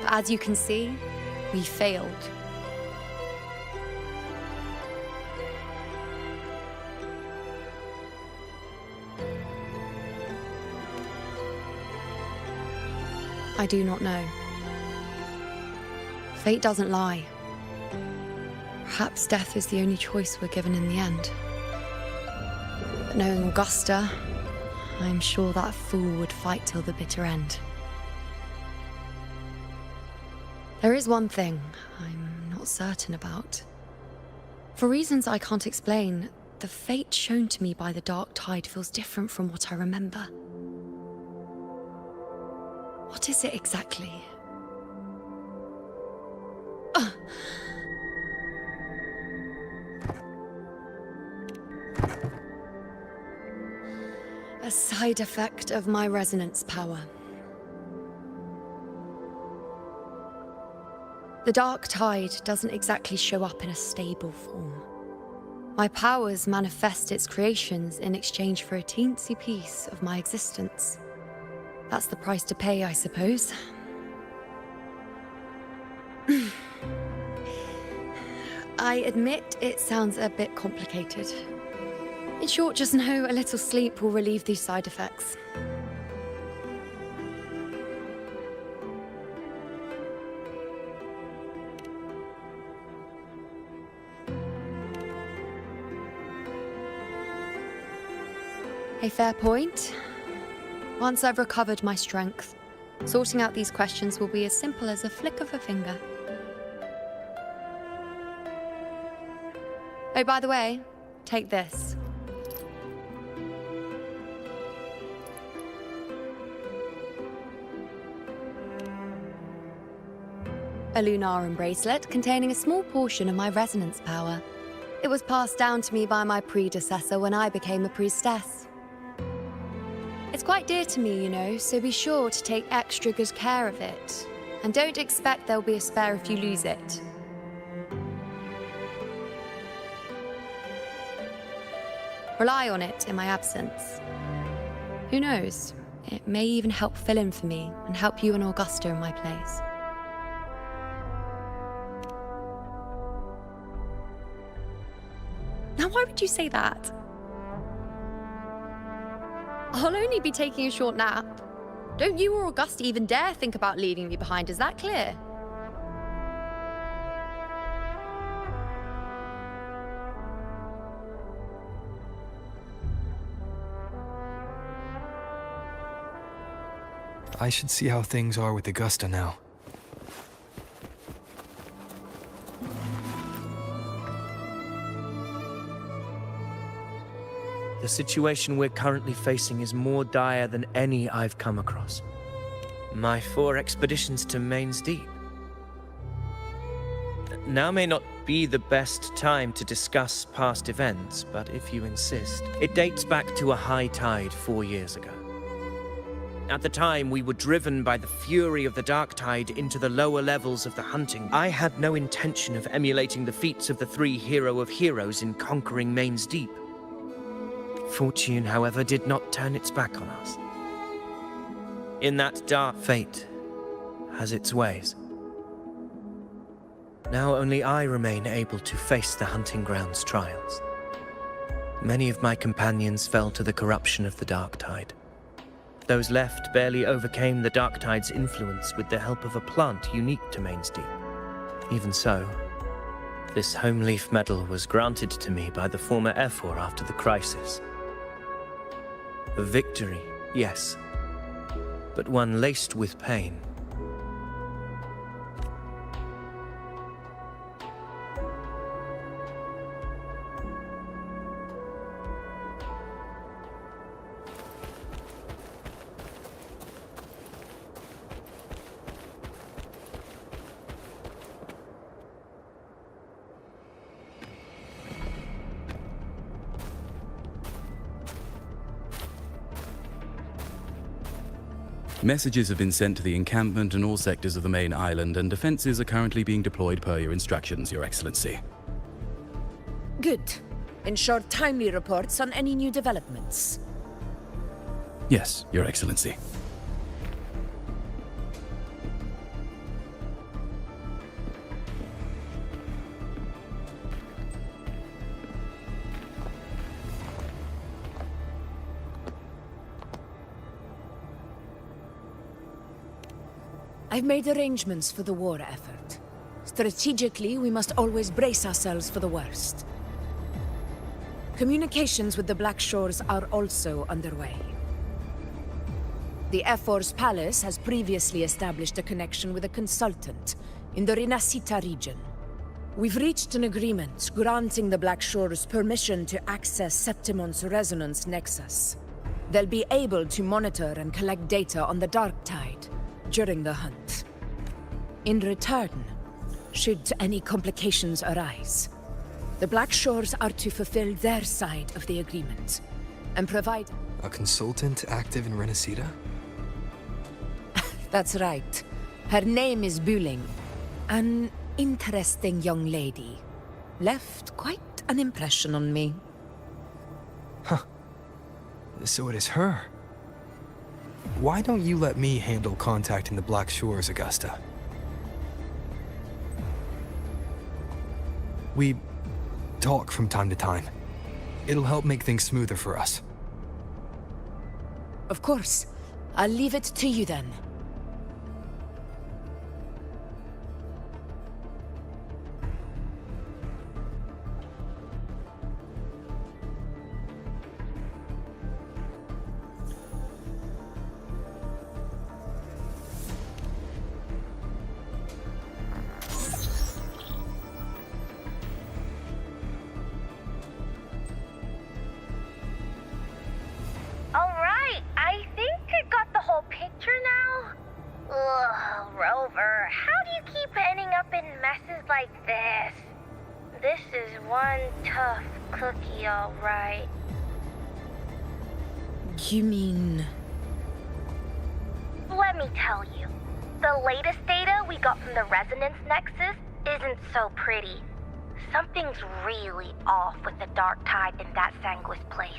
But as you can see, we failed. I do not know. Fate doesn't lie. Perhaps death is the only choice we're given in the end. But knowing Augusta, I'm sure that fool would fight till the bitter end. There is one thing I'm not certain about. For reasons I can't explain, the fate shown to me by the dark tide feels different from what I remember. What is it exactly? A side effect of my resonance power. The dark tide doesn't exactly show up in a stable form. My powers manifest its creations in exchange for a teensy piece of my existence. That's the price to pay, I suppose. I admit it sounds a bit complicated. In short, just know a little sleep will relieve these side effects. A fair point. Once I've recovered my strength, sorting out these questions will be as simple as a flick of a finger. Oh, by the way, take this. A lunarum bracelet containing a small portion of my resonance power. It was passed down to me by my predecessor when I became a priestess. It's quite dear to me, you know, so be sure to take extra good care of it. And don't expect there'll be a spare if you lose it. Rely on it in my absence. Who knows? It may even help fill in for me and help you and Augusta in my place. Now, why would you say that? I'll only be taking a short nap. Don't you or Augusta even dare think about leaving me behind, is that clear? I should see how things are with Augusta now. The situation we're currently facing is more dire than any I've come across. My 4 expeditions to Main's Deep. Now may not be the best time to discuss past events, but if you insist, it dates back to a high tide 4 years ago. At the time, we were driven by the fury of the dark tide into the lower levels of the hunting. I had no intention of emulating the feats of the 3 hero of heroes in conquering Main's Deep. Fortune, however, did not turn its back on us. In that dark, fate has its ways. Now only I remain able to face the hunting ground's trials. Many of my companions fell to the corruption of the dark tide. Those left barely overcame the dark tide's influence with the help of a plant unique to Main's Deep. Even so, this home leaf medal was granted to me by the former Ephor after the crisis. A victory, yes, but one laced with pain. Messages have been sent to the encampment and all sectors of the main island, and defenses are currently being deployed per your instructions, Your Excellency. Good. Ensure timely reports on any new developments. Yes, Your Excellency. I've made arrangements for the war effort. Strategically, we must always brace ourselves for the worst. Communications with the Black Shores are also underway. The Ephor's palace has previously established a connection with a consultant in the Renasita region. We've reached an agreement granting the Black Shores permission to access Septimon's resonance nexus. They'll be able to monitor and collect data on the Dark Tide during the hunt. In return, should any complications arise, the Black Shores are to fulfill their side of the agreement and provide... A consultant active in Renasita? That's right. Her name is Buling. An interesting young lady. Left quite an impression on me. Huh. So it is her. Why don't you let me handle contacting the Black Shores, Augusta? We talk from time to time. It'll help make things smoother for us. Of course. I'll leave it to you then. Alright, I think I got the whole picture now. one tough cookie, all right. You mean... Let me tell you, the latest data we got from the resonance nexus isn't so pretty. Something's really off with the dark tide in that Sanguis place.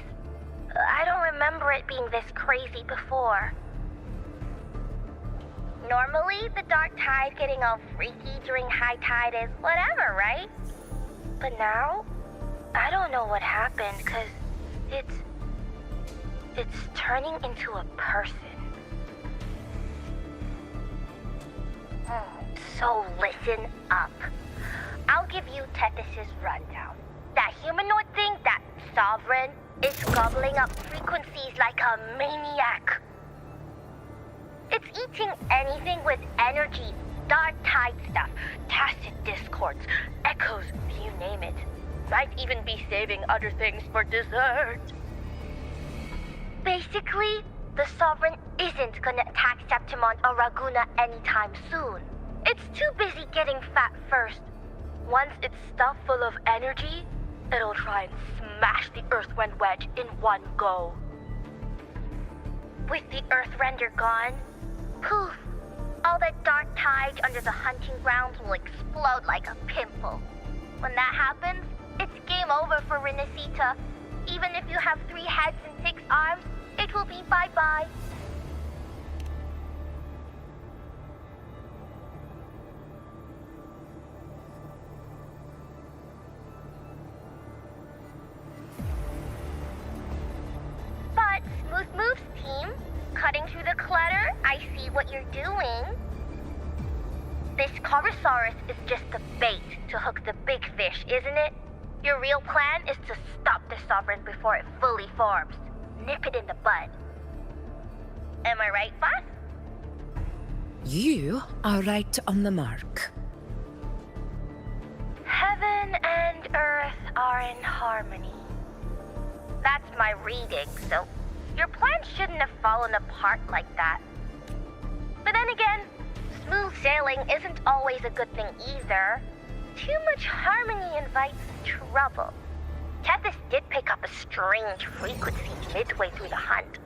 I don't remember it being this crazy before. Normally, the dark tide getting all freaky during high tide is whatever, right? But now, I don't know what happened, because it's turning into a person. So listen up. I'll give you Tethys' rundown. That humanoid thing, that sovereign, is gobbling up frequencies like a maniac. It's eating anything with energy, dark tide stuff, tacit discords, echoes, you name it. Might even be saving other things for dessert. Basically, the Sovereign isn't gonna attack Septimon or Raguna anytime soon. It's too busy getting fat first. Once it's stuffed full of energy, it'll try and smash the Earthwind wedge in one go. With the Earthrender gone, poof, all that dark tide under the hunting grounds will explode like a pimple. When that happens, it's game over for Renacita. Even if you have 3 heads and 6 arms, it will be bye-bye. But, Smooth Moves team, cutting through the clutter, I see what you're doing. This Corosaurus is just the bait to hook the big fish, isn't it? Your real plan is to stop the Sovereign before it fully forms. Nip it in the bud. Am I right, boss? You are right on the mark. Heaven and Earth are in harmony. That's my reading, so your plan shouldn't have fallen apart like that. But then again, smooth sailing isn't always a good thing either. Too much harmony invites trouble. Tethys did pick up a strange frequency midway through the hunt.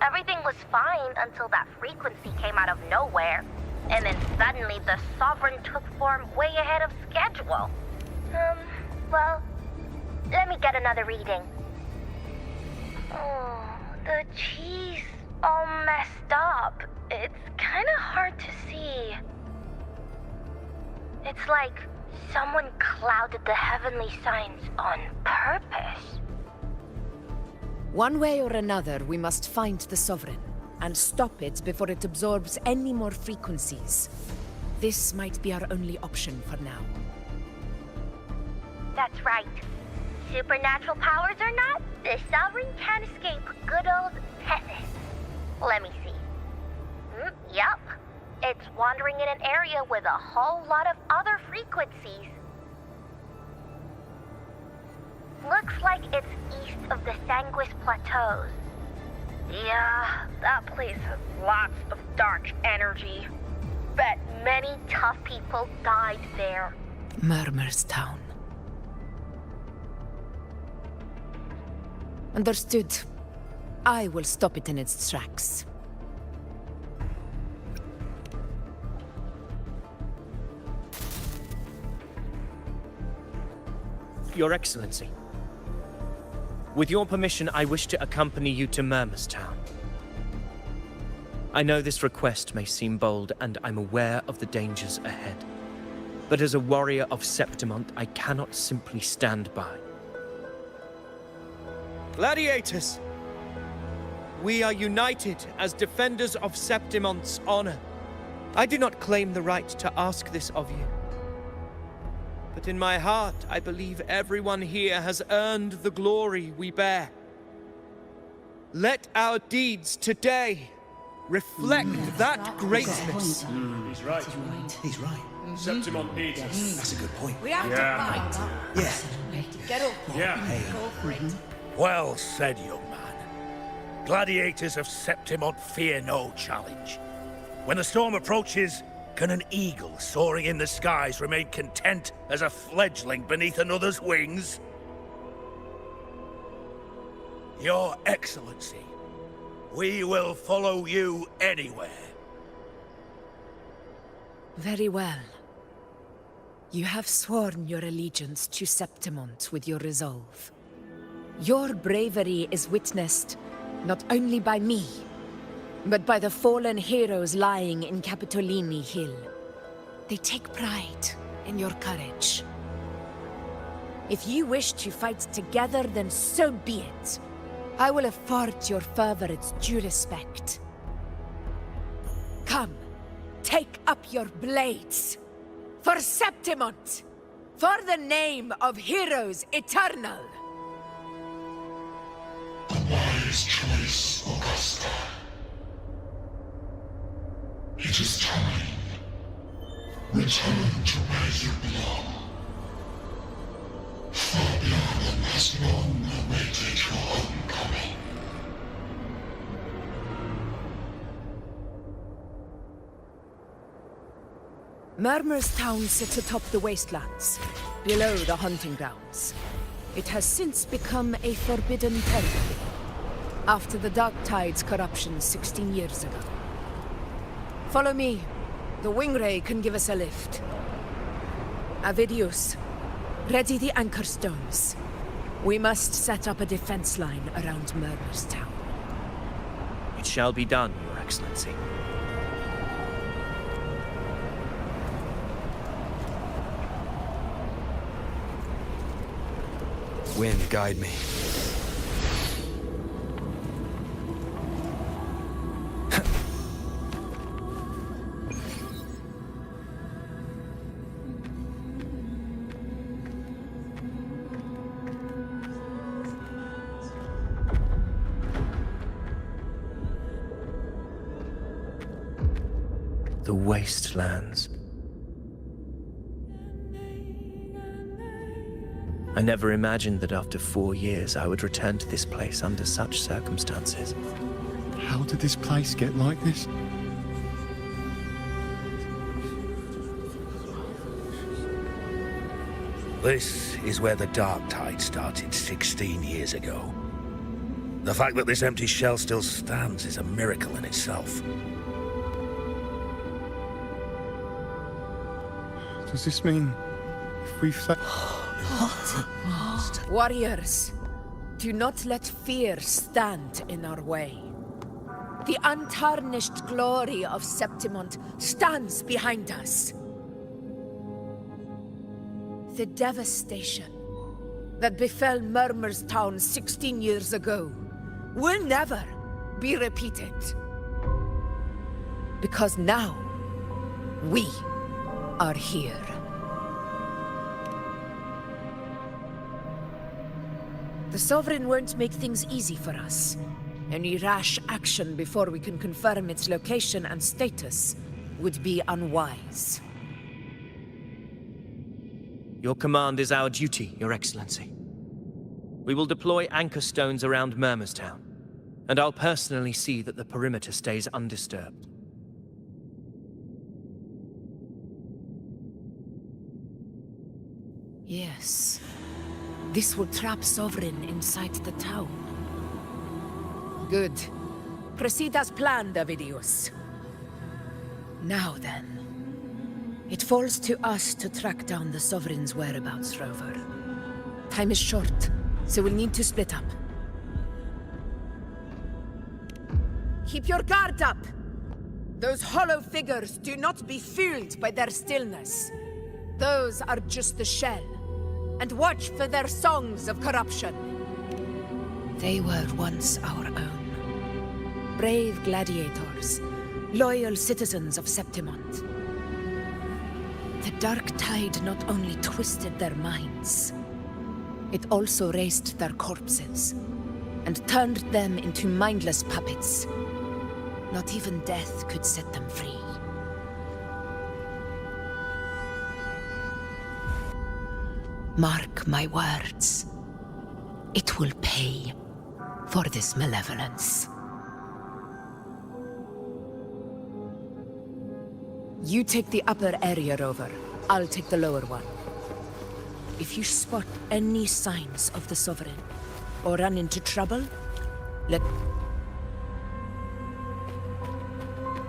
Everything was fine until that frequency came out of nowhere, and then suddenly the Sovereign took form way ahead of schedule. Well, let me get another reading. Oh, the cheese all messed up. It's kinda hard to see. It's like someone clouded the heavenly signs on purpose. One way or another, we must find the Sovereign and stop it before it absorbs any more frequencies. This might be our only option for now. That's right. Supernatural powers or not, the Sovereign can't escape good old Tethys. Let me see. Yup. It's wandering in an area with a whole lot of other frequencies. Looks like it's east of the Sanguis Plateaus. Yeah, that place has lots of dark energy. Bet many tough people died there. Murmur's Town. Understood. I will stop it in its tracks. Your Excellency, with your permission, I wish to accompany you to Murmur's Town. I know this request may seem bold, and I'm aware of the dangers ahead. But as a warrior of Septimont, I cannot simply stand by. Gladiators! We are united as defenders of Septimont's honor. I do not claim the right to ask this of you. But in my heart, I believe everyone here has earned the glory we bear. Let our deeds today reflect that greatness. He's right. He's right. Septimont needs us. That's a good point. We have to find out. Yeah. Get up. Yeah. Go for it. Well said, young man. Gladiators of Septimont fear no challenge. When the storm approaches, Can an eagle soaring in the skies remain content as a fledgling beneath another's wings? Your Excellency, we will follow you anywhere. Very well. You have sworn your allegiance to Septimont with your resolve. Your bravery is witnessed not only by me, but by the fallen heroes lying in Capitolini Hill. They take pride in your courage. If you wish to fight together, then so be it. I will afford your fervor its due respect. Come, take up your blades. For Septimont! For the name of heroes eternal! A wise choice, Augusta. It is time. Return to where you belong. Fabiana has long awaited your homecoming. Murmur's town sits atop the wastelands, below the hunting grounds. It has since become a forbidden territory, after the Dark Tide's corruption 16 years ago. Follow me. The Wingray can give us a lift. Avidius, ready the anchor stones. We must set up a defense line around Murmur's town. It shall be done, Your Excellency. Wind, guide me. The wastelands. I never imagined that after 4 years I would return to this place under such circumstances. How did this place get like this? This is where the Dark Tide started 16 years ago. The fact that this empty shell still stands is a miracle in itself. Does this mean if we fail? Warriors, do not let fear stand in our way. The untarnished glory of Septimont stands behind us. The devastation that befell Murmur's town 16 years ago will never be repeated. Because now, we are here. The Sovereign won't make things easy for us. Any rash action before we can confirm its location and status would be unwise. Your command is our duty, Your Excellency. We will deploy anchor stones around Murmur's town, and I'll personally see that the perimeter stays undisturbed. Yes. This will trap Sovereign inside the town. Good. Proceed as planned, Avidius. Now then. It falls to us to track down the Sovereign's whereabouts, Rover. Time is short, so we'll need to split up. Keep your guard up! Those hollow figures do not be fooled by their stillness. Those are just the shell. And watch for their songs of corruption. They were once our own. Brave gladiators, loyal citizens of Septimont. The Dark Tide not only twisted their minds, it also raised their corpses and turned them into mindless puppets. Not even death could set them free. Mark my words. It will pay for this malevolence. You take the upper area, Rover. I'll take the lower one. If you spot any signs of the Sovereign, or run into trouble, let...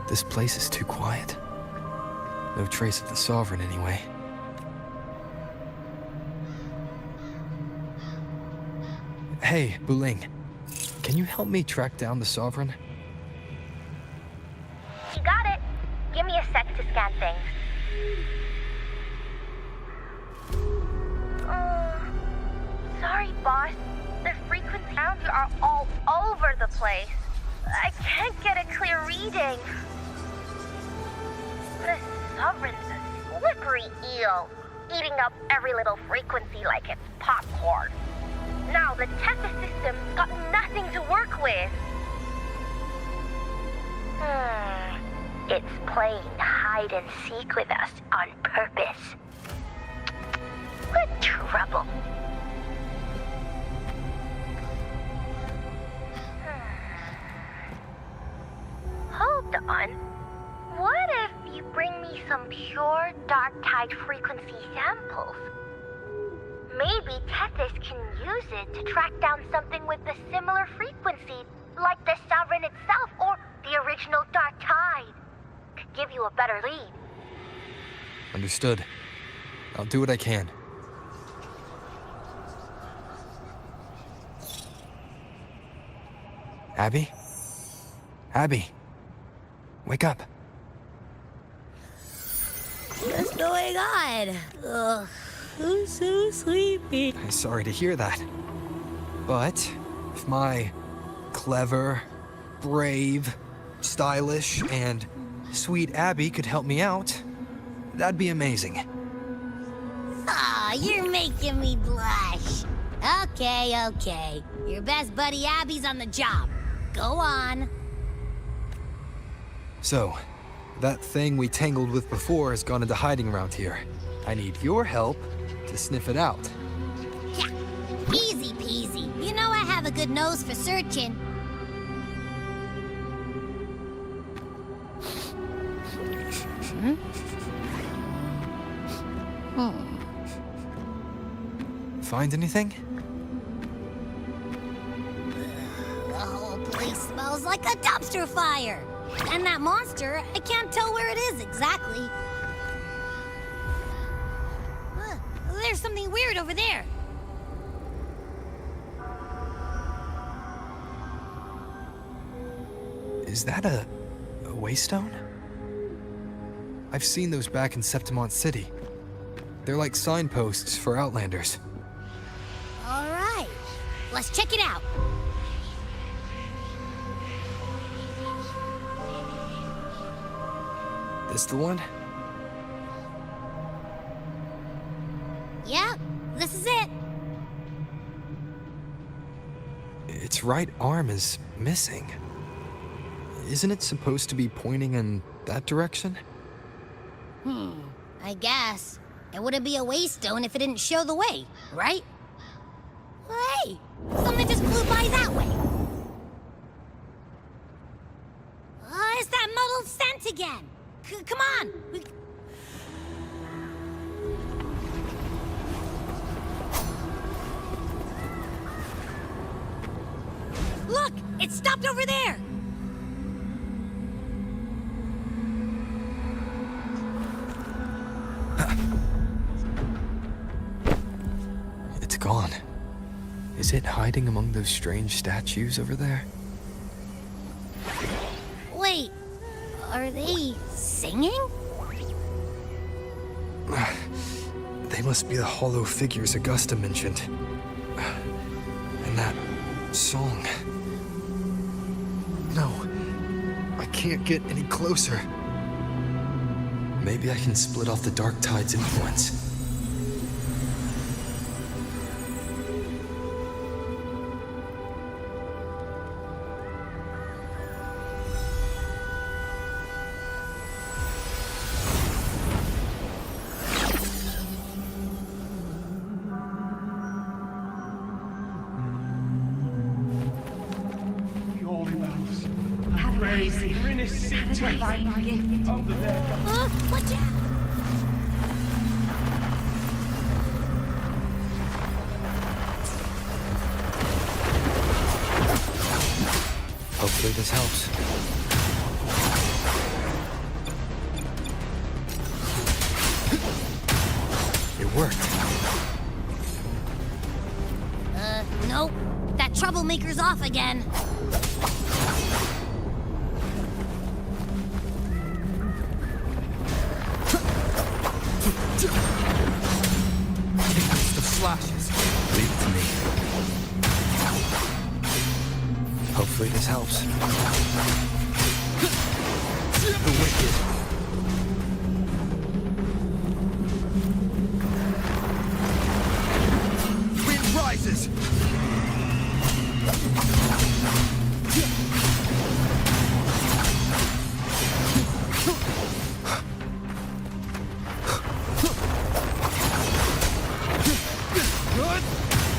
This place is too quiet. No trace of the Sovereign, anyway. Hey, Buling. Can you help me track down the Sovereign? You got it. Give me a sec to scan things. Sorry, boss. The frequency sounds are all over the place. I can't get a clear reading. The Sovereign's a slippery eel, eating up every little frequency like it's popcorn. Now the Tethys system's got nothing to work with. It's playing hide and seek with us on purpose. What trouble. Hold on. What if you bring me some pure dark tide frequency samples? Maybe Tethys can use it to track down something with a similar frequency, like the Sovereign itself or the original dark tide. Could give you a better lead. Understood. I'll do what I can. Abby? Abby? Wake up. What's going on? Ugh, I'm so sleepy. I'm sorry to hear that. But if my clever, brave, stylish, and sweet Abby could help me out, that'd be amazing. Aw, you're making me blush. Okay. Your best buddy Abby's on the job. Go on. So, that thing we tangled with before has gone into hiding around here. I need your help to sniff it out. Yeah, easy peasy. You know I have a good nose for searching. Find anything? The whole place smells like a dumpster fire. And that monster, I can't tell where it is exactly. There's something weird over there. Is that a waystone? I've seen those back in Septimont City. They're like signposts for Outlanders. All right, let's check it out. This the one? Yep, this is it. Its right arm is missing. Isn't it supposed to be pointing in that direction? I guess. It wouldn't be a waystone if it didn't show the way, right? Hey, something just flew by that way. It's that muddled scent again. Come on. Look, it stopped over there. It's gone. Is it hiding among those strange statues over there? Wait, are they singing? They must be the hollow figures Augusta mentioned. And that song. No, I can't get any closer. Maybe I can split off the Dark Tide's influence. crazy. You're in a divine gift. Watch out! Hopefully this helps. It worked. Nope. That troublemaker's off again. The slashes. Leave it to me. Hopefully this helps. The wicked. Wind rises.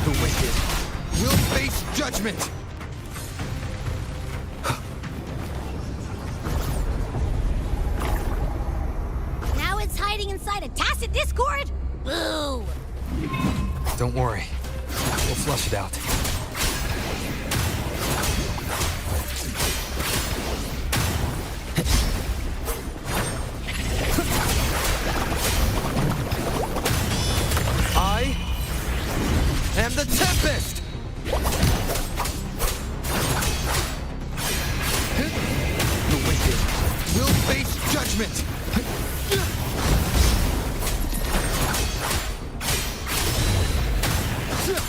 The wicked will face judgment. Now it's hiding inside a tacit discord? Boo! Don't worry. We'll flush it out. I am the Tempest! The wicked will face judgment!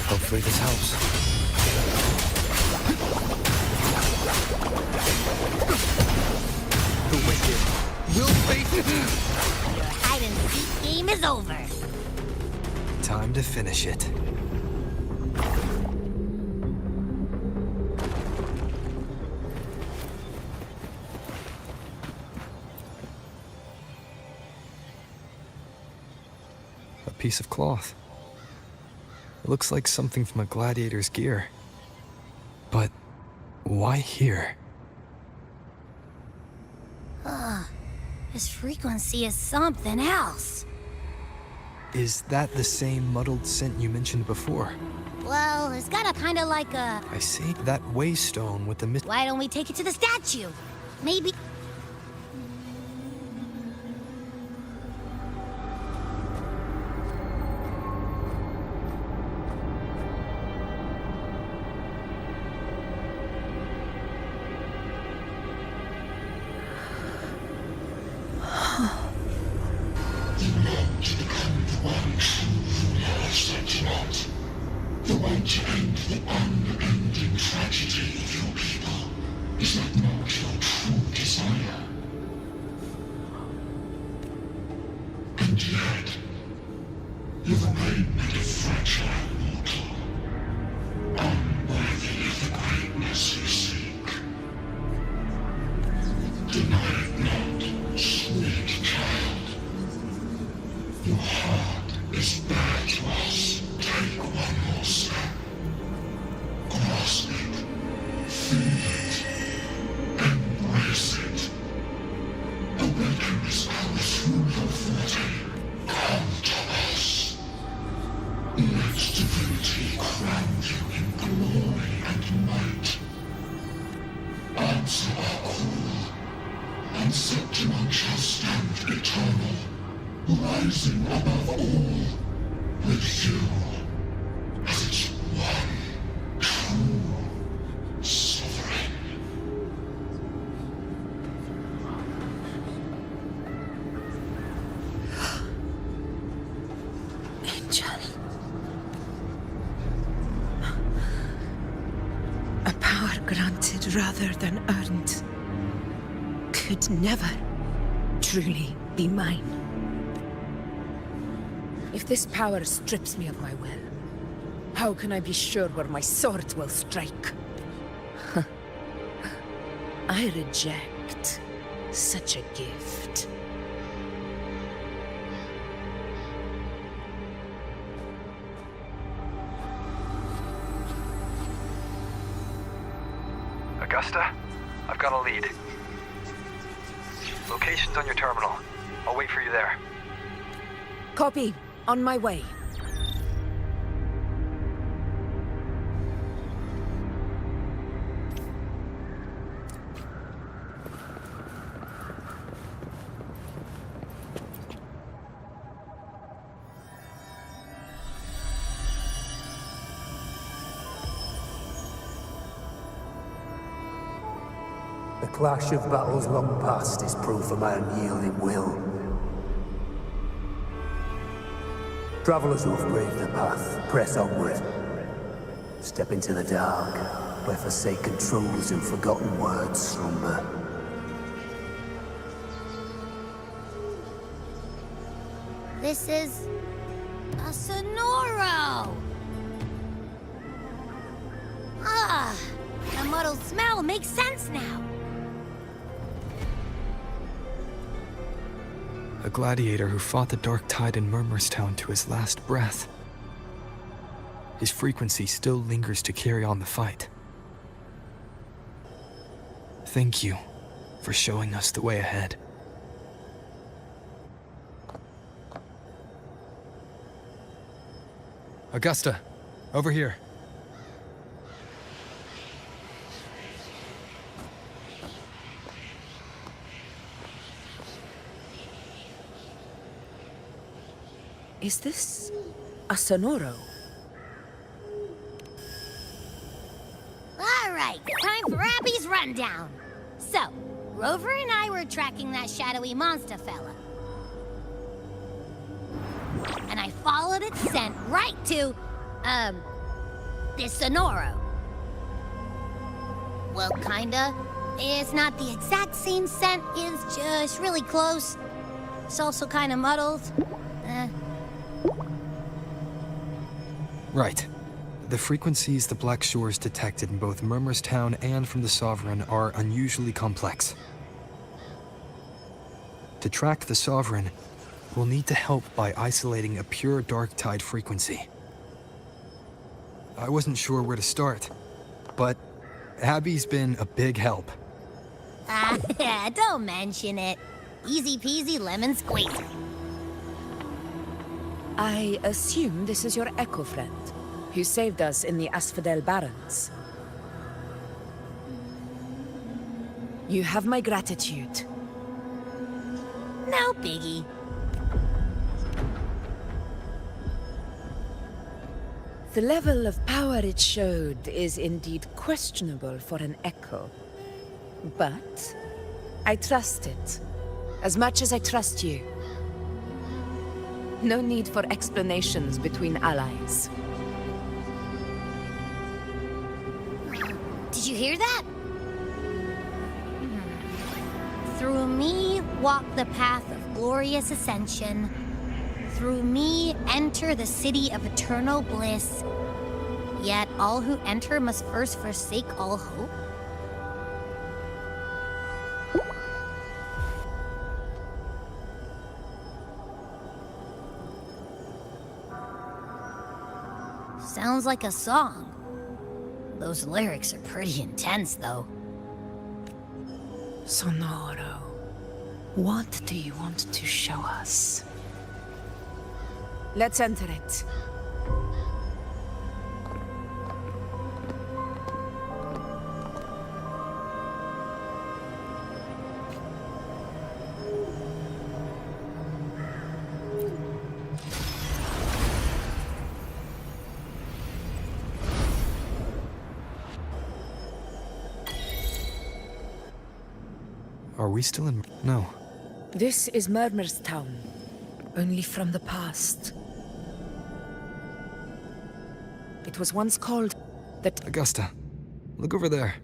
Hopefully this helps. The wicked will face... Your hide-and-seek game is over. Time to finish it. A piece of cloth. It looks like something from a gladiator's gear. But why here? This frequency is something else. Is that the same muddled scent you mentioned before? Well, it's got a kind of like a... I see. That waystone with the mist. Why don't we take it to the statue? Maybe... The one to end the unending tragedy of your people. Is that not your true desire? And yet, you remain but a fragile mortal, unworthy of the greatness you seek. Deny it not, sweet child. Your heart is bare to us. Take one more step. Grasp it. Feel it. Embrace it. Awaken this power through your body. Come to us. Let divinity crown you in glory and might. Answer our call, and Septimon shall stand eternal, rising above all, with you. As its one true sovereign. Angel. A power granted rather than earned could never truly be mine. If this power strips me of my will, how can I be sure where my sword will strike? I reject such a gift. Augusta? I've got a lead. Location's on your terminal. I'll wait for you there. Copy. On my way. The clash of battles long past is proof of my unyielding will. Travelers who have braved the path, press onward. Step into the dark, where forsaken truths and forgotten words slumber. This is a Sonoro! Ah, the muddled smell makes sense now. A gladiator who fought the dark tide in Murmurstown to his last breath. His frequency still lingers to carry on the fight. Thank you for showing us the way ahead. Augusta, over here. Is this a Sonoro? All right, time for Abby's rundown. So, Rover and I were tracking that shadowy monster fella. And I followed its scent right to, this Sonoro. Well, kinda. It's not the exact same scent, it's just really close. It's also kinda muddled. Right. The frequencies the Black Shores detected in both Murmurstown and from the Sovereign are unusually complex. To track the Sovereign, we'll need to help by isolating a pure dark tide frequency. I wasn't sure where to start, but Abby's been a big help. Don't mention it. Easy peasy lemon squeezy. I assume this is your Echo friend, who saved us in the Asphodel Barrens. You have my gratitude. No biggie. The level of power it showed is indeed questionable for an Echo. But I trust it, as much as I trust you. No need for explanations between allies. Did you hear that? Through me walk the path of glorious ascension. Through me enter the city of eternal bliss. Yet all who enter must first forsake all hope. Sounds like a song. Those lyrics are pretty intense, though. Sonoro, what do you want to show us? Let's enter it. Are we still in... No. This is Murmurstown, only from the past. It was once called the... Augusta, look over there.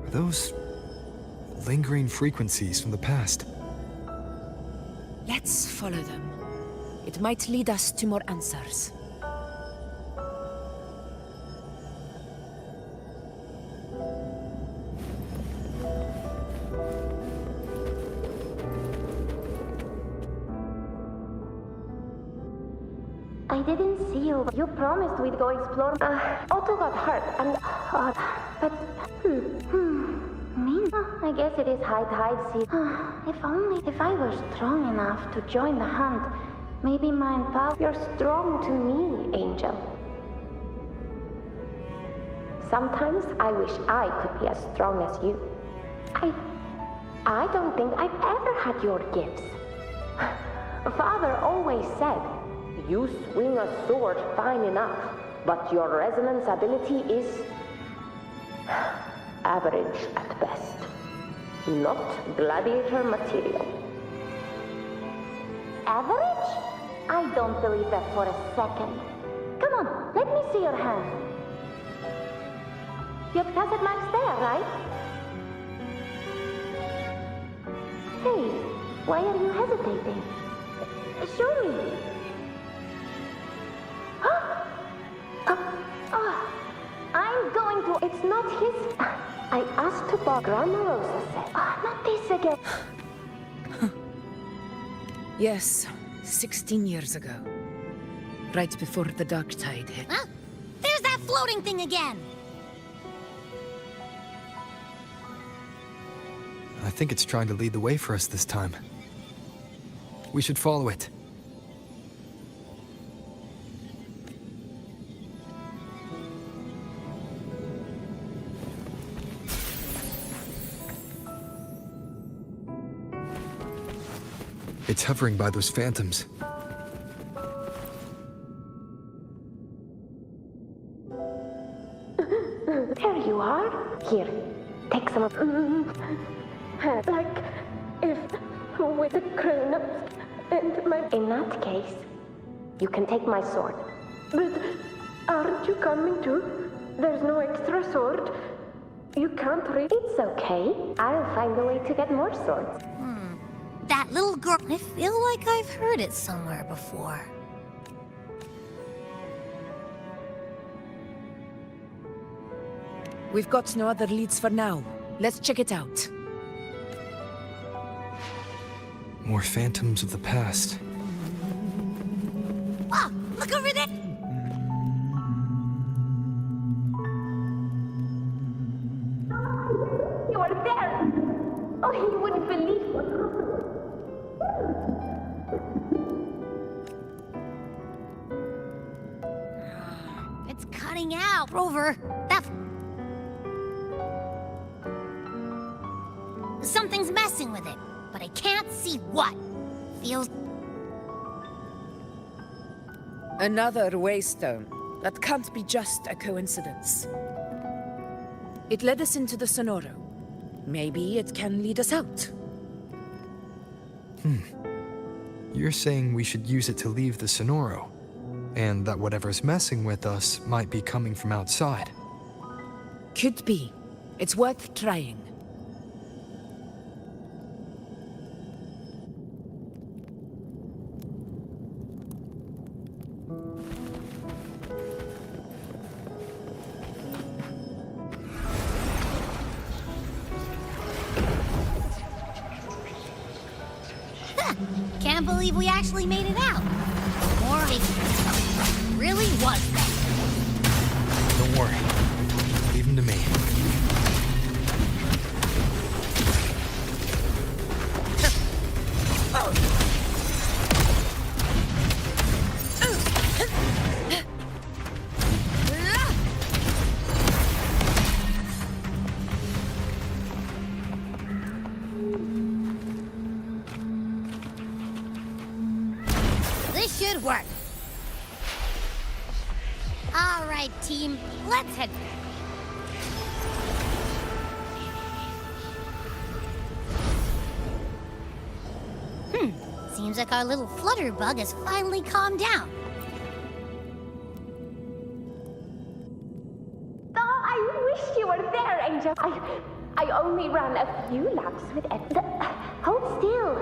Are those lingering frequencies from the past? Let's follow them. It might lead us to more answers. I didn't see you you. You promised we'd go explore. Otto got hurt, and but me? I guess it is high tide season. If I were strong enough to join the hunt, maybe mine power. You're strong to me, Angel. Sometimes I wish I could be as strong as you. I don't think I've ever had your gifts. Father always said, you swing a sword fine enough, but your resonance ability is average at best. Not gladiator material. Average? I don't believe that for a second. Come on, let me see your hand. Your tacit mark's there, right? Hey, why are you hesitating? Show me. I'm going to... It's not his... I asked to borrow. Grandma Rosa said... not this again. Yes, 16 years ago. Right before the dark tide hit. Huh? There's that floating thing again! I think it's trying to lead the way for us this time. We should follow it. It's hovering by those phantoms. There you are. Here, take some of... like if with the grown-ups and my... In that case, you can take my sword. But aren't you coming too? There's no extra sword. You can't reach... It's okay. I'll find a way to get more swords. That little girl... I feel like I've heard it somewhere before. We've got no other leads for now. Let's check it out. More phantoms of the past. Ah, look over there! You are there! Oh, you wouldn't believe what happened. It's cutting out, Rover. That's... Something's messing with it, but I can't see what. Feels... Another waystone. That can't be just a coincidence. It led us into the Sonoro. Maybe it can lead us out. You're saying we should use it to leave the Sonoro, and that whatever's messing with us might be coming from outside. Could be. It's worth trying. Can't believe we actually made it out. Or it really was that. Don't worry. Leave him to me. This should work. All right, team. Let's head. Seems like our little flutter bug has finally calmed down. Oh, I wish you were there, Angel. I only ran a few laps with Ed. Hold still.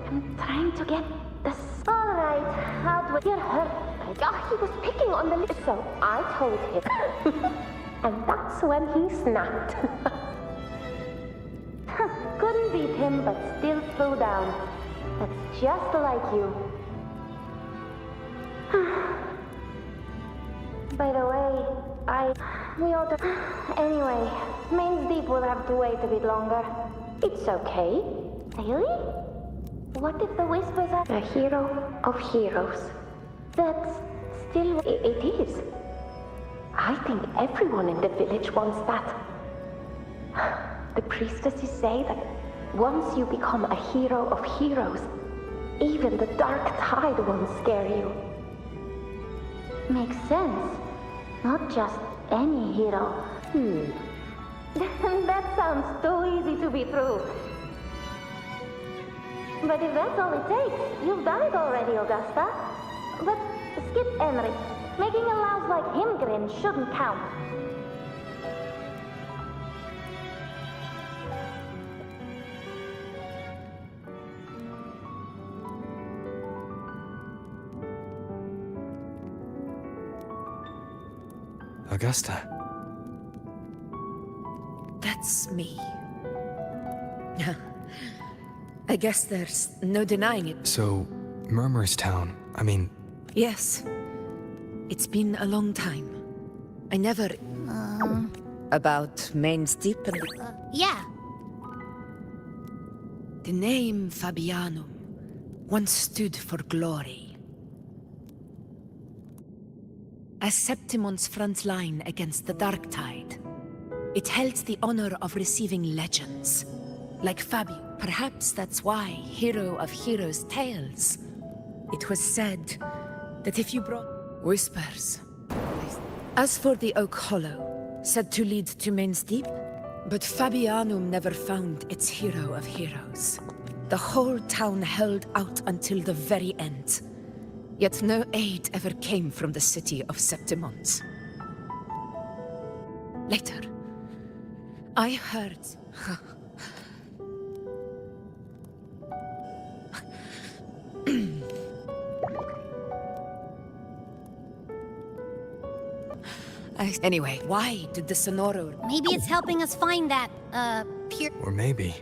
I'm trying to get the... All right, how do I get hurt? Oh, he was picking on the lip, so I told him. And that's when he snapped. Couldn't beat him, but still flew down. That's just like you. By the way, we ought to... Anyway, Main's Deep will have to wait a bit longer. It's okay. Really? What if the Whispers are a hero of heroes? That's still... It is. I think everyone in the village wants that. The priestesses say that once you become a hero of heroes, even the dark tide won't scare you. Makes sense. Not just any hero. That sounds too easy to be true. But if that's all it takes, you've done it already, Augusta. But skip Enric. Making a louse like him grin shouldn't count. Augusta. That's me. I guess there's no denying it. So, Murmur's Town, I mean... Yes. It's been a long time. I never... About Main's Deep and... Yeah. The name Fabianum once stood for glory. As Septimon's front line against the Dark Tide, it held the honor of receiving legends, like Fabio. Perhaps that's why, hero of heroes' tales, it was said that if you brought whispers. As for the Oak Hollow, said to lead to Main's Deep, but Fabianum never found its hero of heroes. The whole town held out until the very end. Yet no aid ever came from the city of Septimont. Later, I heard... Anyway, why did the Sonoro... Maybe it's helping us find that, pure... Or maybe...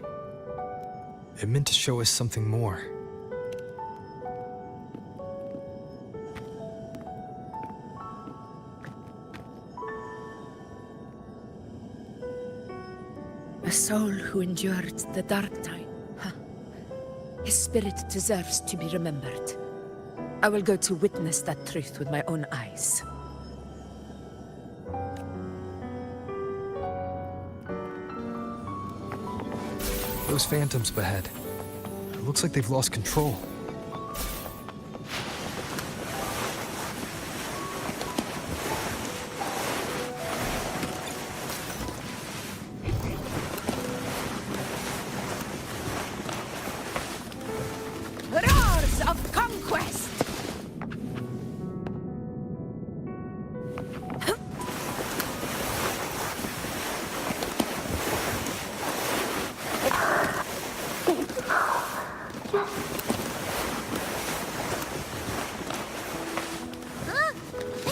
it meant to show us something more. A soul who endured the dark time. His spirit deserves to be remembered. I will go to witness that truth with my own eyes. Those phantoms ahead. It looks like they've lost control. Roars of conquest!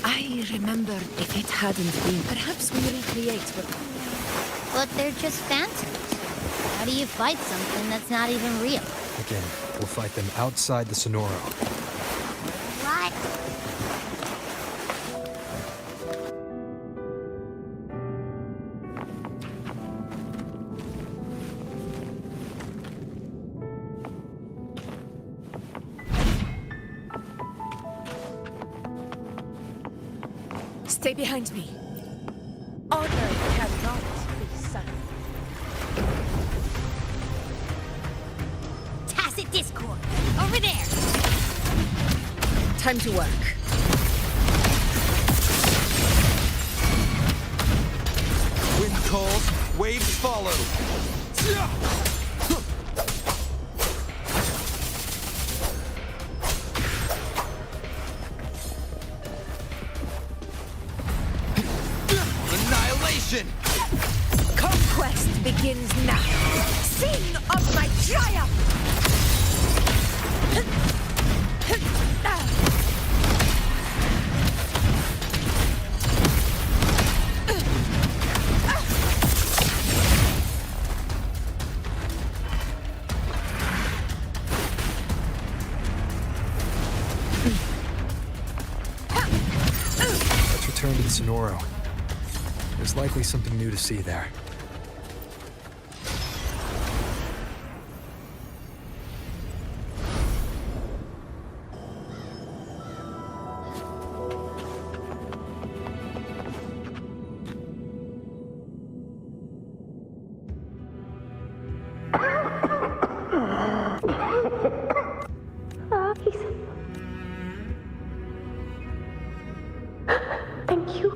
I remembered if it hadn't been, perhaps we recreate what... But they're just phantoms. How do you fight something that's not even real? Again, we'll fight them outside the Sonoro. What? Stay behind me. Honor cannot be silent. Tacit discord! Over there! Time to work. Wind calls, waves follow. Annihilation! Conquest begins now. Scene of my triumph! return to the Sonoro. There's likely something new to see there. Thank you.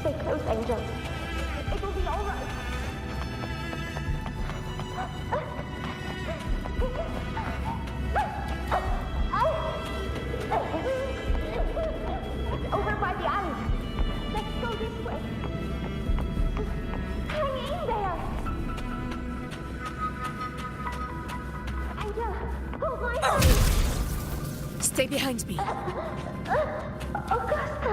Stay close, Angel. It will be all right. It's over by the alley. Let's go this way. Hang in there. Angel, hold my hand. Stay behind me. Augusta.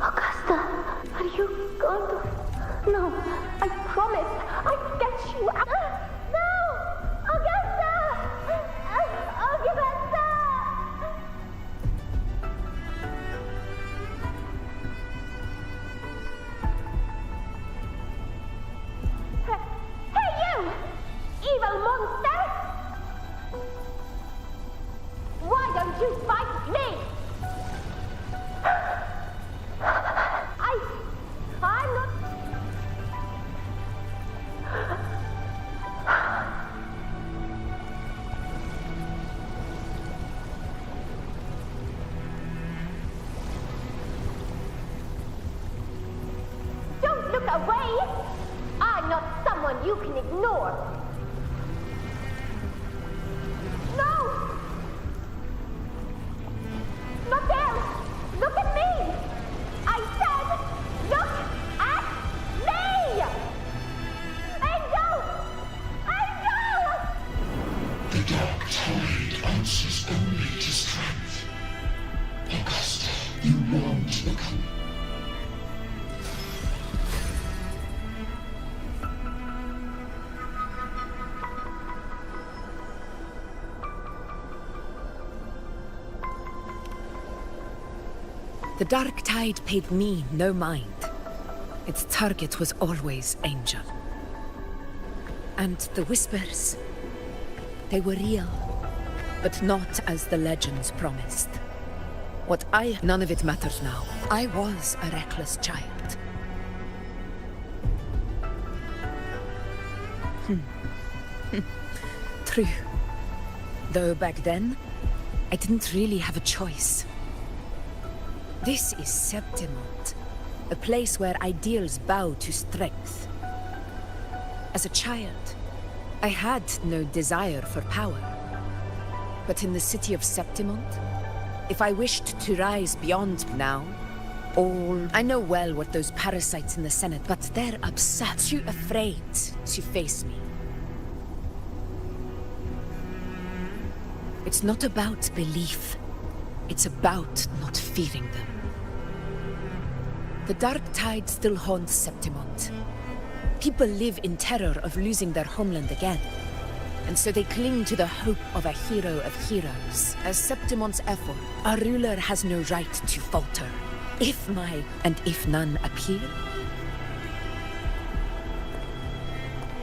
Augusta, are you going to... No, I promise. I'll get you out. No! Augusta! Augusta! Hey, you! Evil monster! Why don't you fight me? I'm not... Don't look away! I'm not someone you can ignore. No! Not there! Look at me! I said, look at me! Angel! Angel! The dark tide answers only to strength. Augusta, you long to become. The dark tide paid me no mind. Its target was always Angel. And the whispers, they were real, but not as the legends promised. None of it matters now. I was a reckless child. True. Though back then, I didn't really have a choice. This is Septimont, a place where ideals bow to strength. As a child, I had no desire for power. But in the city of Septimont, if I wished to rise beyond now, I know well what those parasites in the Senate, but they're absurd, too afraid to face me. It's not about belief. It's about not fearing them. The dark tide still haunts Septimont. People live in terror of losing their homeland again. And so they cling to the hope of a hero of heroes. As Septimont's effort, our ruler has no right to falter. If none appear.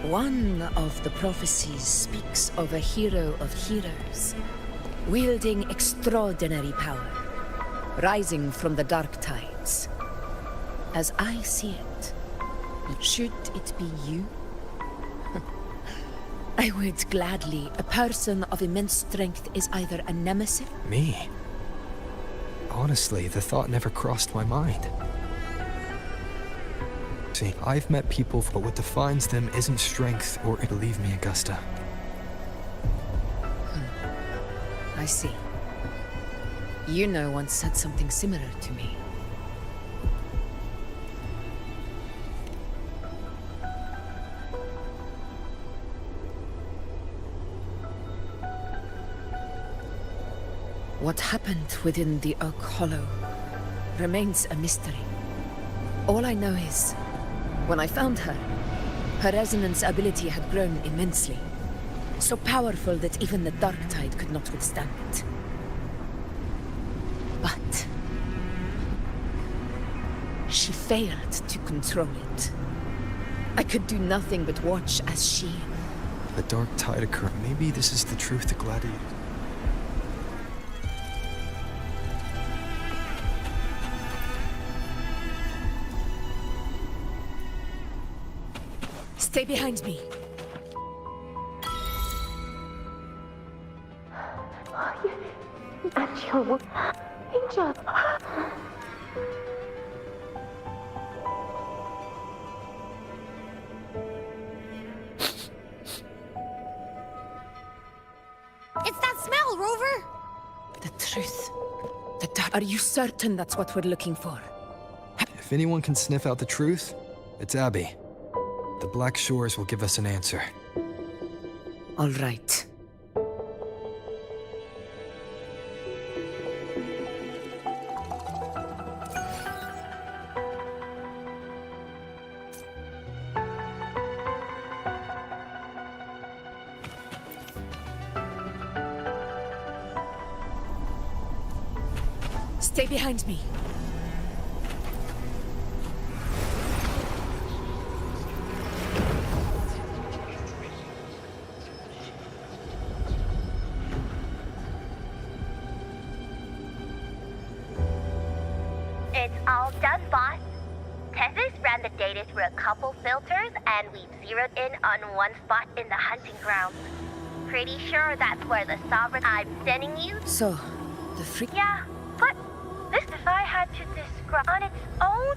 One of the prophecies speaks of a hero of heroes, wielding extraordinary power, rising from the dark tides. As I see it, should it be you? I would gladly. A person of immense strength is either a nemesis... Me? Honestly, the thought never crossed my mind. See, I've met people, but what defines them isn't strength or... Believe me, Augusta. I see. You once said something similar to me. What happened within the Oak Hollow remains a mystery. All I know is, when I found her, her resonance ability had grown immensely. So powerful that even the dark tide could not withstand it. But she failed to control it. I could do nothing but watch as she... The dark tide occurred. Maybe this is the truth to Gladiator. Stay behind me. Angel. Angel. It's that smell, Rover! The truth. The dark... Are you certain that's what we're looking for? If anyone can sniff out the truth, it's Abby. The Black Shores will give us an answer. All right. Stay behind me. It's all done, boss. Tethys ran the data through a couple filters, and we've zeroed in on one spot in the hunting grounds. Pretty sure that's where the sovereign I'm sending you. So, the freak... Yeah, but this if I had to describe on its own...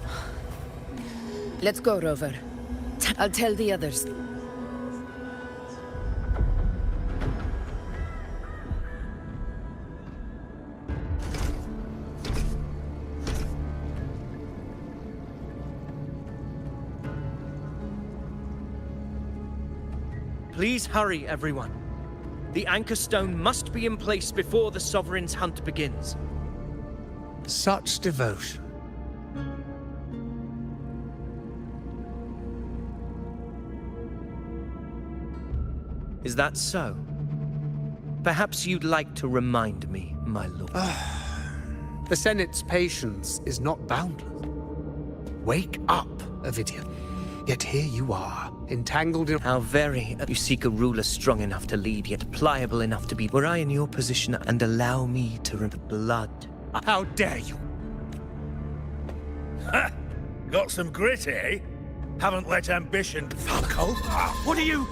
Let's go, Rover. I'll tell the others. Please hurry, everyone. The anchor stone must be in place before the Sovereign's hunt begins. Such devotion. Is that so? Perhaps you'd like to remind me, my lord. The Senate's patience is not boundless. Wake up, Ovidia. Yet here you are, entangled in... How very you seek a ruler strong enough to lead, yet pliable enough to be. Were I in your position and allow me to rip blood? How dare you? Ha! Got some grit, eh? Haven't let ambition... Falco? What are you...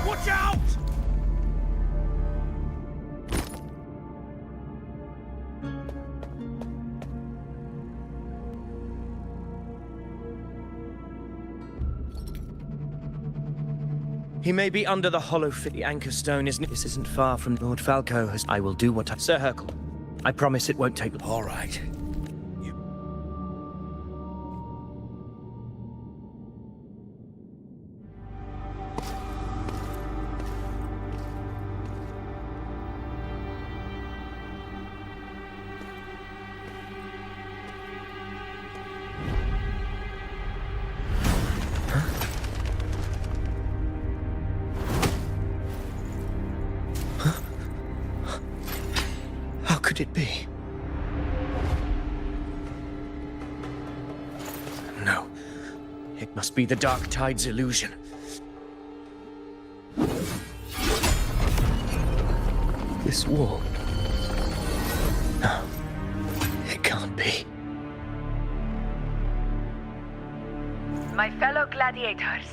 Watch out! He may be under the hollow fit. The anchor stone isn't... This isn't far from Lord Falco. I will do what I... Sir Hercule, I promise it won't take... All right. How could it be? No. It must be the Dark Tide's illusion. This wall... No. It can't be. My fellow gladiators.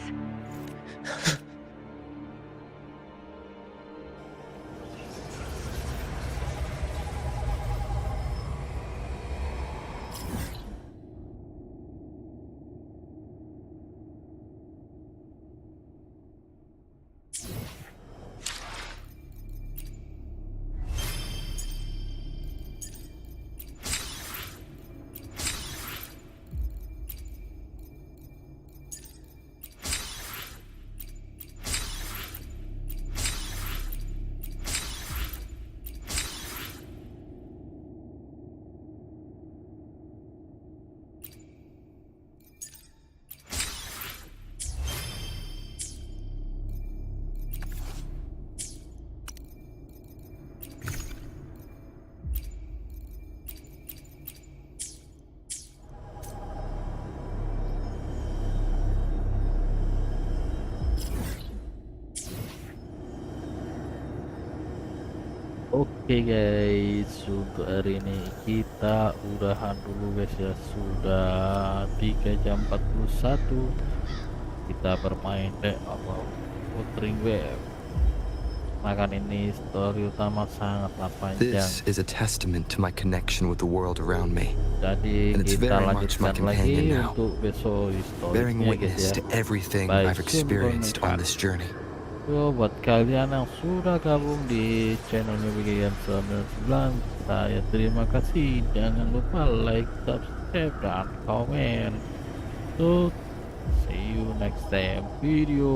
Oke guys, untuk hari ini kita udahan dulu guys ya. Sudah 3 jam 41 kita bermain Putri Web. Makan ini story utama sangatlah panjang. This is a testament to my connection with the world around me. Jadi And it's kita very much my lanjutkan lagi companion now, untuk besok bearing historinya guys witness ya. to everything By I've experienced on Bunyikan. this journey. So, buat kalian yang sudah gabung di channelnya William 99, saya terima kasih. Jangan lupa like, subscribe, dan komen. So, see you next time video.